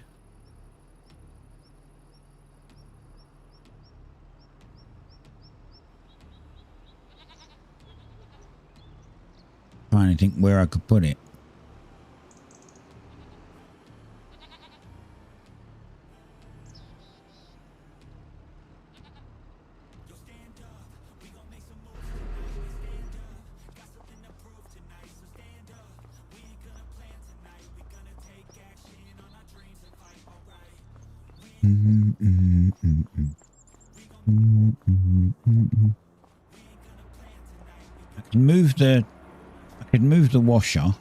Trying to think where I could put it. I could move the washer.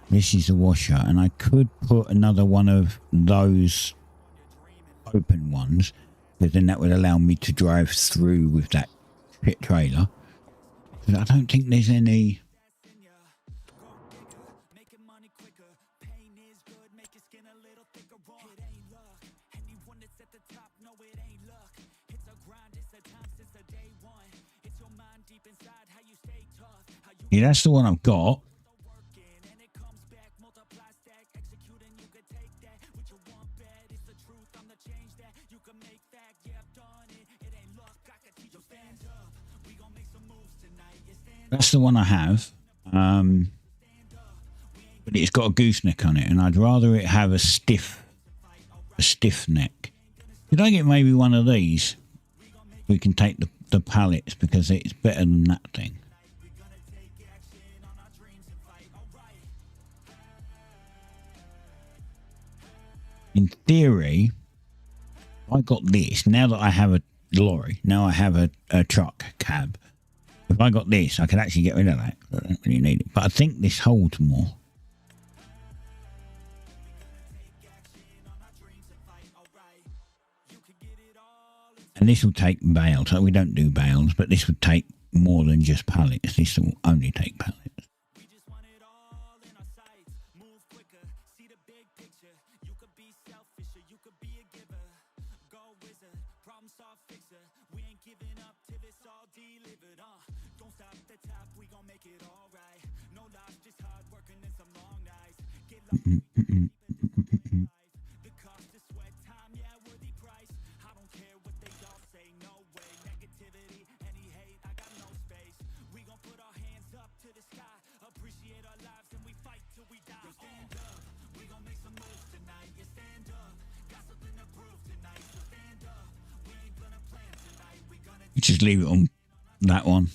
This is the washer, and I could put another one of those open ones, because then that would allow me to drive through with that pit trailer. But I don't think there's any. Yeah, that's the one I've got. That's the one I have. But it's got a gooseneck on it, and I'd rather it have a stiff neck. Could I get maybe one of these? We can take the pallets, because it's better than that thing. In theory, I got this. Now that I have a lorry, now I have a truck cab. If I got this, I could actually get rid of that. I don't really need it. But I think this holds more. And this will take bales. So we don't do bales, but this would take more than just pallets. This will only take pallets. Just leave it on that one.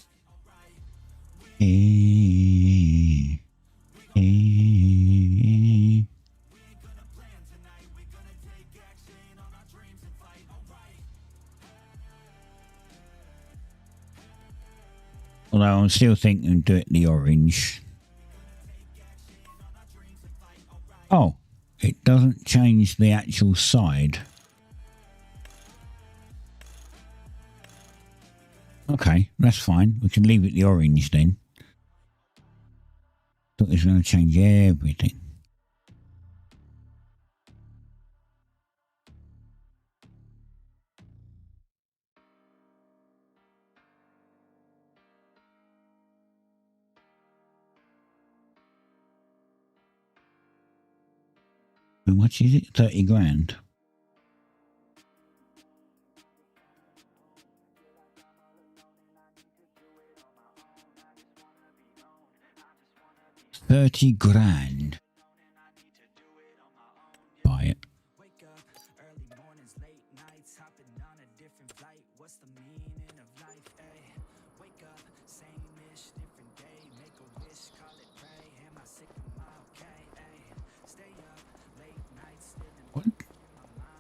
Although I'm still thinking do it the orange. Oh, it doesn't change the actual side. Okay, that's fine. We can leave it the orange then. Thought it was going to change everything. How much is it? 30 grand. $30,000. Buy it.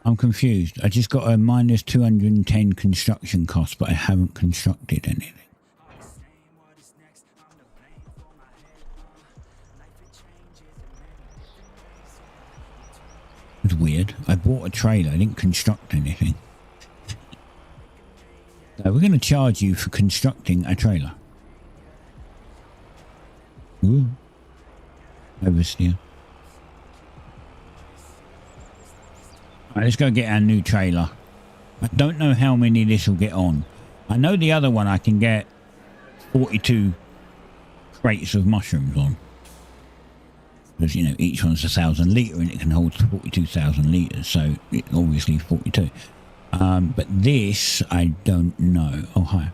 I'm confused. I just got a minus 210 construction cost, but I haven't constructed anything. It's weird. I bought a trailer. I didn't construct anything. So we're going to charge you for constructing a trailer. Ooh. Oversteer. Alright, let's go get our new trailer. I don't know how many this will get on. I know the other one I can get 42 crates of mushrooms on. Because, you know, each one's 1,000 litre and it can hold 42,000 litres. So, it's obviously 42. But this, I don't know. Oh, hi.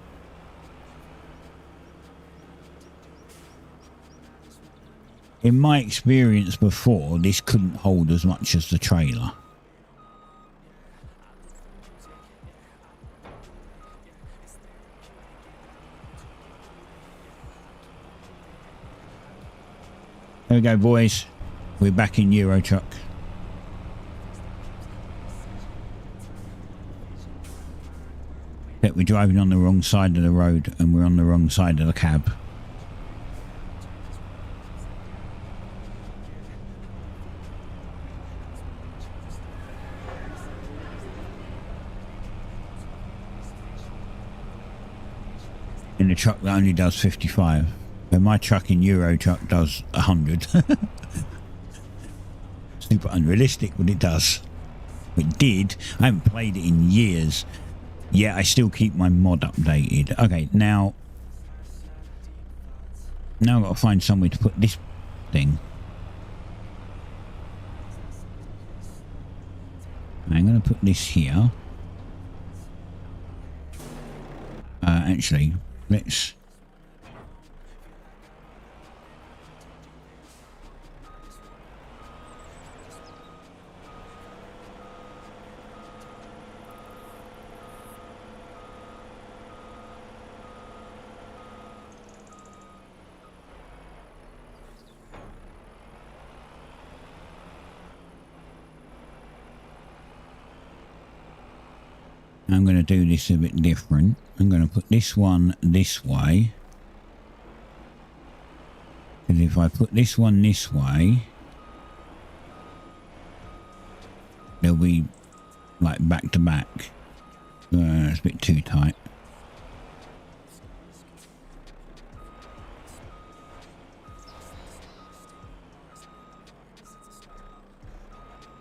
In my experience before, this couldn't hold as much as the trailer. There we go, boys. We're back in Euro truck. We're driving on the wrong side of the road and we're on the wrong side of the cab. In a truck that only does 55. But my truck in Euro truck does 100. Super unrealistic, but it does. It did. I haven't played it in years. Yeah, I still keep my mod updated. Okay, now I've got to find somewhere to put this thing. I'm going to put this here. Actually, let's... I'm going to do this a bit different. I'm going to put this one this way. Because if I put this one this way, they'll be like back to back. It's a bit too tight.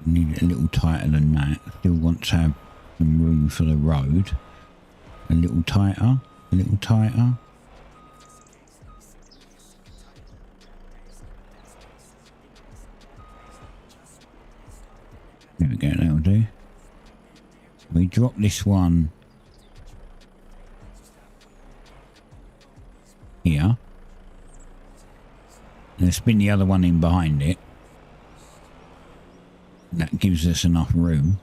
Need it a little tighter than that. Still want to have some room for the road. A little tighter, a little tighter. There we go, that'll do. We drop this one here. And spin the other one in behind it. That gives us enough room.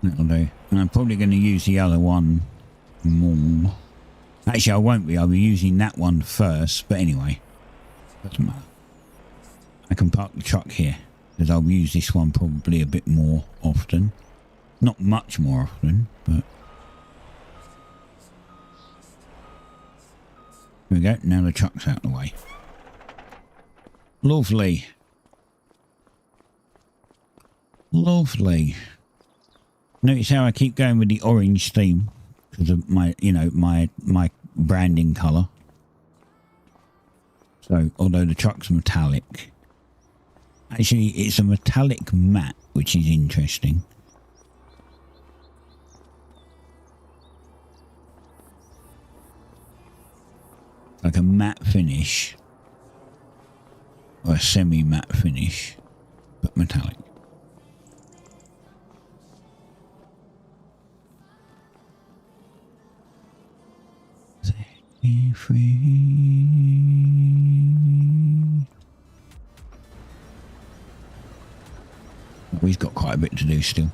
That'll do. And I'm probably going to use the other one more. Actually, I won't be. I'll be using that one first. But anyway, doesn't matter. I can park the truck here because I'll use this one probably a bit more often. Not much more often, but... There we go. Now the truck's out of the way. Lovely. Lovely. Notice how I keep going with the orange theme because of my, you know, my branding colour. So, although the truck's metallic, actually it's a metallic matte, which is interesting. like a matte finish or a semi-matte finish, but metallic. Free. We've got quite a bit to do still.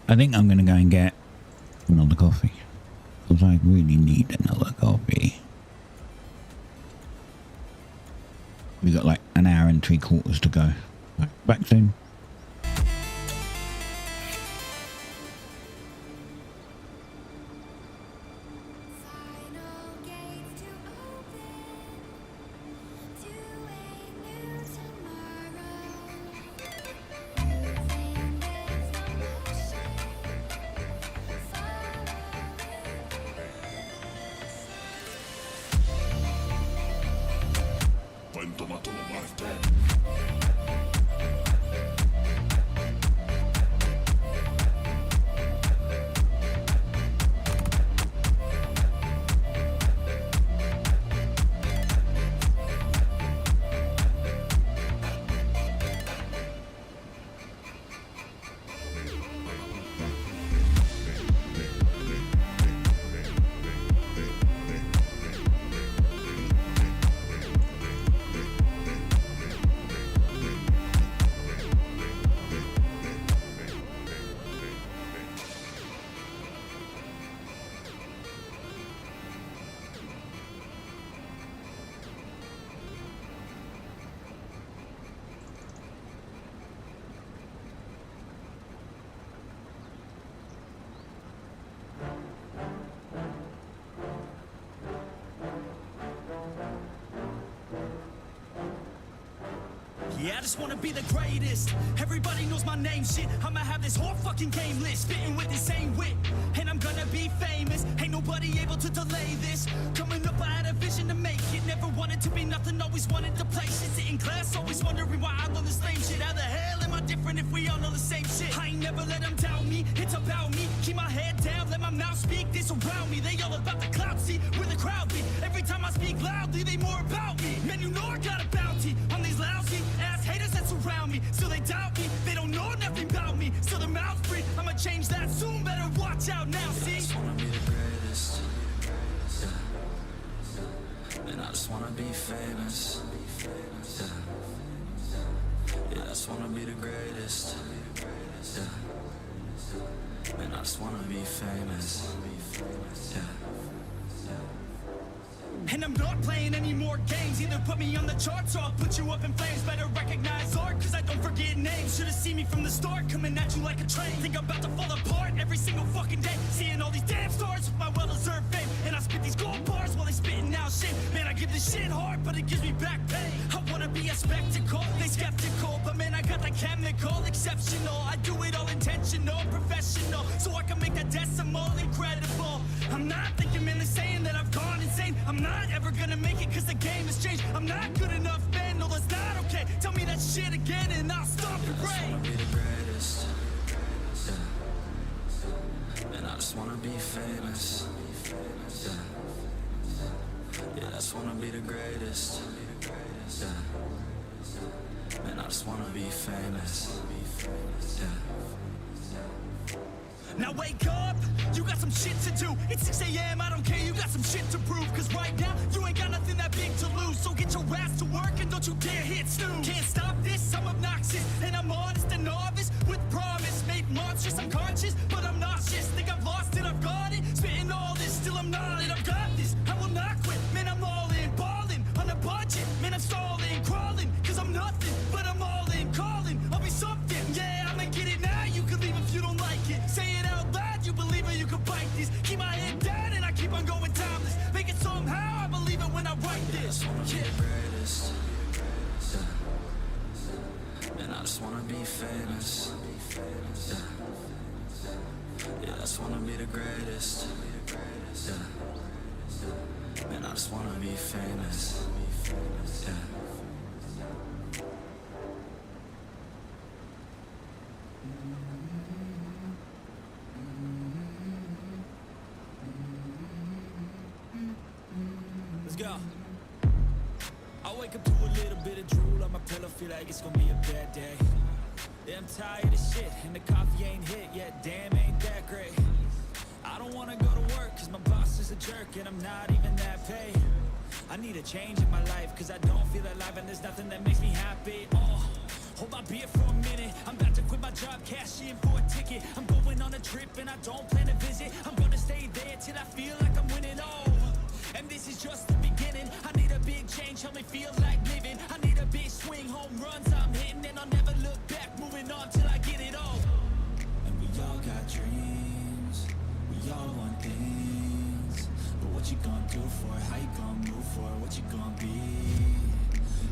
I think I'm going to go and get another coffee because I really need another coffee. We've got like an hour and 3/4 to go. Back soon. Yeah, I just wanna be the greatest. Everybody knows my name, shit. I'ma have this whole fucking game list, spitting with the same wit, and I'm gonna be famous. Ain't nobody able to delay this. Coming up, I had a vision to make it. Never wanted to be nothing, always wanted to play shit. Sit in class, always wondering why I love the same shit. How the hell am I different if we all know the same shit? I ain't never let them doubt me, it's about me. Keep my head down, let my mouth speak. This around me, they all about the clout, see where the crowd be. Every time I speak loudly, they more about me. Man, you know I got a bounty on these lousy ass haters that surround me. Still they doubt me, they don't know nothing about me. Still their mouth free, I'ma change that soon. Better watch out now, see? I just wanna be the greatest, yeah. And I just wanna be famous, yeah. Yeah, I just wanna be the greatest, yeah. And I just wanna be famous, yeah. And I'm not playing any more games. Either put me on the charts or I'll put you up in flames. Better recognize art, cause I don't forget names. Should've seen me from the start, coming at you like a train. Think I'm about to fall apart every single fucking day. Seeing all these damn stars with my well-deserved fame. And I spit these gold bars while they spitting out shit. Man, I give this shit hard, but it gives me back pain. I wanna be a spectacle, they skeptical. But man, I got the chemical, exceptional. I do it all intentional, professional. So I can make that decimal incredible. I'm not thinking, man, they're saying that I've gone insane. I'm not ever gonna make it cause the game has changed. I'm not good enough, man, no that's not okay. Tell me that shit again and I'll stop your brain. I just wanna be the greatest, yeah. And I just wanna be famous, yeah. Yeah, I just wanna be the greatest, yeah. And I just wanna be famous, yeah. Now wake up, you got some shit to do. It's 6 a.m., I don't care, you got some shit to prove. Cause right now, you ain't got nothing that big to lose. So get your ass to work and don't you dare hit snooze. Can't stop this, I'm obnoxious. And I'm honest and novice with promise. Made monstrous, I'm conscious, but I'm nauseous. Think I've lost it, I've got it. Spitting all this, still I'm not it. I've got this, I will not quit. Man, I'm all in, balling on a budget. Man, I'm stalling, crawling, cause I'm nothing. But I'm all in, calling, I'll be something. Yeah, I'ma get it now, you can leave if you don't like it. Say it out loud, you believe it, you can bite this. Keep my head down and I keep on going timeless. Make it somehow, I believe it when I write this. I just wanna be the greatest, yeah. And I just wanna be famous, yeah. Yeah, I just wanna be the greatest, yeah. And I just wanna be famous, yeah. go. I wake up to a little bit of drool on my pillow, feel like it's gonna be a bad day. Yeah, I'm tired of shit, and the coffee ain't hit yet, damn, ain't that great. I don't wanna go to work, cause my boss is a jerk, and I'm not even that paid. I need a change in my life, cause I don't feel alive, and there's nothing that makes me happy. Oh, hold my beer for a minute, I'm about to quit my job, cash in for a ticket. I'm going on a trip, and I don't plan to visit. I'm gonna stay there till I feel like I'm winning, oh. And this is just the beginning. I need a big change, help me feel like living. I need a big swing, home runs I'm hitting, and I'll never look back, moving on till I get it all. And we all got dreams, we all want things, but what you gonna do for it? How you gonna move for it? What you gonna be?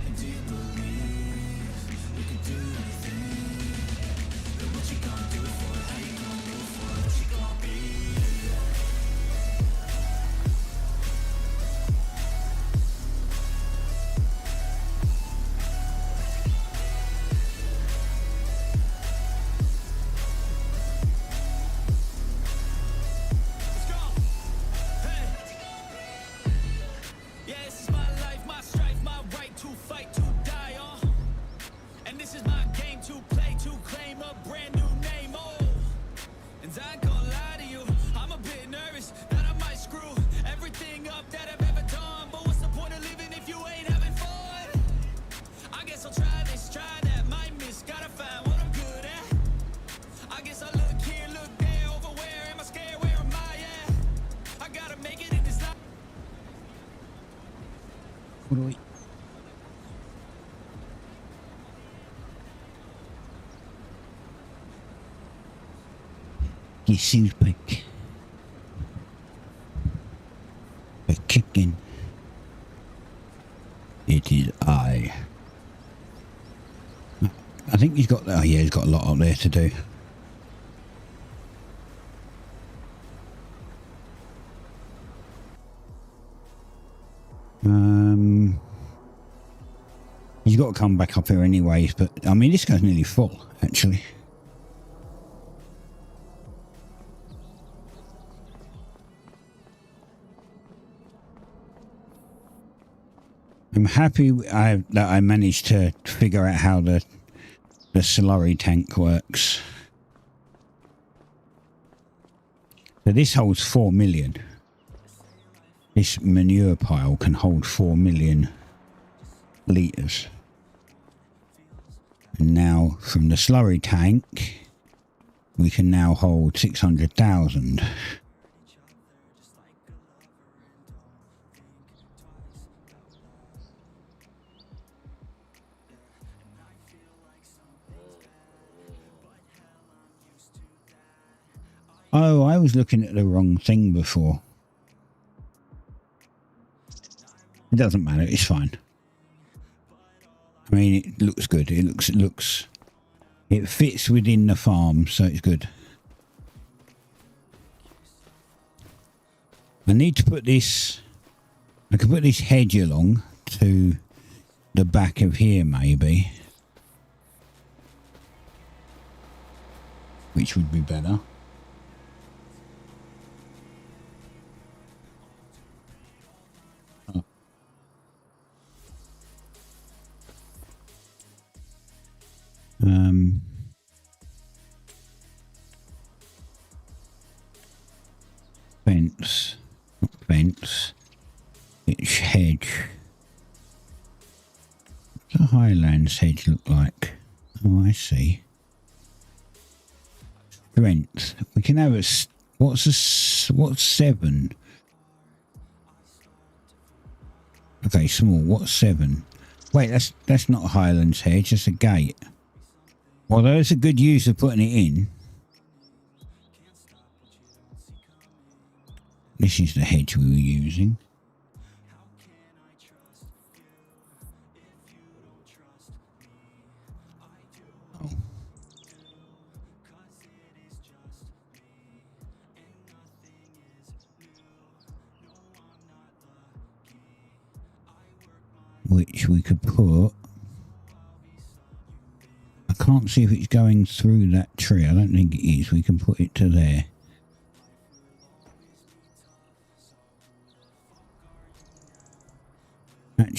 And do you believe you can do anything? But what you gonna do for it? How you gonna move for it? What you gonna be? KOORUI. This is back. A chicken. It is I think he's got, oh yeah, he's got a lot up there to do. He's got to come back up here anyways, but I mean this guy's nearly full actually. I'm happy that I managed to figure out how the slurry tank works. So this holds 4 million. This manure pile can hold 4 million litres. And now from the slurry tank, we can now hold 600,000. Oh, I was looking at the wrong thing before. It doesn't matter, it's fine. I mean, it looks good. It fits within the farm, so it's good. I need to put this, I could put this hedge along to the back of here maybe. Which would be better. Fence, not fence, it's hedge. What's the Highlands hedge look like? Oh, I see. Strength. We can have a, what's 7? Okay, small. What's 7? Wait, that's not a Highlands hedge. That's a gate. Although it's a good use of putting it in. This is the hedge we were using. Oh. Which we could put. I can't see if it's going through that tree. I don't think it is. We can put it to there.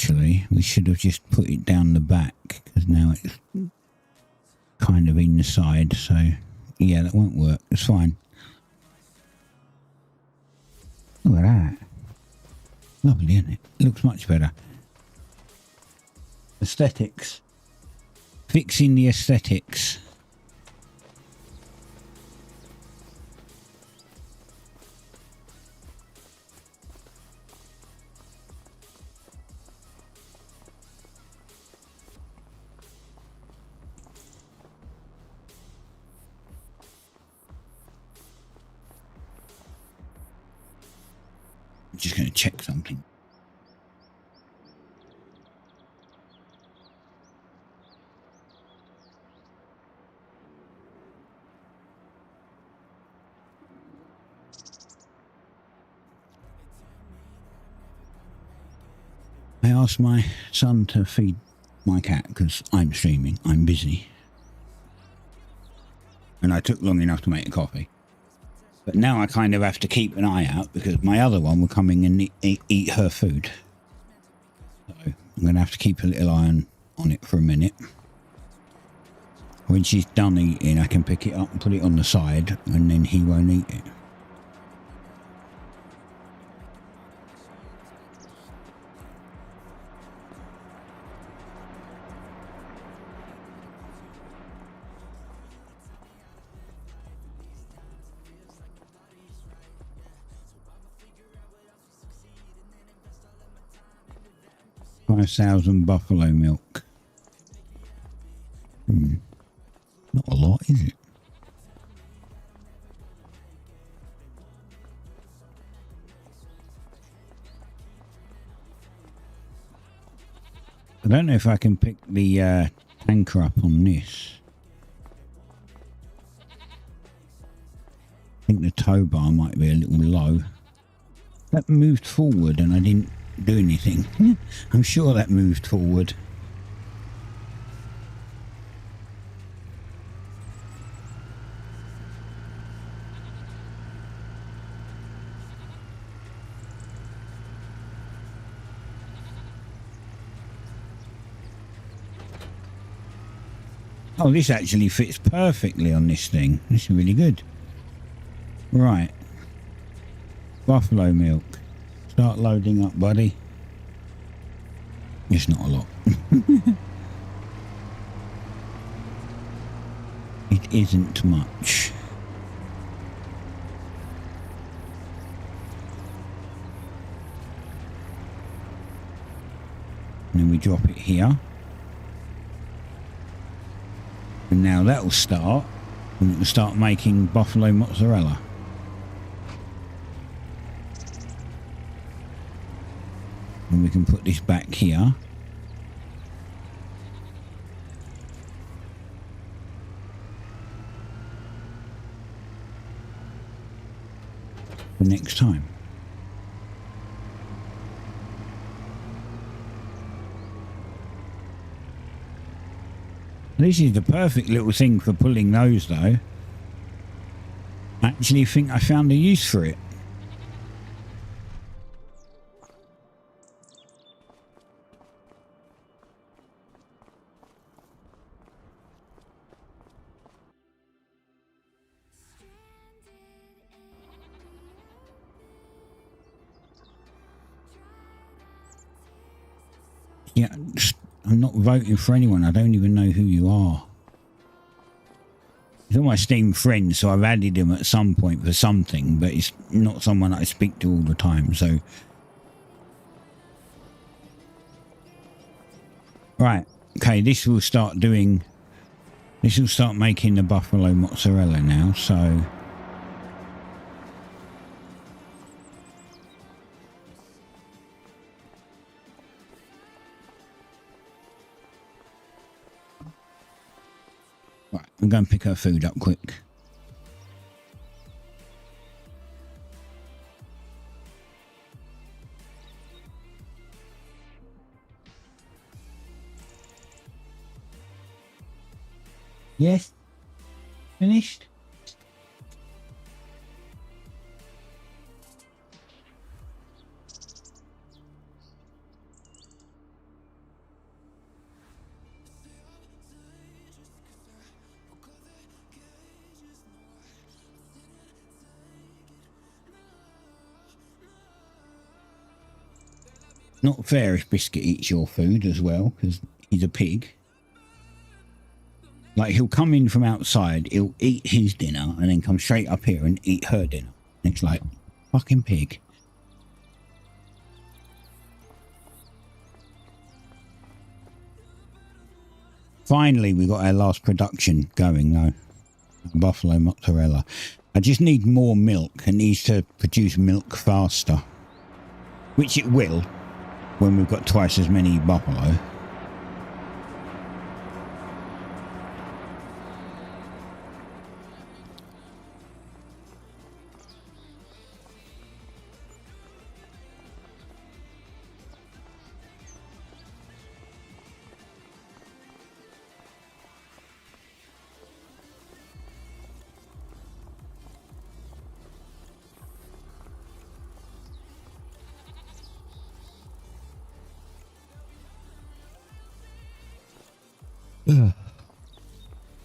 actually. We should have just put it down the back, because now it's kind of inside, so yeah, that won't work. It's fine. Look at that. Lovely, isn't it? Looks much better. Aesthetics. Fixing the aesthetics. Just going to check something. I asked my son to feed my cat because I'm streaming. I'm busy. And I took long enough to make a coffee. But now I kind of have to keep an eye out because my other one will come in and eat her food. So I'm going to have to keep a little eye on it for a minute. When she's done eating, I can pick it up and put it on the side and then he won't eat it. $5,000 buffalo milk. Not a lot, is it? I don't know if I can pick the tanker up on this. I think the tow bar might be a little low. That moved forward and I didn't do anything. I'm sure that moved forward. Oh, this actually fits perfectly on this thing. This is really good. Right. Buffalo milk. Start loading up, buddy. It's not a lot. It isn't much. And then we drop it here. And now that will start. And it will start making buffalo mozzarella. And we can put this back here. For next time. This is the perfect little thing for pulling those though. I actually think I found a use for it. Yeah, I'm not voting for anyone. I don't even know who you are. He's all my Steam friends, so I've added him at some point for something, but it's not someone I speak to all the time, so... Right, okay, this will start doing... This will start making the buffalo mozzarella now, so... Right, I'm going to pick her food up quick. Yes? Finished? Not fair if Biscuit eats your food as well, because he's a pig. Like, he'll come in from outside, he'll eat his dinner, and then come straight up here and eat her dinner. And it's like, fucking pig. Finally, we got our last production going, though. Buffalo mozzarella. I just need more milk. It needs to produce milk faster. Which it will, when we've got twice as many buffalo.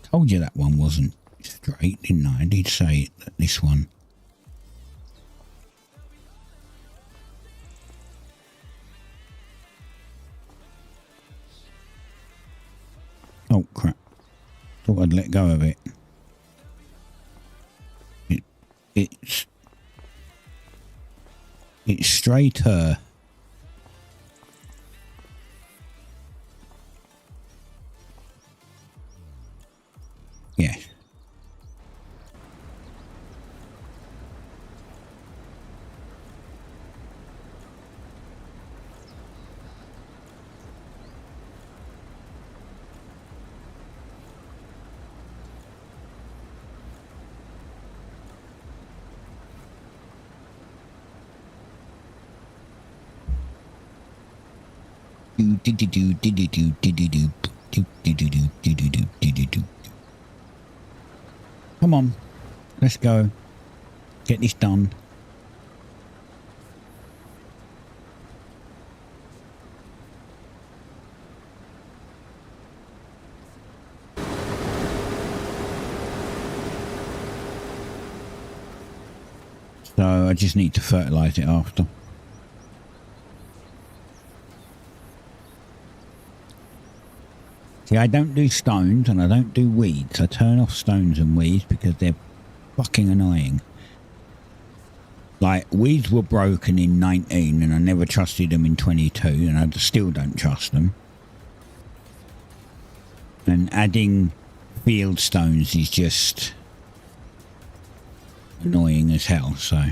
Told you that one wasn't straight, didn't I? I did say it, that this one. Oh crap. Thought I'd let go of it. It's straighter. Yeah. Come on, let's go. Get this done. So I just need to fertilise it after. See, I don't do stones and I don't do weeds. I turn off stones and weeds because they're fucking annoying. Like, weeds were broken in 19 and I never trusted them in 22 and I still don't trust them. And adding field stones is just annoying as hell, so...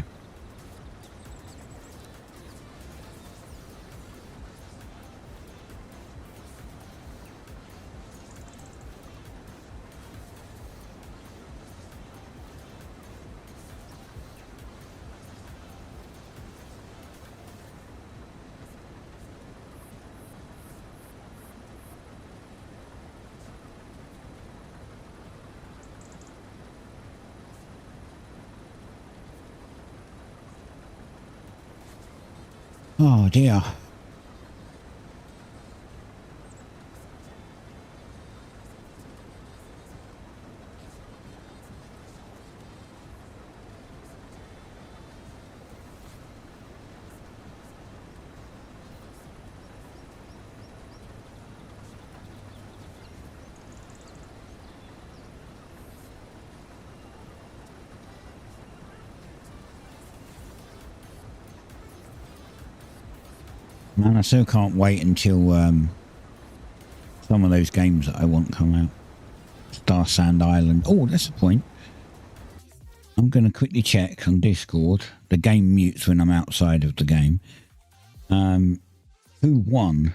Oh dear. Man, I still can't wait until some of those games that I want come out. Star Sand Island. Oh, that's the point. I'm going to quickly check on Discord. The game mutes when I'm outside of the game. Who won?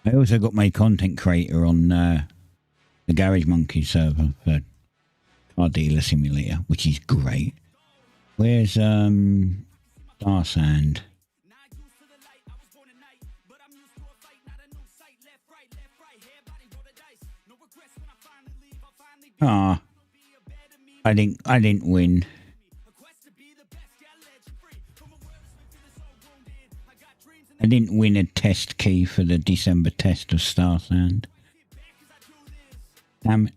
I also got my content creator on the Garage Monkey server for Car Dealer Simulator, which is great. Where's Star Sand? Ah, I didn't win. I didn't win a test key for the December test of Star Sand. Damn it.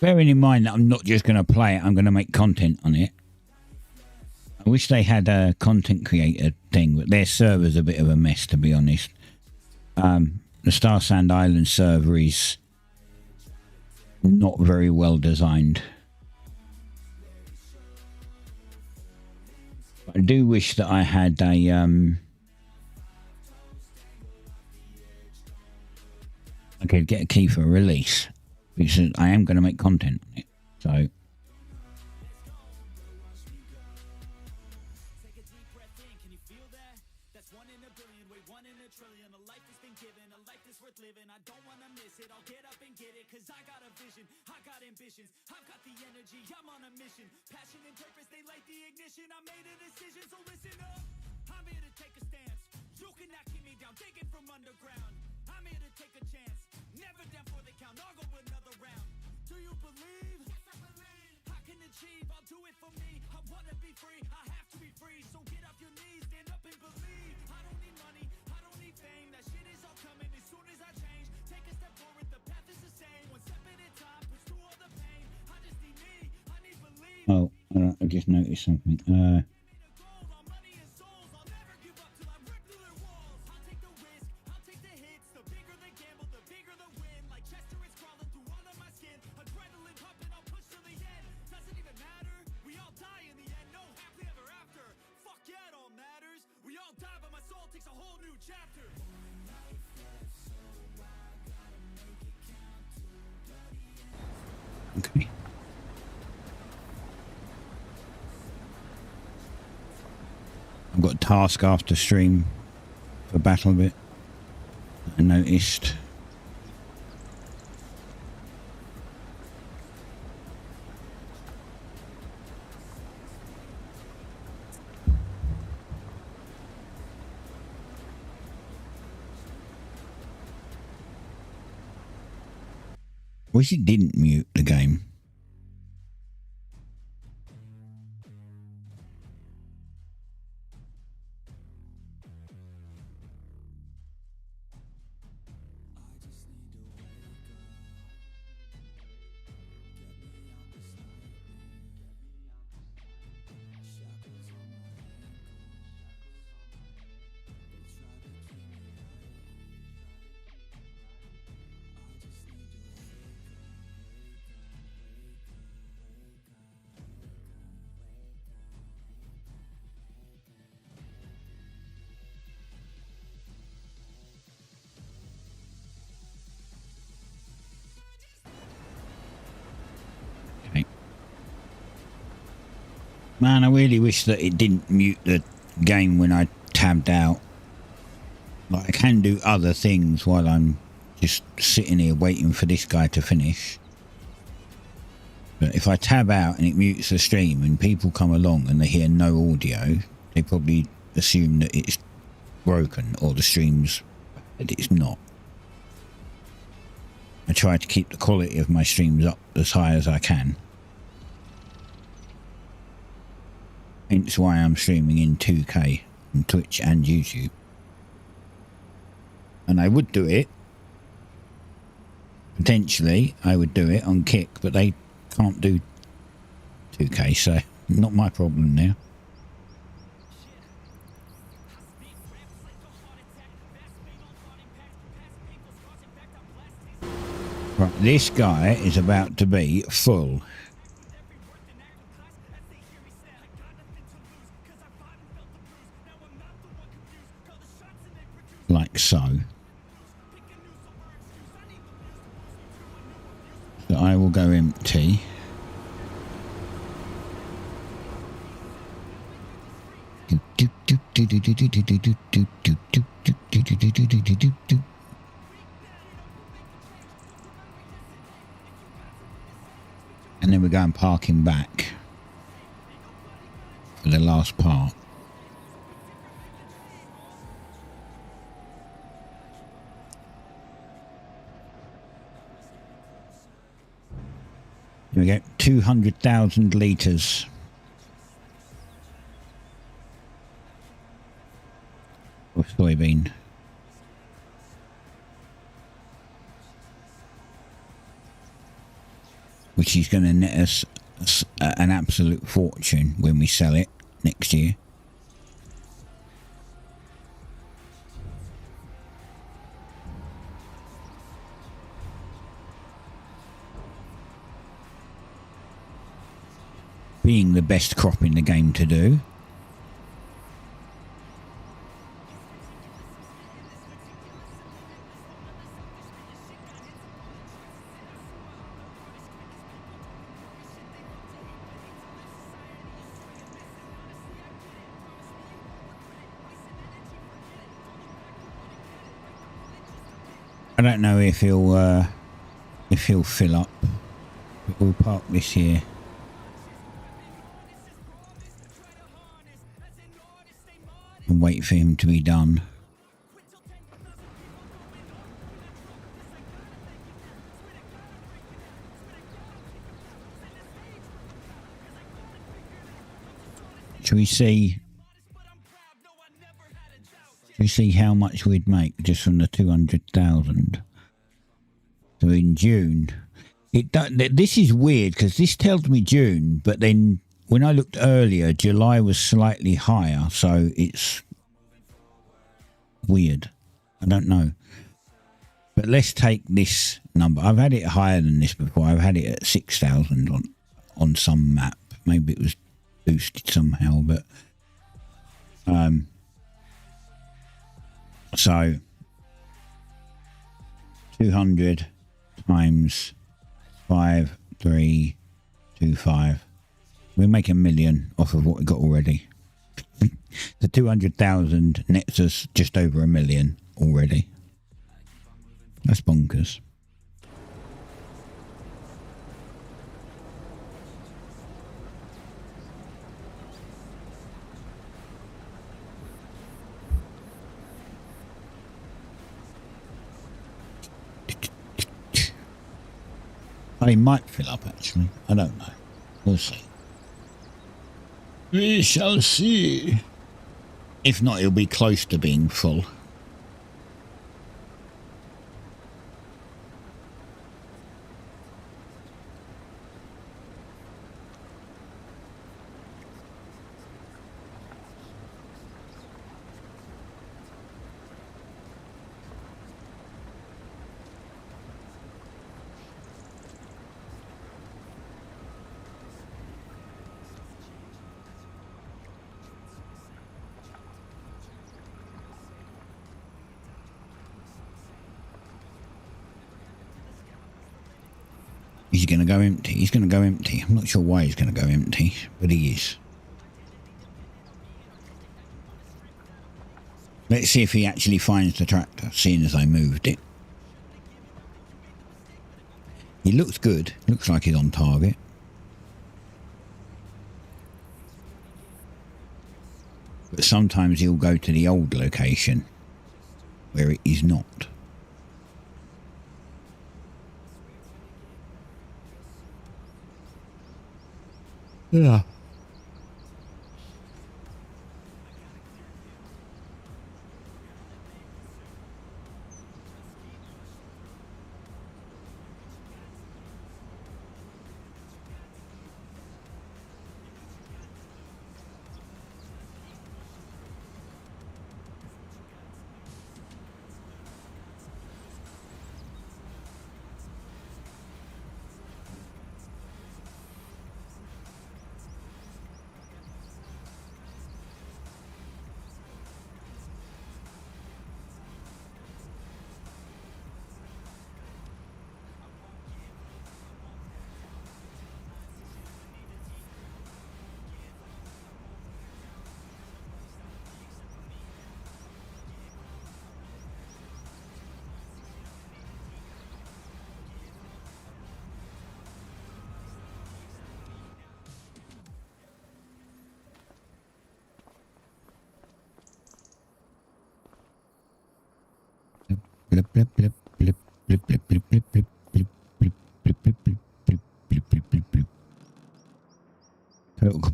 Bearing in mind that I'm not just going to play it, I'm going to make content on it. I wish they had a content creator thing, but their server's a bit of a mess, to be honest. The Star Sand Island server is not very well designed. I do wish that I had a I could get a key for a release, because I am going to make content on it. So oh, I just noticed something. Okay. I've got a task after stream for Battle Bit. I noticed. Wish it didn't mute the game. Man, I really wish that it didn't mute the game when I tabbed out. Like, I can do other things while I'm just sitting here waiting for this guy to finish. But if I tab out and it mutes the stream and people come along and they hear no audio, they probably assume that it's broken or the stream's bad. It's not. I try to keep the quality of my streams up as high as I can. Hence why I'm streaming in 2K on Twitch and YouTube. And I would do it. Potentially, I would do it on Kick, but they can't do 2K, so not my problem now. Right, this guy is about to be full. Like so. So I will go empty. And then we go and park him back for the last part. We get 200,000 litres. Of soybean. Which is going to net us an absolute fortune when we sell it next year. Being the best crop in the game to do. I don't know if he'll fill up, but we'll park this here. And wait for him to be done. Shall we see? We see how much we'd make just from the 200,000. So in June, this is weird because this tells me June, but then when I looked earlier, July was slightly higher, so it's weird. I don't know. But let's take this number. I've had it higher than this before. I've had it at 6,000 on some map. Maybe it was boosted somehow, but so 200 times 5325. We make $1 million off of what we got already. The 200,000 nets us just over $1 million already. That's bonkers. They might fill up, actually. I don't know. We'll see. We shall see. If not, it'll be close to being full. He's going to go empty. He's going to go empty. I'm not sure why he's going to go empty, but he is. Let's see if he actually finds the tractor, seeing as I moved it. He looks good. Looks like he's on target. But sometimes he'll go to the old location where it is not. Yeah. Blip, blip, blip, blip, blip, blip, blip, blip, blip, blip, blip, blip, blip, blip, blip, blip, blip, blip, blip.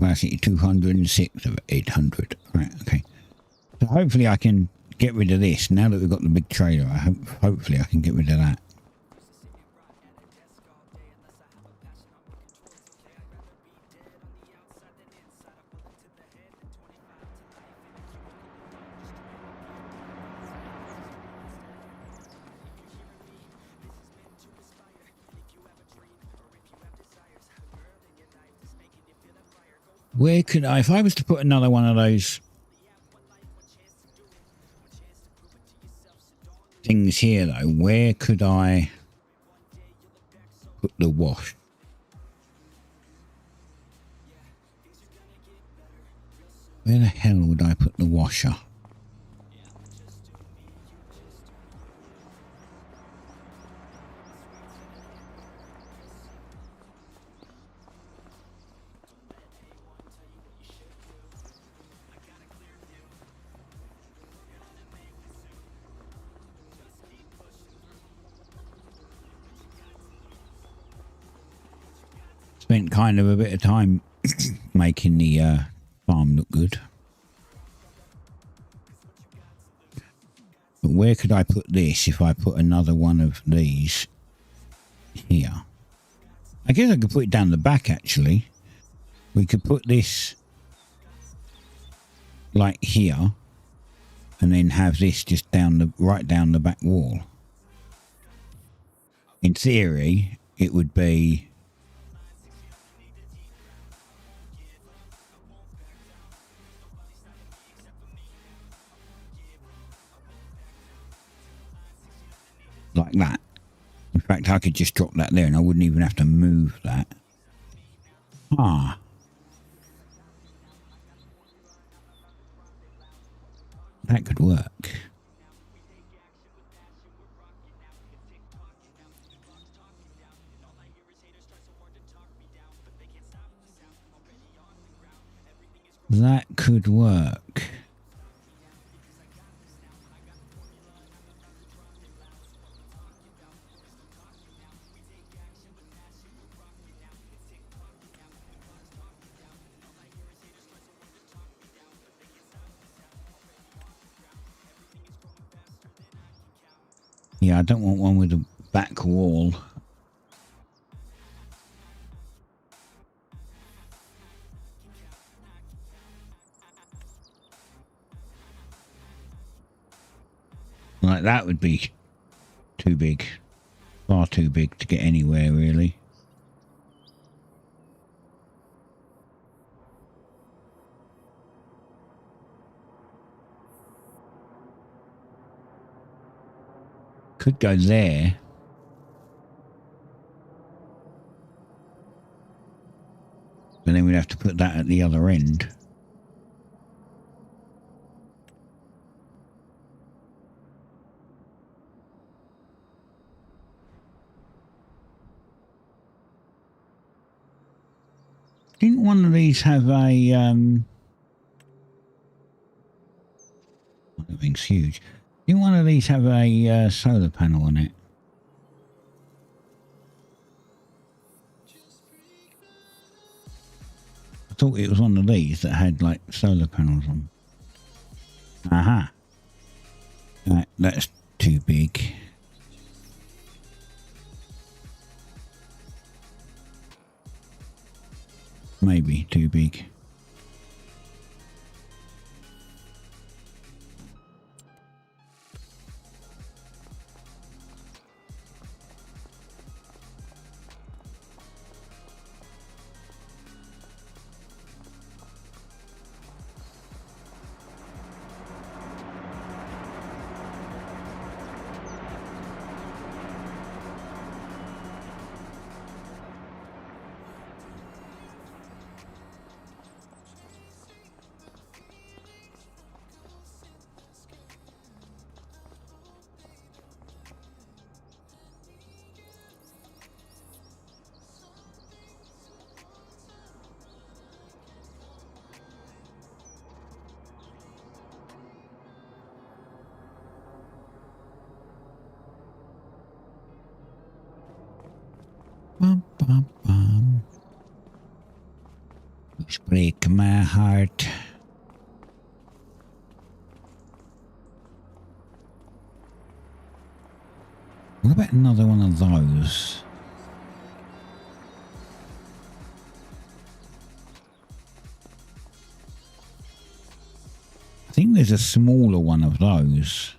capacity 206 of 800. Right, okay. So hopefully I can get rid of this. Now that we've got the big trailer, hopefully I can get rid of that. Where could I, if I was to put another one of those things here though, where could I put the wash? Where the hell would I put the washer? Spent kind of a bit of time making the farm look good. But where could I put this if I put another one of these here? I guess I could put it down the back actually. We could put this like here and then have this just down right down the back wall. In theory, it would be like that. In fact, I could just drop that there and I wouldn't even have to move that. Ah. That could work. That could work. Yeah, I don't want one with a back wall. Like that would be too big. Far too big to get anywhere really. Could go there. But then we'd have to put that at the other end. Didn't one of these have a that thing's huge. Didn't one of these have a solar panel on it? I thought it was one of these that had like solar panels on. Aha. That's too big. Maybe too big. Bum, bum, bum. Let's break heart. What about another one of those? I think there's a smaller one of those.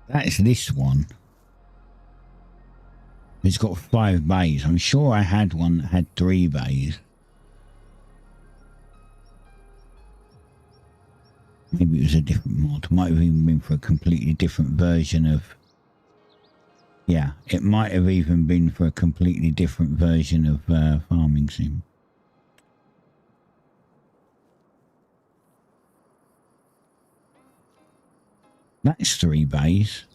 That's this one. It's got 5 bays. I'm sure I had one that had 3 bays. Maybe it was a different mod. Might have even been for a completely different version of... Yeah, it might have even been for a completely different version of Farming Sim. That's 3 bays.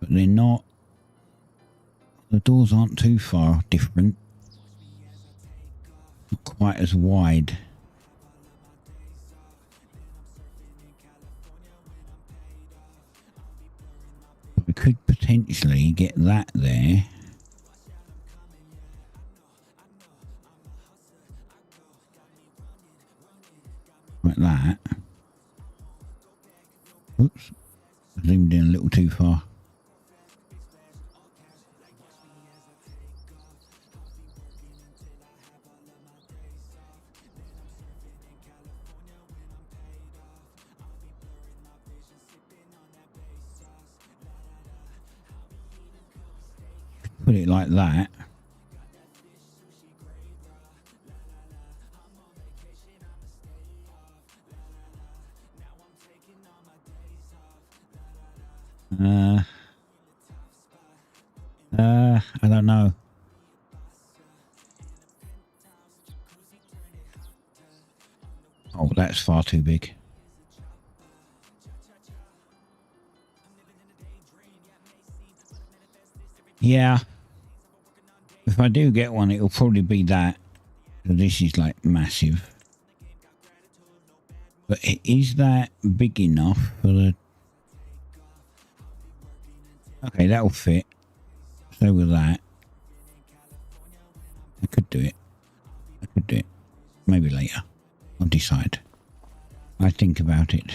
But they're not... The doors aren't too far different. Not quite as wide. We could potentially get that there. Like that. Oops. Zoomed in a little too far. Put it like that. I don't know. Oh, that's far too big. Yeah. If I do get one, it'll probably be that. This is like massive. But is that big enough for the... Okay, that'll fit. So with that. I could do it. I could do it. Maybe later. I'll decide. I think about it.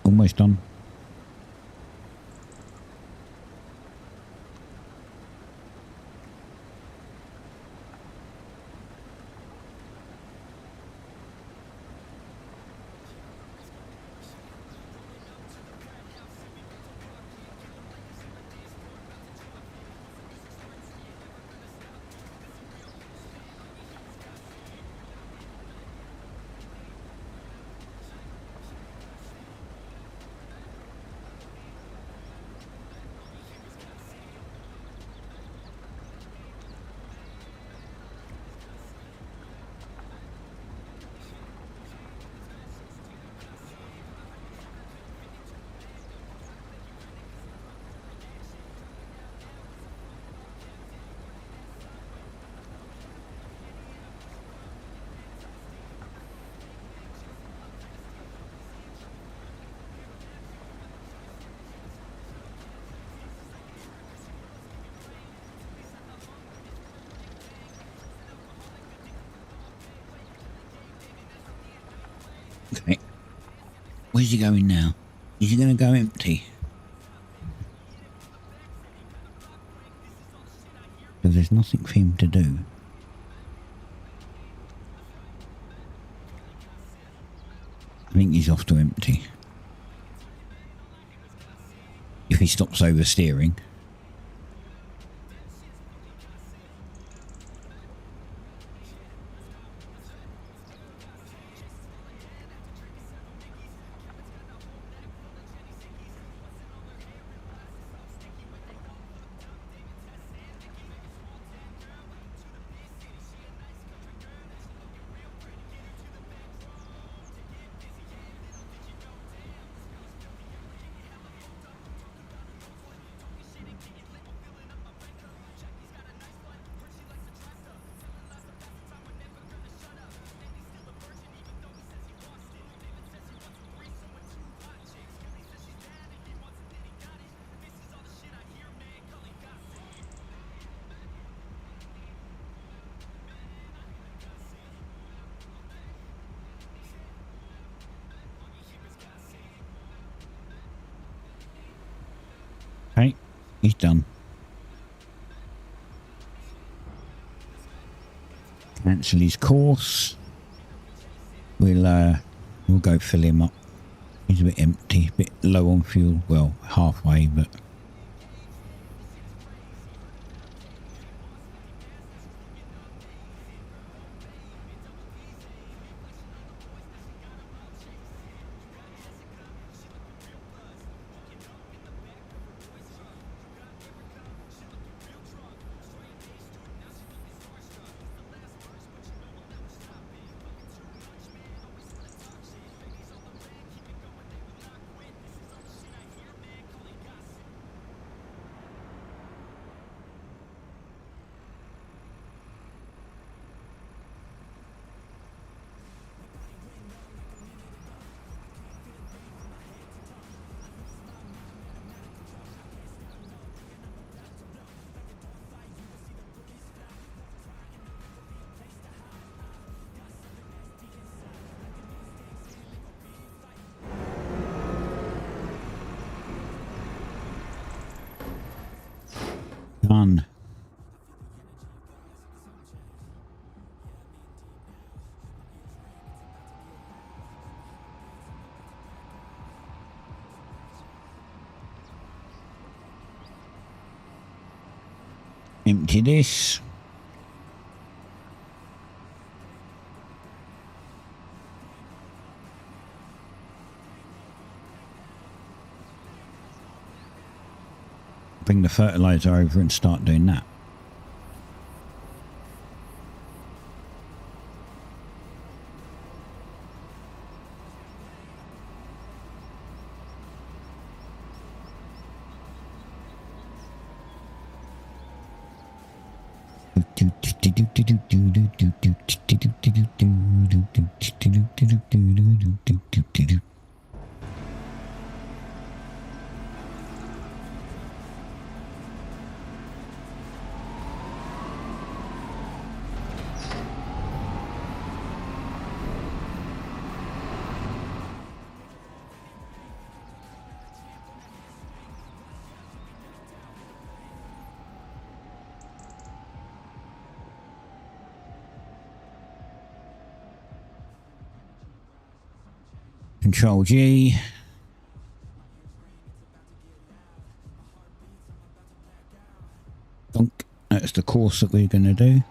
Almost done. Okay. Where's he going now? Is he going to go empty? Because there's nothing for him to do. I think he's off to empty. If he stops oversteering. He's done. Cancel his course. We'll go fill him up. He's a bit empty, a bit low on fuel. Well, halfway, but. Done. Empty this. Bring the fertilizer over and start doing that. Control G. Dunk. That's the course that we're going to do.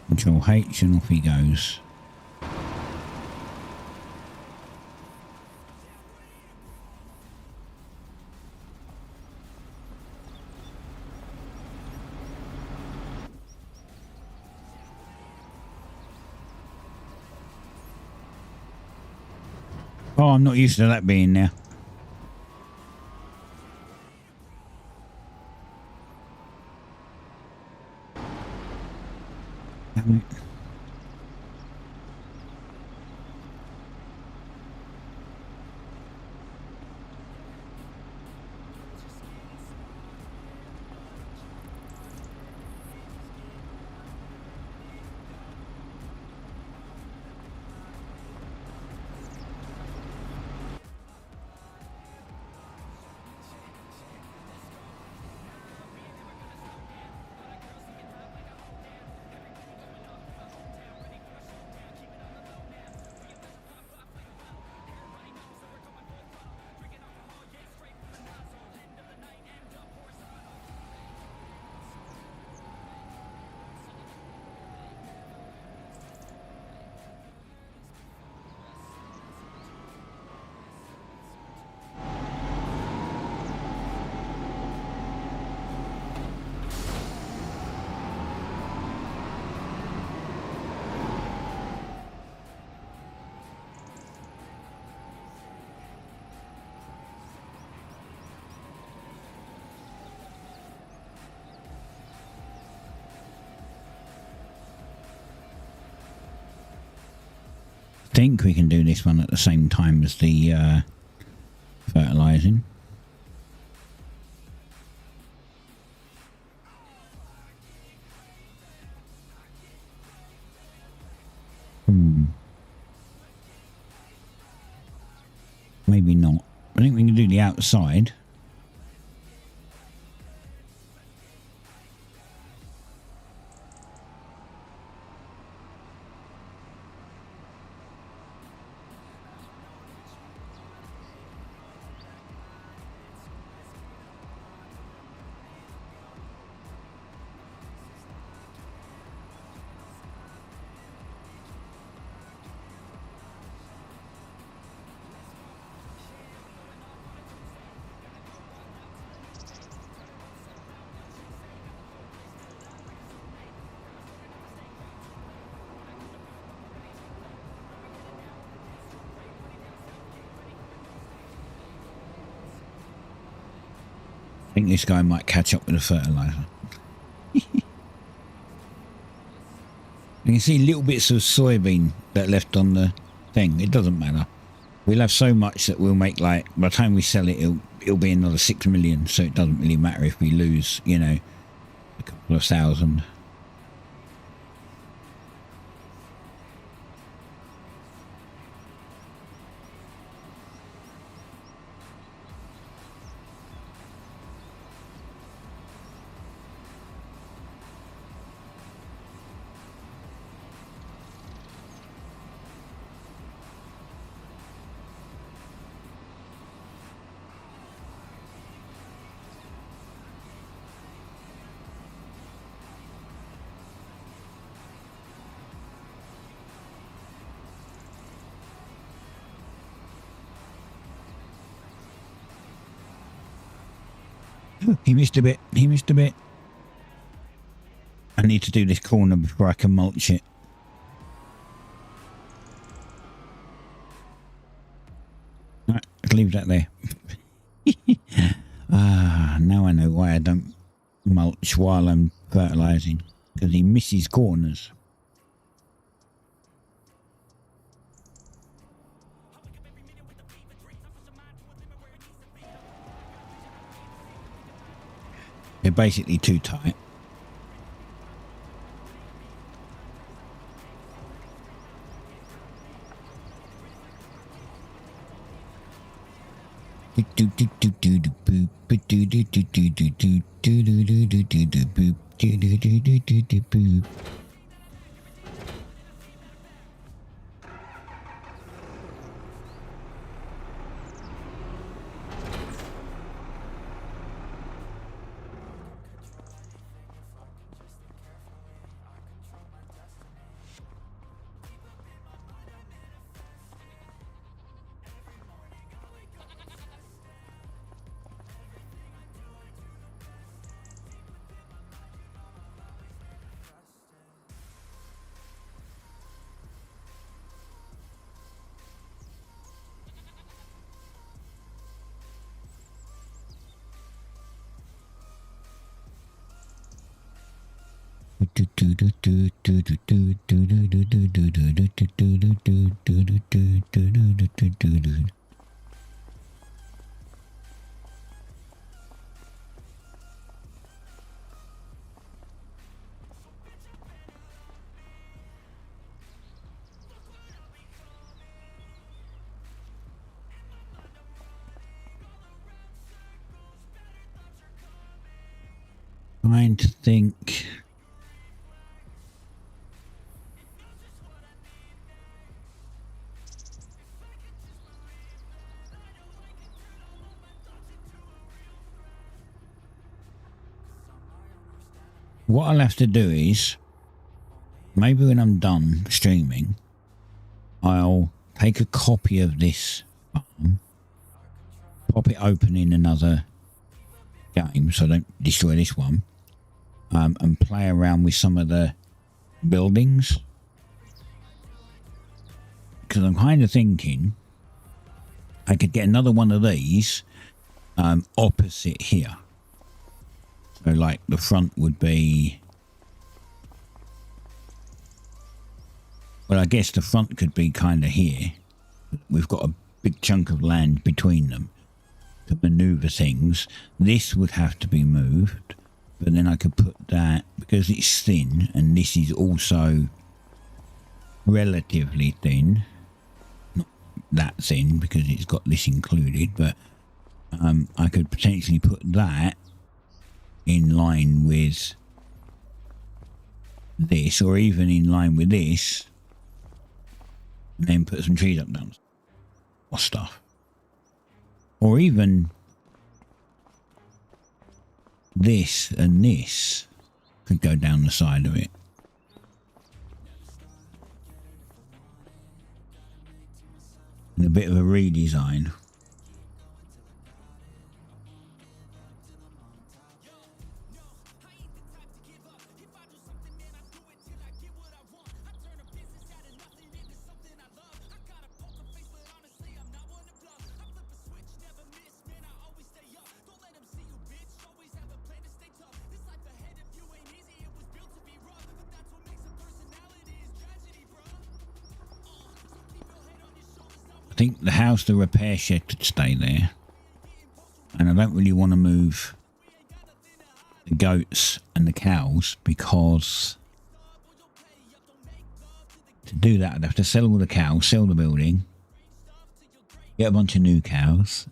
Control H and off he goes. Oh, I'm not used to that being there. Damn it. Think we can do this one at the same time as the fertilizing. Maybe not. I think we can do the outside. I think this guy might catch up with the fertilizer. You can see little bits of soybean that left on the thing. It doesn't matter. We'll have so much that we'll make, like, by the time we sell it, it'll be another 6 million. So it doesn't really matter if we lose, you know, a couple of thousand. He missed a bit. He missed a bit. I need to do this corner before I can mulch it. Right, let's leave that there. Now I know why I don't mulch while I'm fertilizing. Because he misses corners. They're basically too tight. Trying to think. What I'll have to do is, maybe when I'm done streaming, I'll take a copy of this farm, pop it open in another game so I don't destroy this one, and play around with some of the buildings. Because I'm kind of thinking I could get another one of these opposite here. So like the front would be, well, I guess the front could be kind of here. We've got a big chunk of land between them to maneuver things. This would have to be moved, but then I could put that, because it's thin and this is also relatively thin. Not that thin because it's got this included, but I could potentially put that in line with this, or even in line with this, and then put some trees up down or stuff, or even this and this could go down the side of it. And a bit of a redesign. I think the house, the repair shed could stay there, and I don't really want to move the goats and the cows, because to do that I'd have to sell all the cows, sell the building, get a bunch of new cows,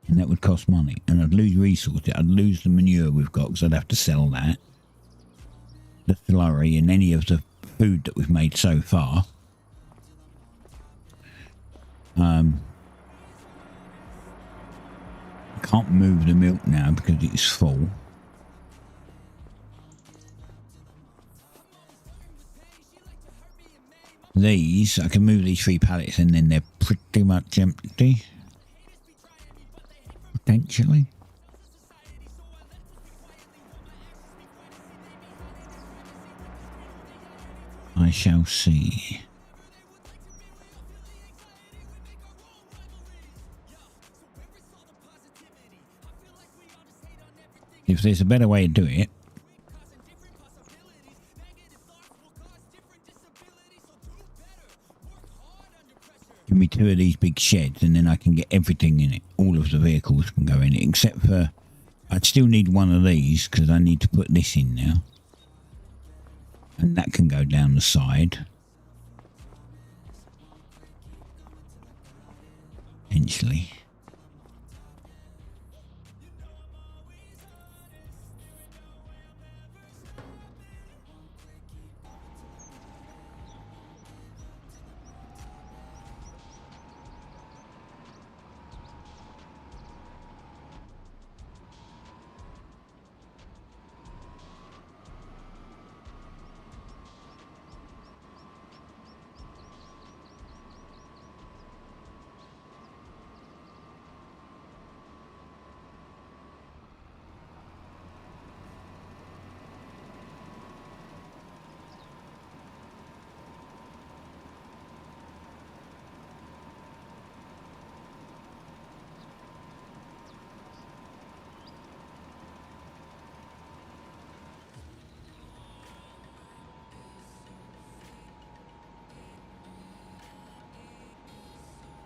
and that would cost money, and I'd lose resources. I'd lose the manure we've got because I'd have to sell that, the slurry, and any of the food that we've made so far. I can't move the milk now because it's full. These, I can move these 3 pallets and then they're pretty much empty. Potentially. I shall see. If there's a better way to do it, give me 2 of these big sheds and then I can get everything in it. All of the vehicles can go in it, except for I'd still need one of these because I need to put this in now. And that can go down the side. Potentially.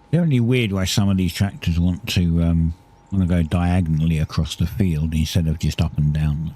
It's only weird why some of these tractors want to go diagonally across the field instead of just up and down.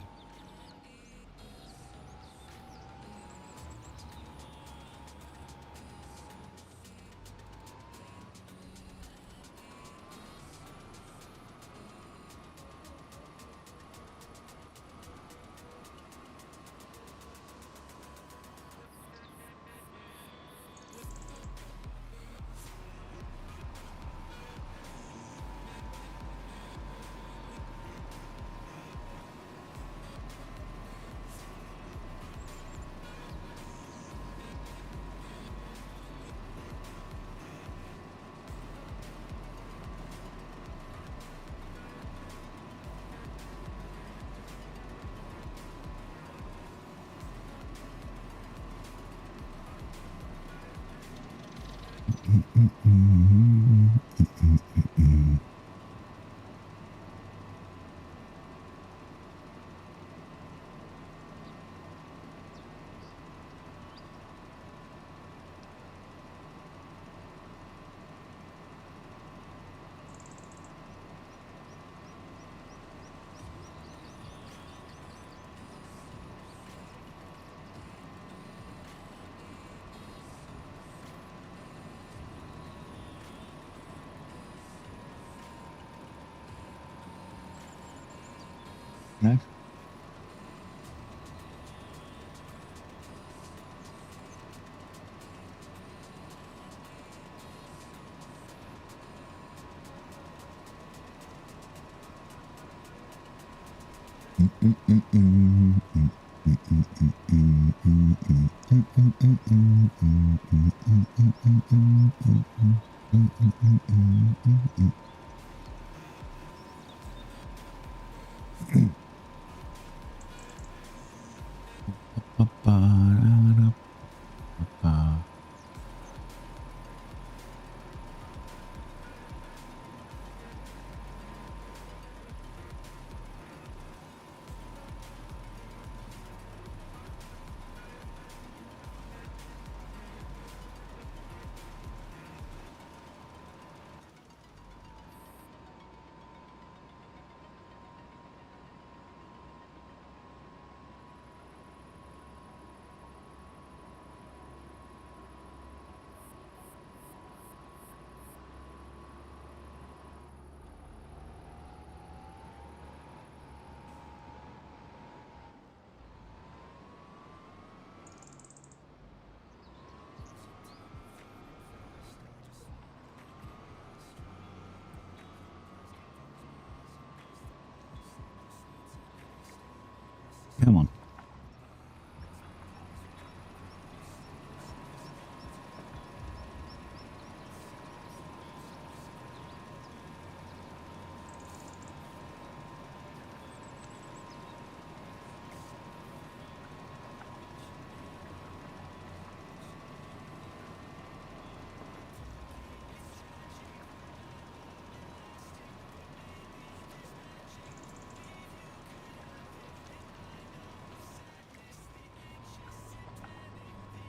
No? Come on.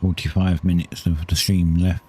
"45 minutes of the stream left."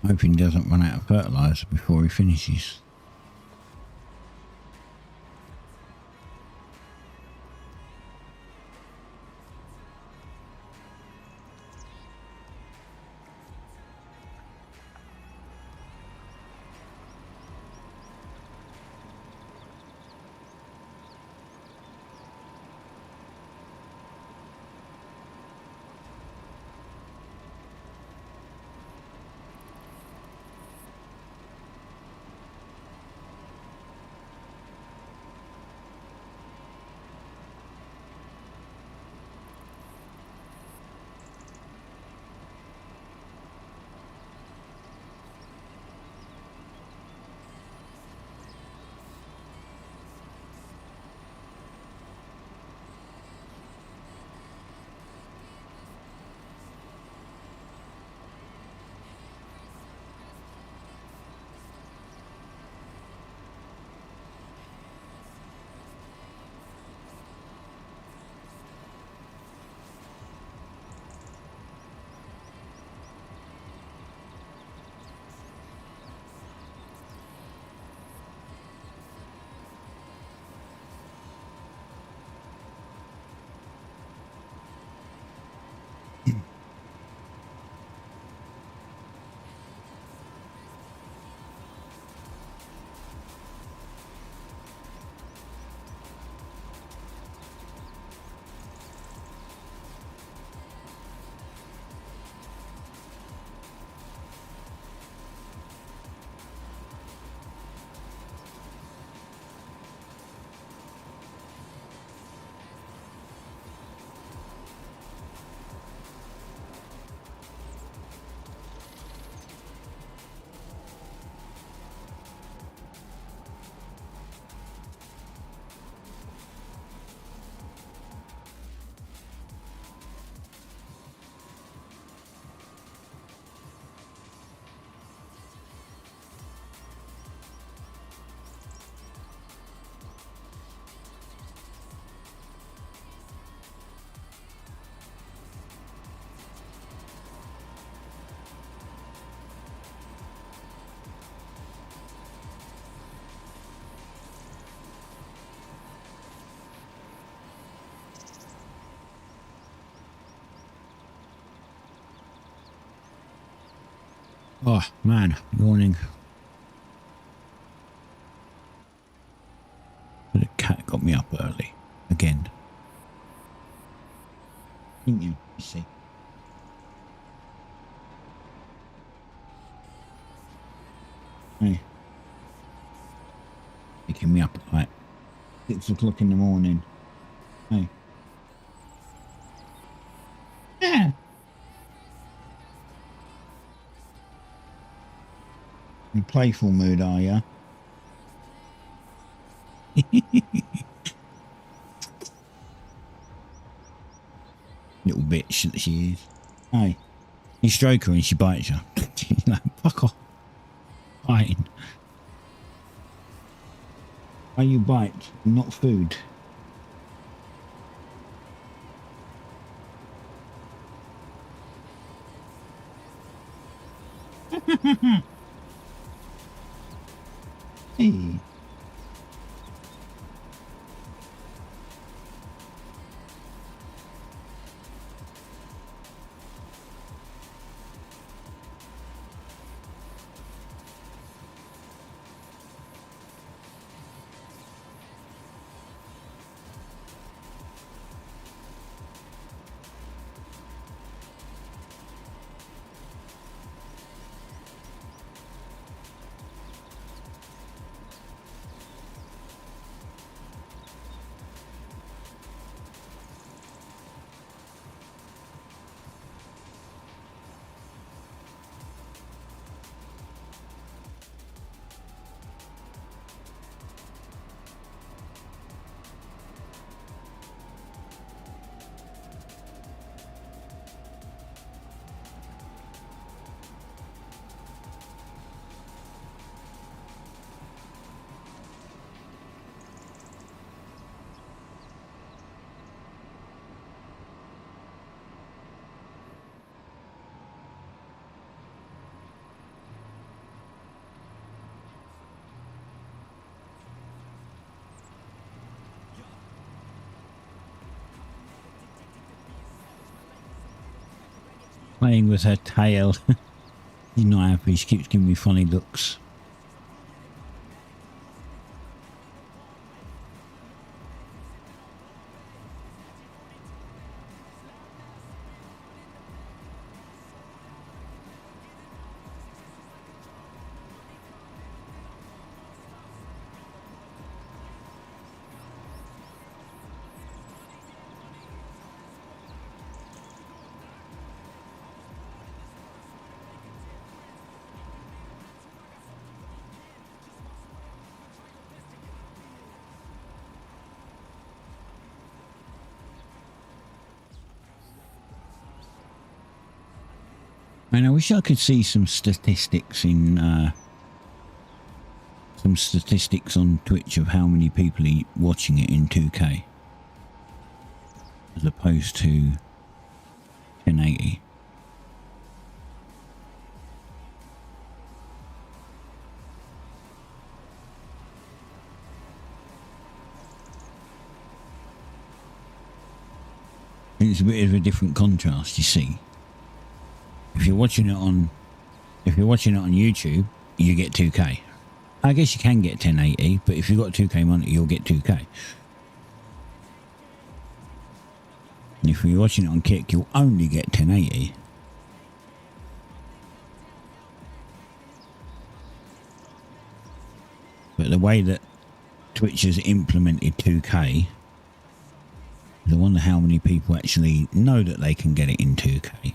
Hoping he doesn't run out of fertilizer before he finishes. Oh man, yawning. The cat got me up early again. Didn't you? You see. Hey. Waking me up at like 6 o'clock in the morning. Hey. Yeah. In playful mood, are you? Little bitch that she is. Hey. You stroke her and she bites you. She's like, fuck off. Biting. Why you bite, not food? Hey. Playing with her tail. She's not happy. She keeps giving me funny looks. And I wish I could see some statistics in on Twitch of how many people are watching it in 2K as opposed to 1080. It's a bit of a different contrast, you see. If you're watching it on YouTube, you get 2K. I guess you can get 1080, but if you've got a 2K monitor, you'll get 2K. And if you're watching it on Kick, you'll only get 1080. But the way that Twitch has implemented 2K, I wonder how many people actually know that they can get it in 2K.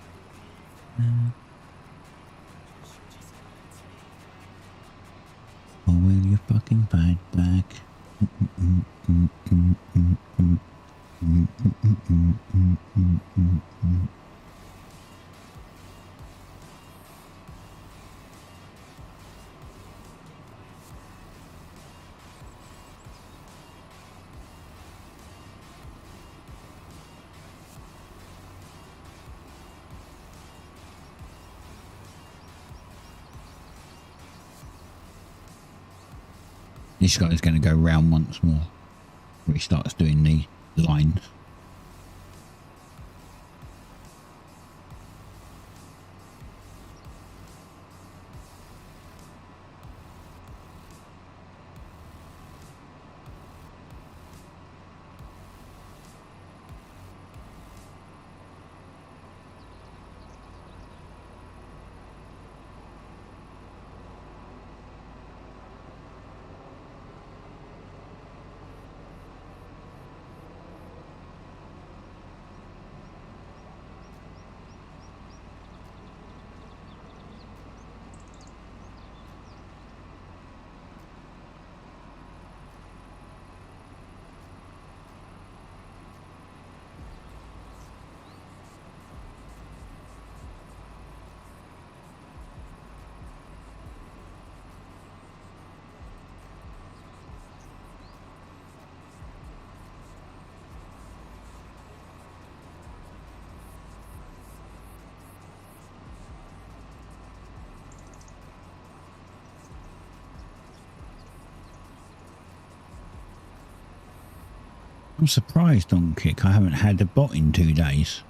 you fucking fight back. This guy's going to go round once more where he starts doing the lines. I'm surprised on Kick I haven't had a bot in 2 days.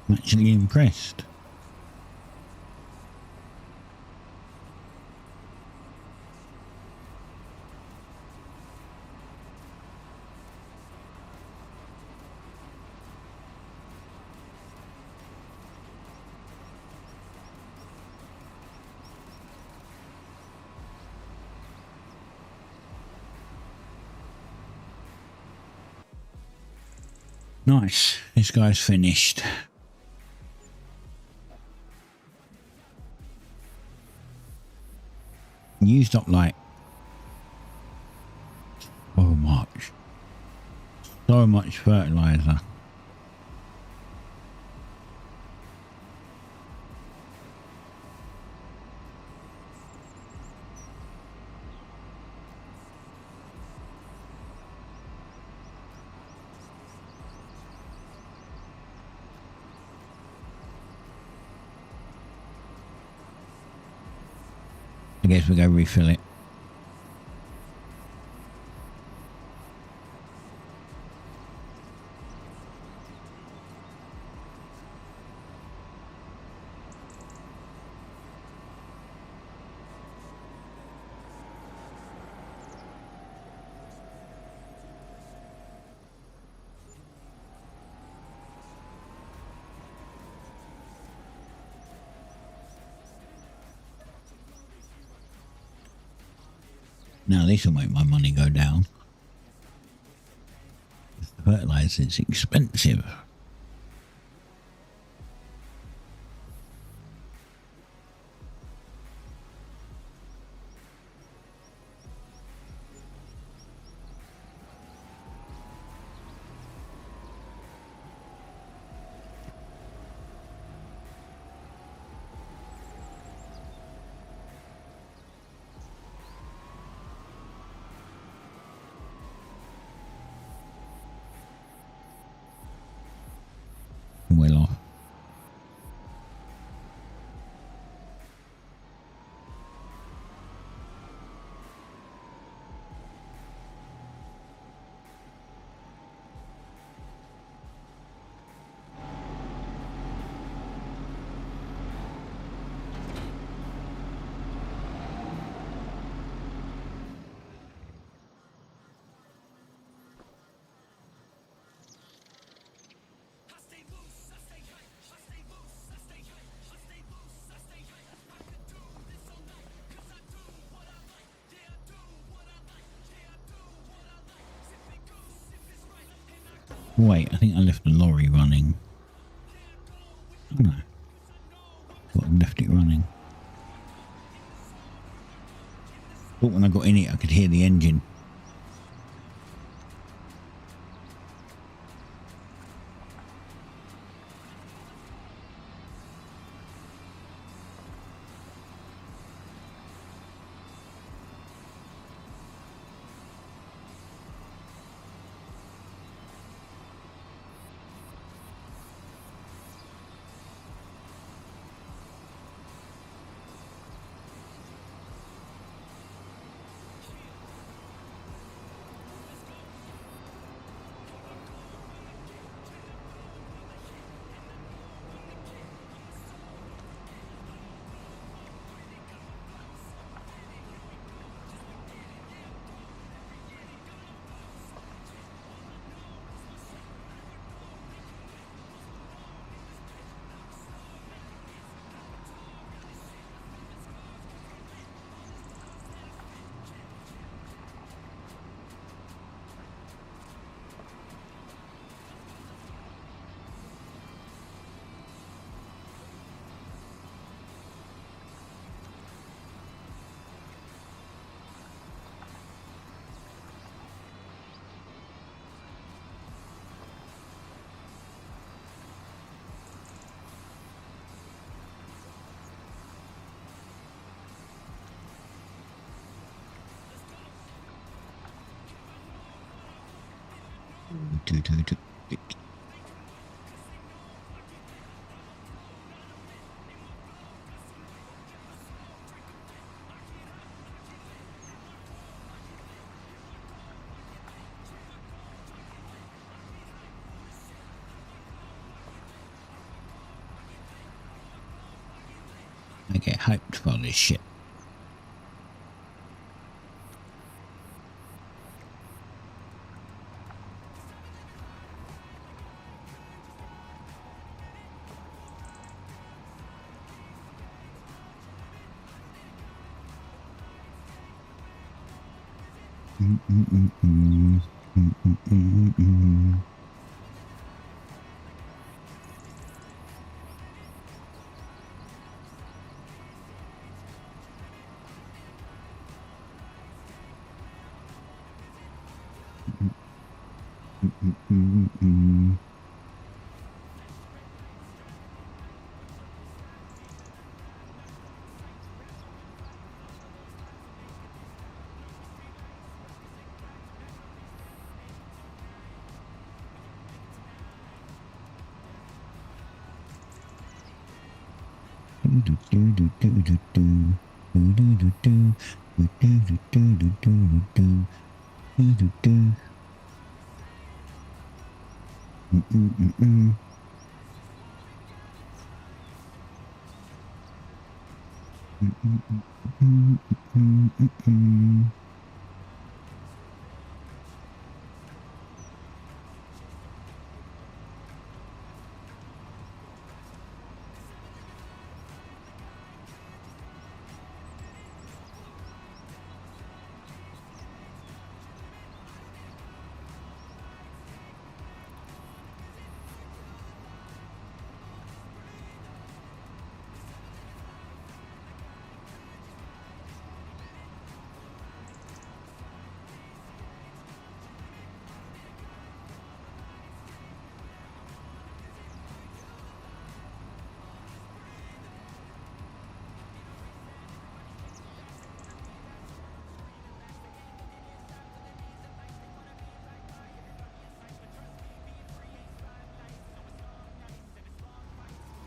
I'm actually impressed. Nice. This guy's finished. Used up like so much fertilizer. I guess we go refill it. Now this will make my money go down. The fertilizer is expensive. Well off. Wait, I think I left the lorry running. Oh no. Thought I left it running. Thought when I got in it, I could hear the engine. I get hyped for this shit.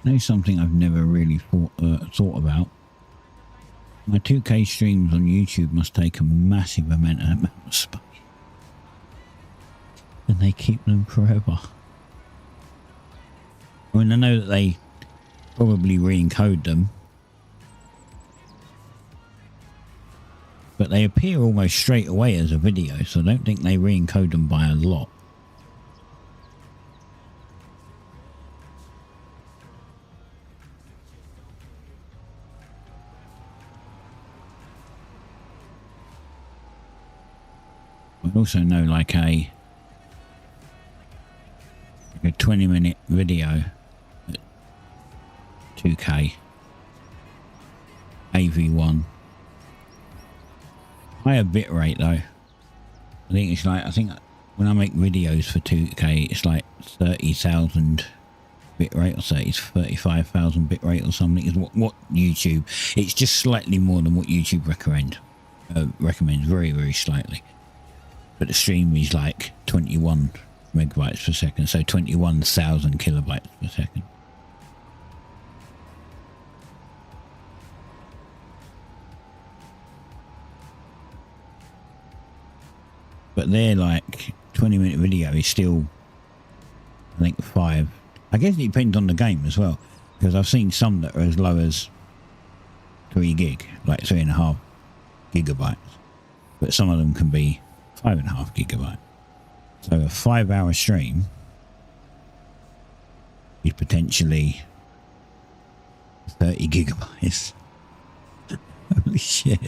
Know something I've never really thought about. My 2K streams on YouTube must take a massive amount of space, and they keep them forever. I mean, I know that they probably re-encode them, but they appear almost straight away as a video, so I don't think they re-encode them by a lot. I also know like a 20-minute video at 2K AV1 higher bit rate though. I think it's like, I think when I make videos for 2K, it's like 30,000 bit rate or 35,000 bit rate or something is what YouTube, it's just slightly more than what YouTube recommends very, very slightly. But the stream is like 21 megabytes per second, so 21,000 kilobytes per second. But they're like 20-minute video is still, I think, 5. I guess it depends on the game as well, because I've seen some that are as low as 3 gig, like 3.5 gigabytes, but some of them can be 5.5 gigabytes. So a 5-hour stream is potentially 30 gigabytes. Holy shit.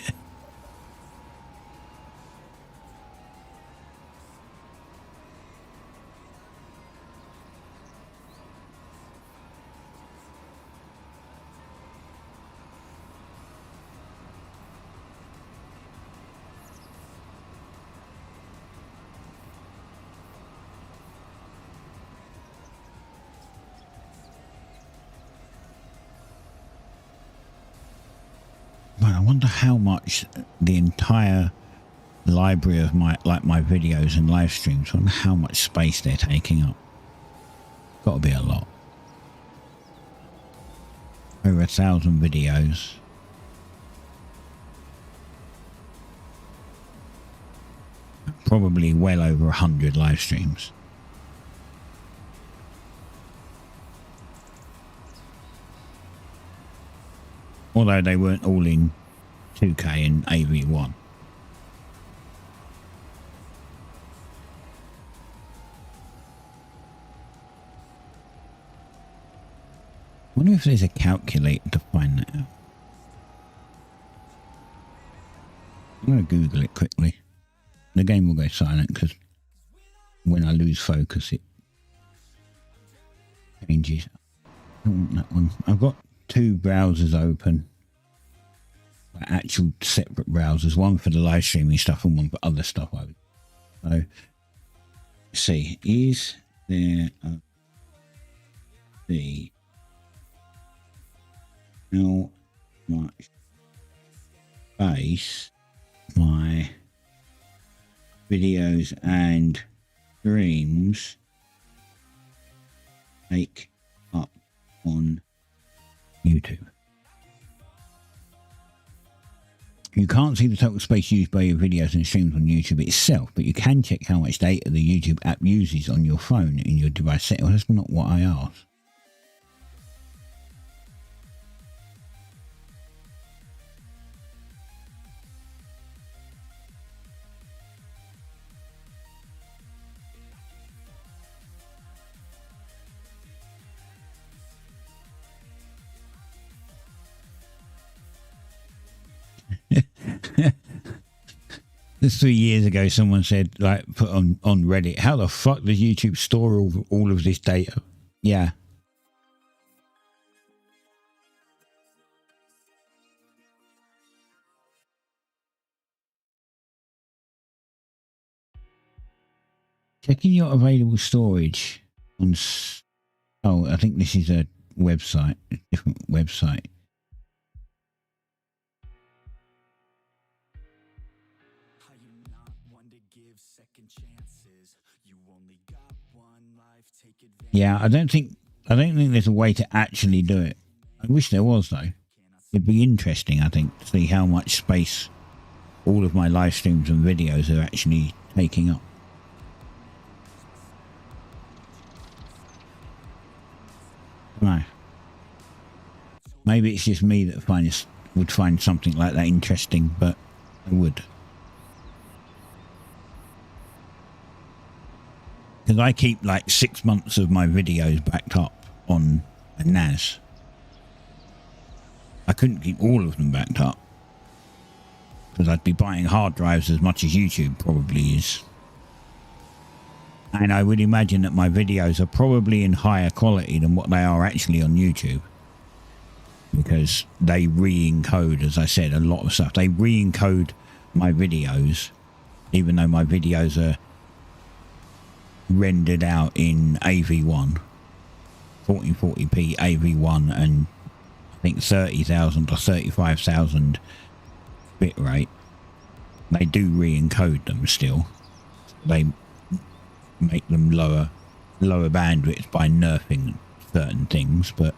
I wonder how much the entire library of my videos and live streams, I wonder how much space they're taking up. Got to be a lot. Over 1,000 videos. Probably well over 100 live streams. Although they weren't all in 2K and AV1. I wonder if there's a calculator to find that out. I'm going to Google it quickly. The game will go silent because when I lose focus it changes. I don't want that one. I've got 2 browsers open, like actual separate browsers, one for the live streaming stuff and one for other stuff. So let's see, is there how much space my videos and streams take up on YouTube? You can't see the total space used by your videos and streams on YouTube itself, but you can check how much data the YouTube app uses on your phone in your device setting. Well, that's not what I asked. This 3 years ago, someone said, like, put on Reddit, how the fuck does YouTube store all of this data? Yeah. Checking your available storage on... Oh, I think this is a website, a different website. Yeah, I don't think there's a way to actually do it. I wish there was though. It'd be interesting, I think, to see how much space all of my live streams and videos are actually taking up. No. Maybe it's just me that would find something like that interesting, but I would. Because I keep like 6 months of my videos backed up on a NAS. I couldn't keep all of them backed up, because I'd be buying hard drives as much as YouTube probably is. And I would imagine that my videos are probably in higher quality than what they are actually on YouTube, because they re-encode, as I said, a lot of stuff. They re-encode my videos, even though my videos are rendered out in AV1, 1440p AV1, and I think 30,000 or 35,000 bit rate. They do re-encode them still. They make them lower bandwidth by nerfing certain things, but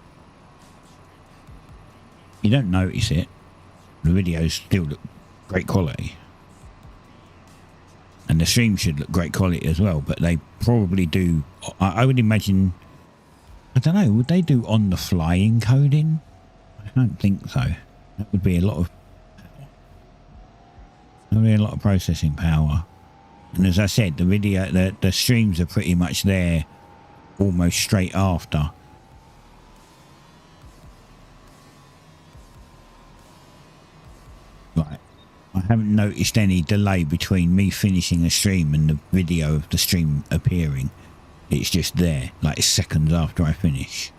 you don't notice it. The videos still look great quality, and the stream should look great quality as well, but they probably do. I would imagine, I don't know, would they do on the fly encoding? I don't think so. That would be a lot of processing power. And as I said, the streams are pretty much there almost straight after. Right. I haven't noticed any delay between me finishing a stream and the video of the stream appearing. It's just there, like seconds after I finish.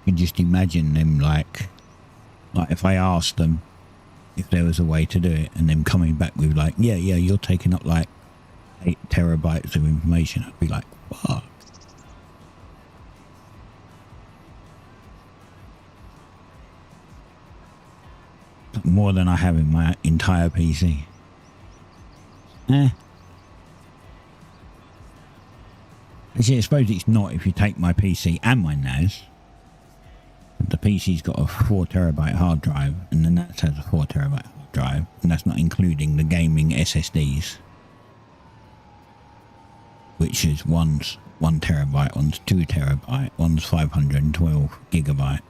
You can just imagine them like if I asked them if there was a way to do it, and them coming back with like, yeah, you're taking up like 8 terabytes of information. I'd be like, fuck. More than I have in my entire PC. Actually, I suppose it's not if you take my PC and my NAS. The PC's got a 4 terabyte hard drive, and the NAS has a 4 terabyte hard drive, and that's not including the gaming SSDs, which is one's 1 terabyte, one's 2 terabyte, one's 512 gigabyte.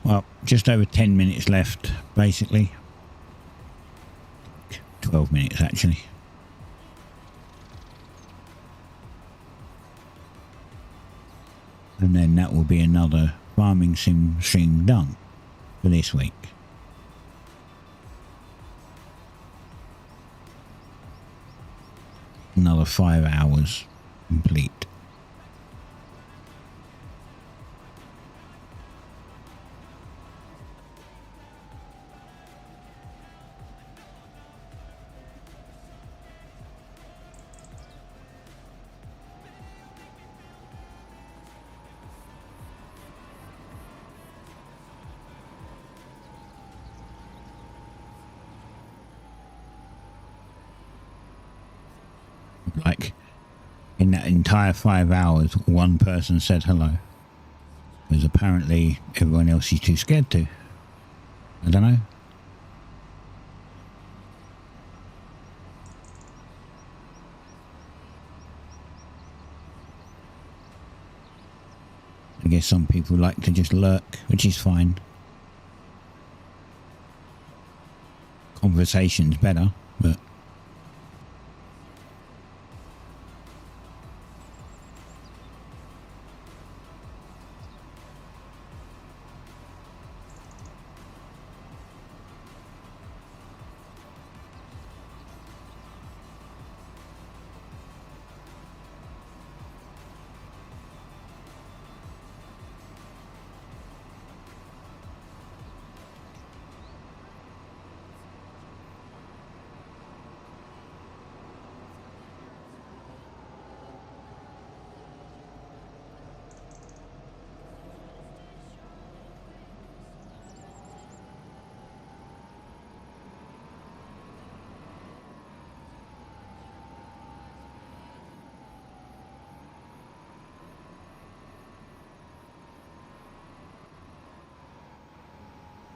Well, just over 10 minutes left, basically. 12 minutes, actually. And then that will be another farming sim stream done for this week. Another 5 hours complete. Like, in that entire 5 hours, one person said hello. Because apparently everyone else is too scared to. I don't know. I guess some people like to just lurk, which is fine. Conversation's better, but...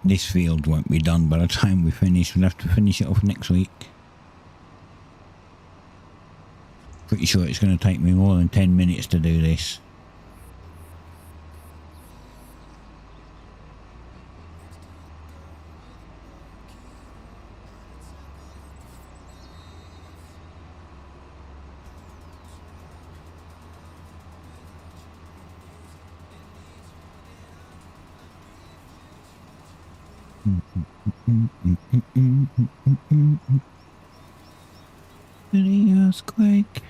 this field won't be done by the time we finish. We'll have to finish it off next week. Pretty sure it's going to take me more than 10 minutes to do this. The earthquake.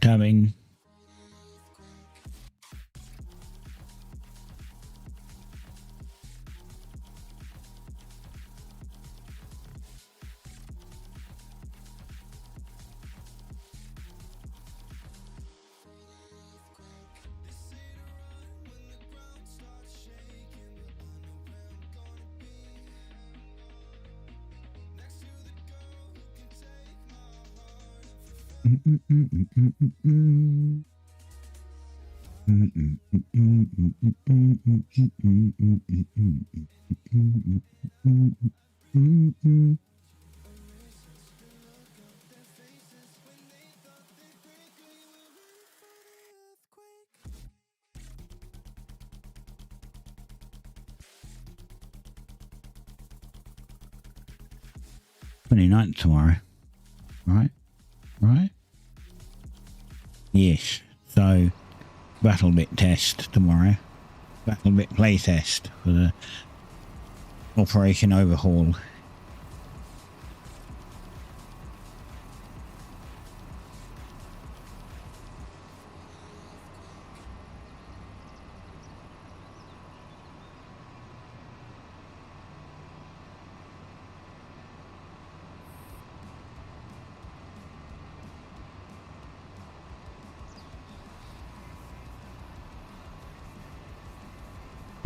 Tabbing. Ninth tomorrow, right? Yes. So, BattleBit test tomorrow. BattleBit play test for the Operation Overhaul.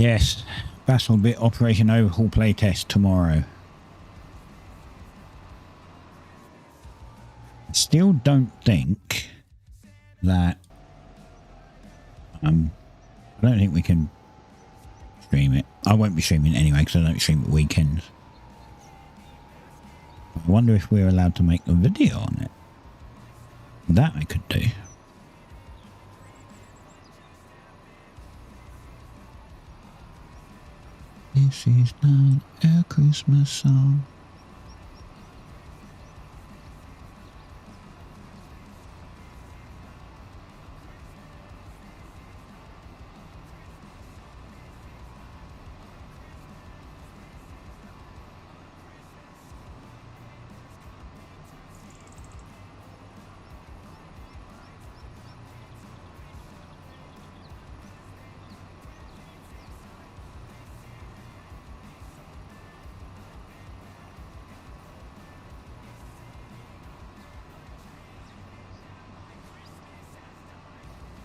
Yes, BattleBit Operation Overhaul playtest tomorrow. Still don't think that I don't think we can stream it. I won't be streaming it anyway because I don't stream at weekends. I wonder if we're allowed to make a video on it. That I could do. This is not a Christmas song.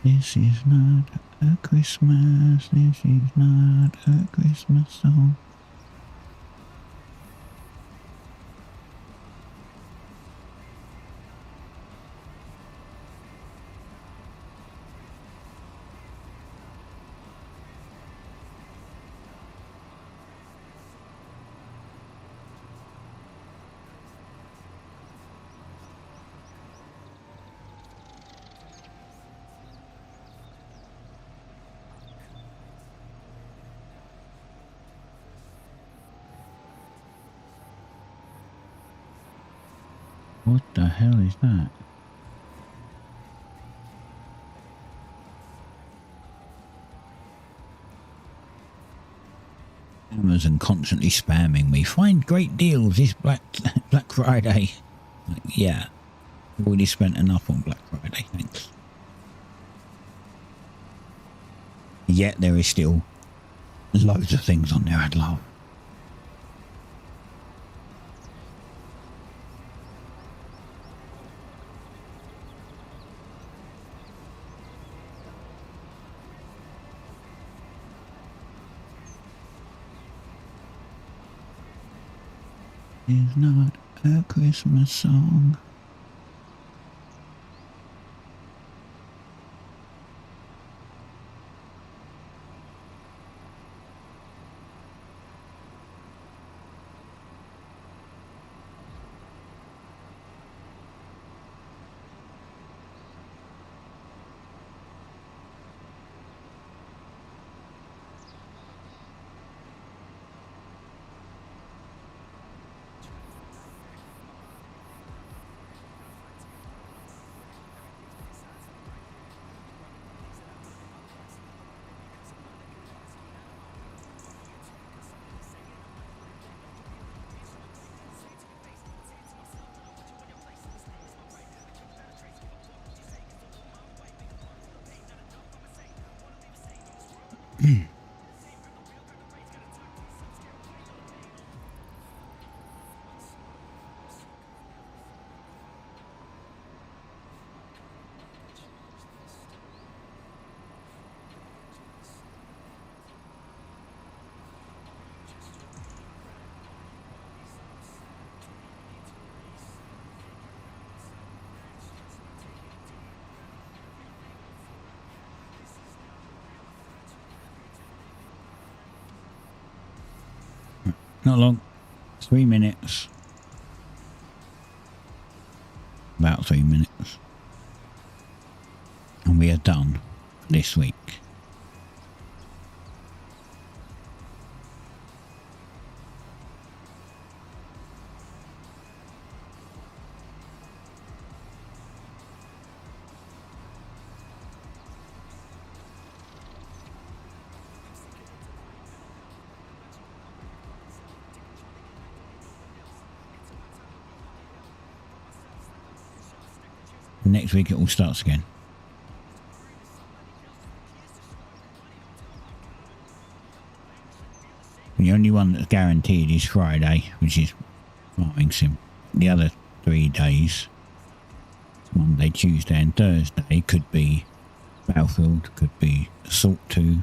This is not a Christmas, this is not a Christmas song. What the hell is that? Amazon constantly spamming me. Find great deals this Black Friday. Like, yeah, I've already spent enough on Black Friday, thanks. Yet there is still loads of things on there I'd love. Is not A Christmas song. Not long. 3 minutes. About 3 minutes. And we are done this week. Next week it all starts again. The only one that's guaranteed is Friday, which is farming sim. The other 3 days, Monday, Tuesday and Thursday, could be Battlefield, could be Assault 2,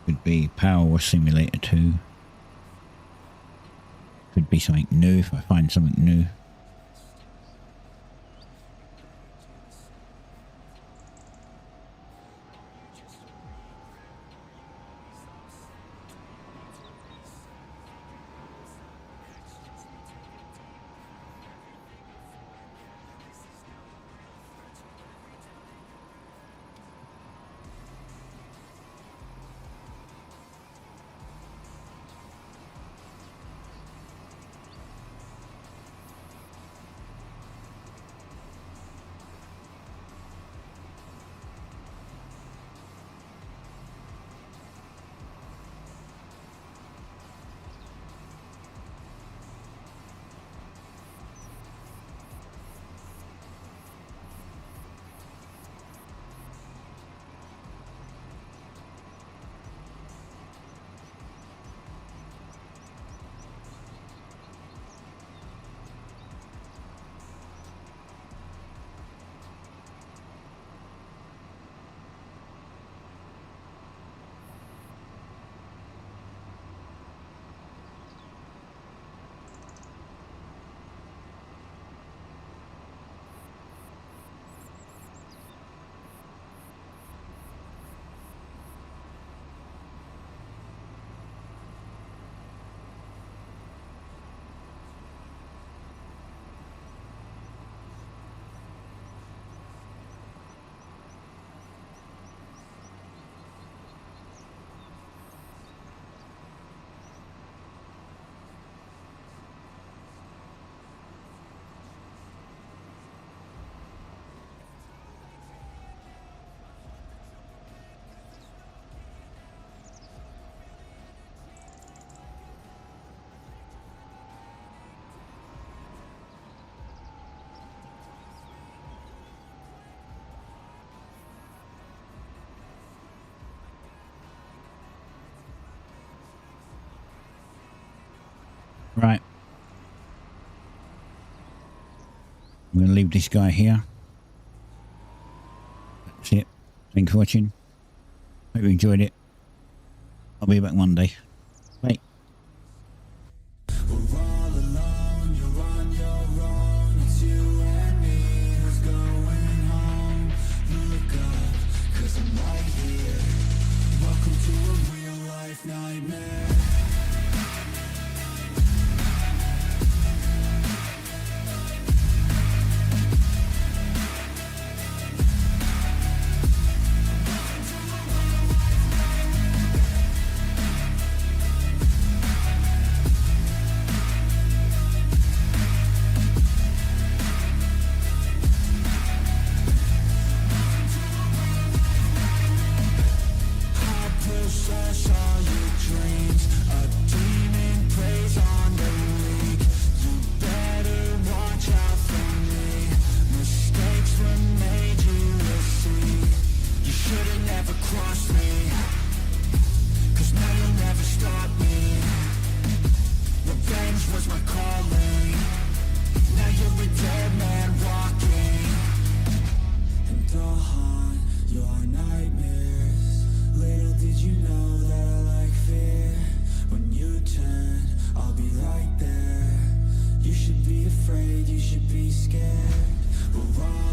could be Power Simulator 2, could be something new if I find something new. Right. I'm going to leave this guy here. That's it. Thanks for watching. Hope you enjoyed it. I'll be back Monday. Bye. We're all alone, you're on your nightmare. Possess all your dreams, a demon preys on the weak. You better watch out for me. Mistakes were made, you will see. You should've never crossed me, 'cause now you'll never stop me. Revenge was my calling. Now you're a dead man walking, and I'll haunt your nightmares. Little did you know that I like fear. When you turn, I'll be right there. You should be afraid, you should be scared. We're all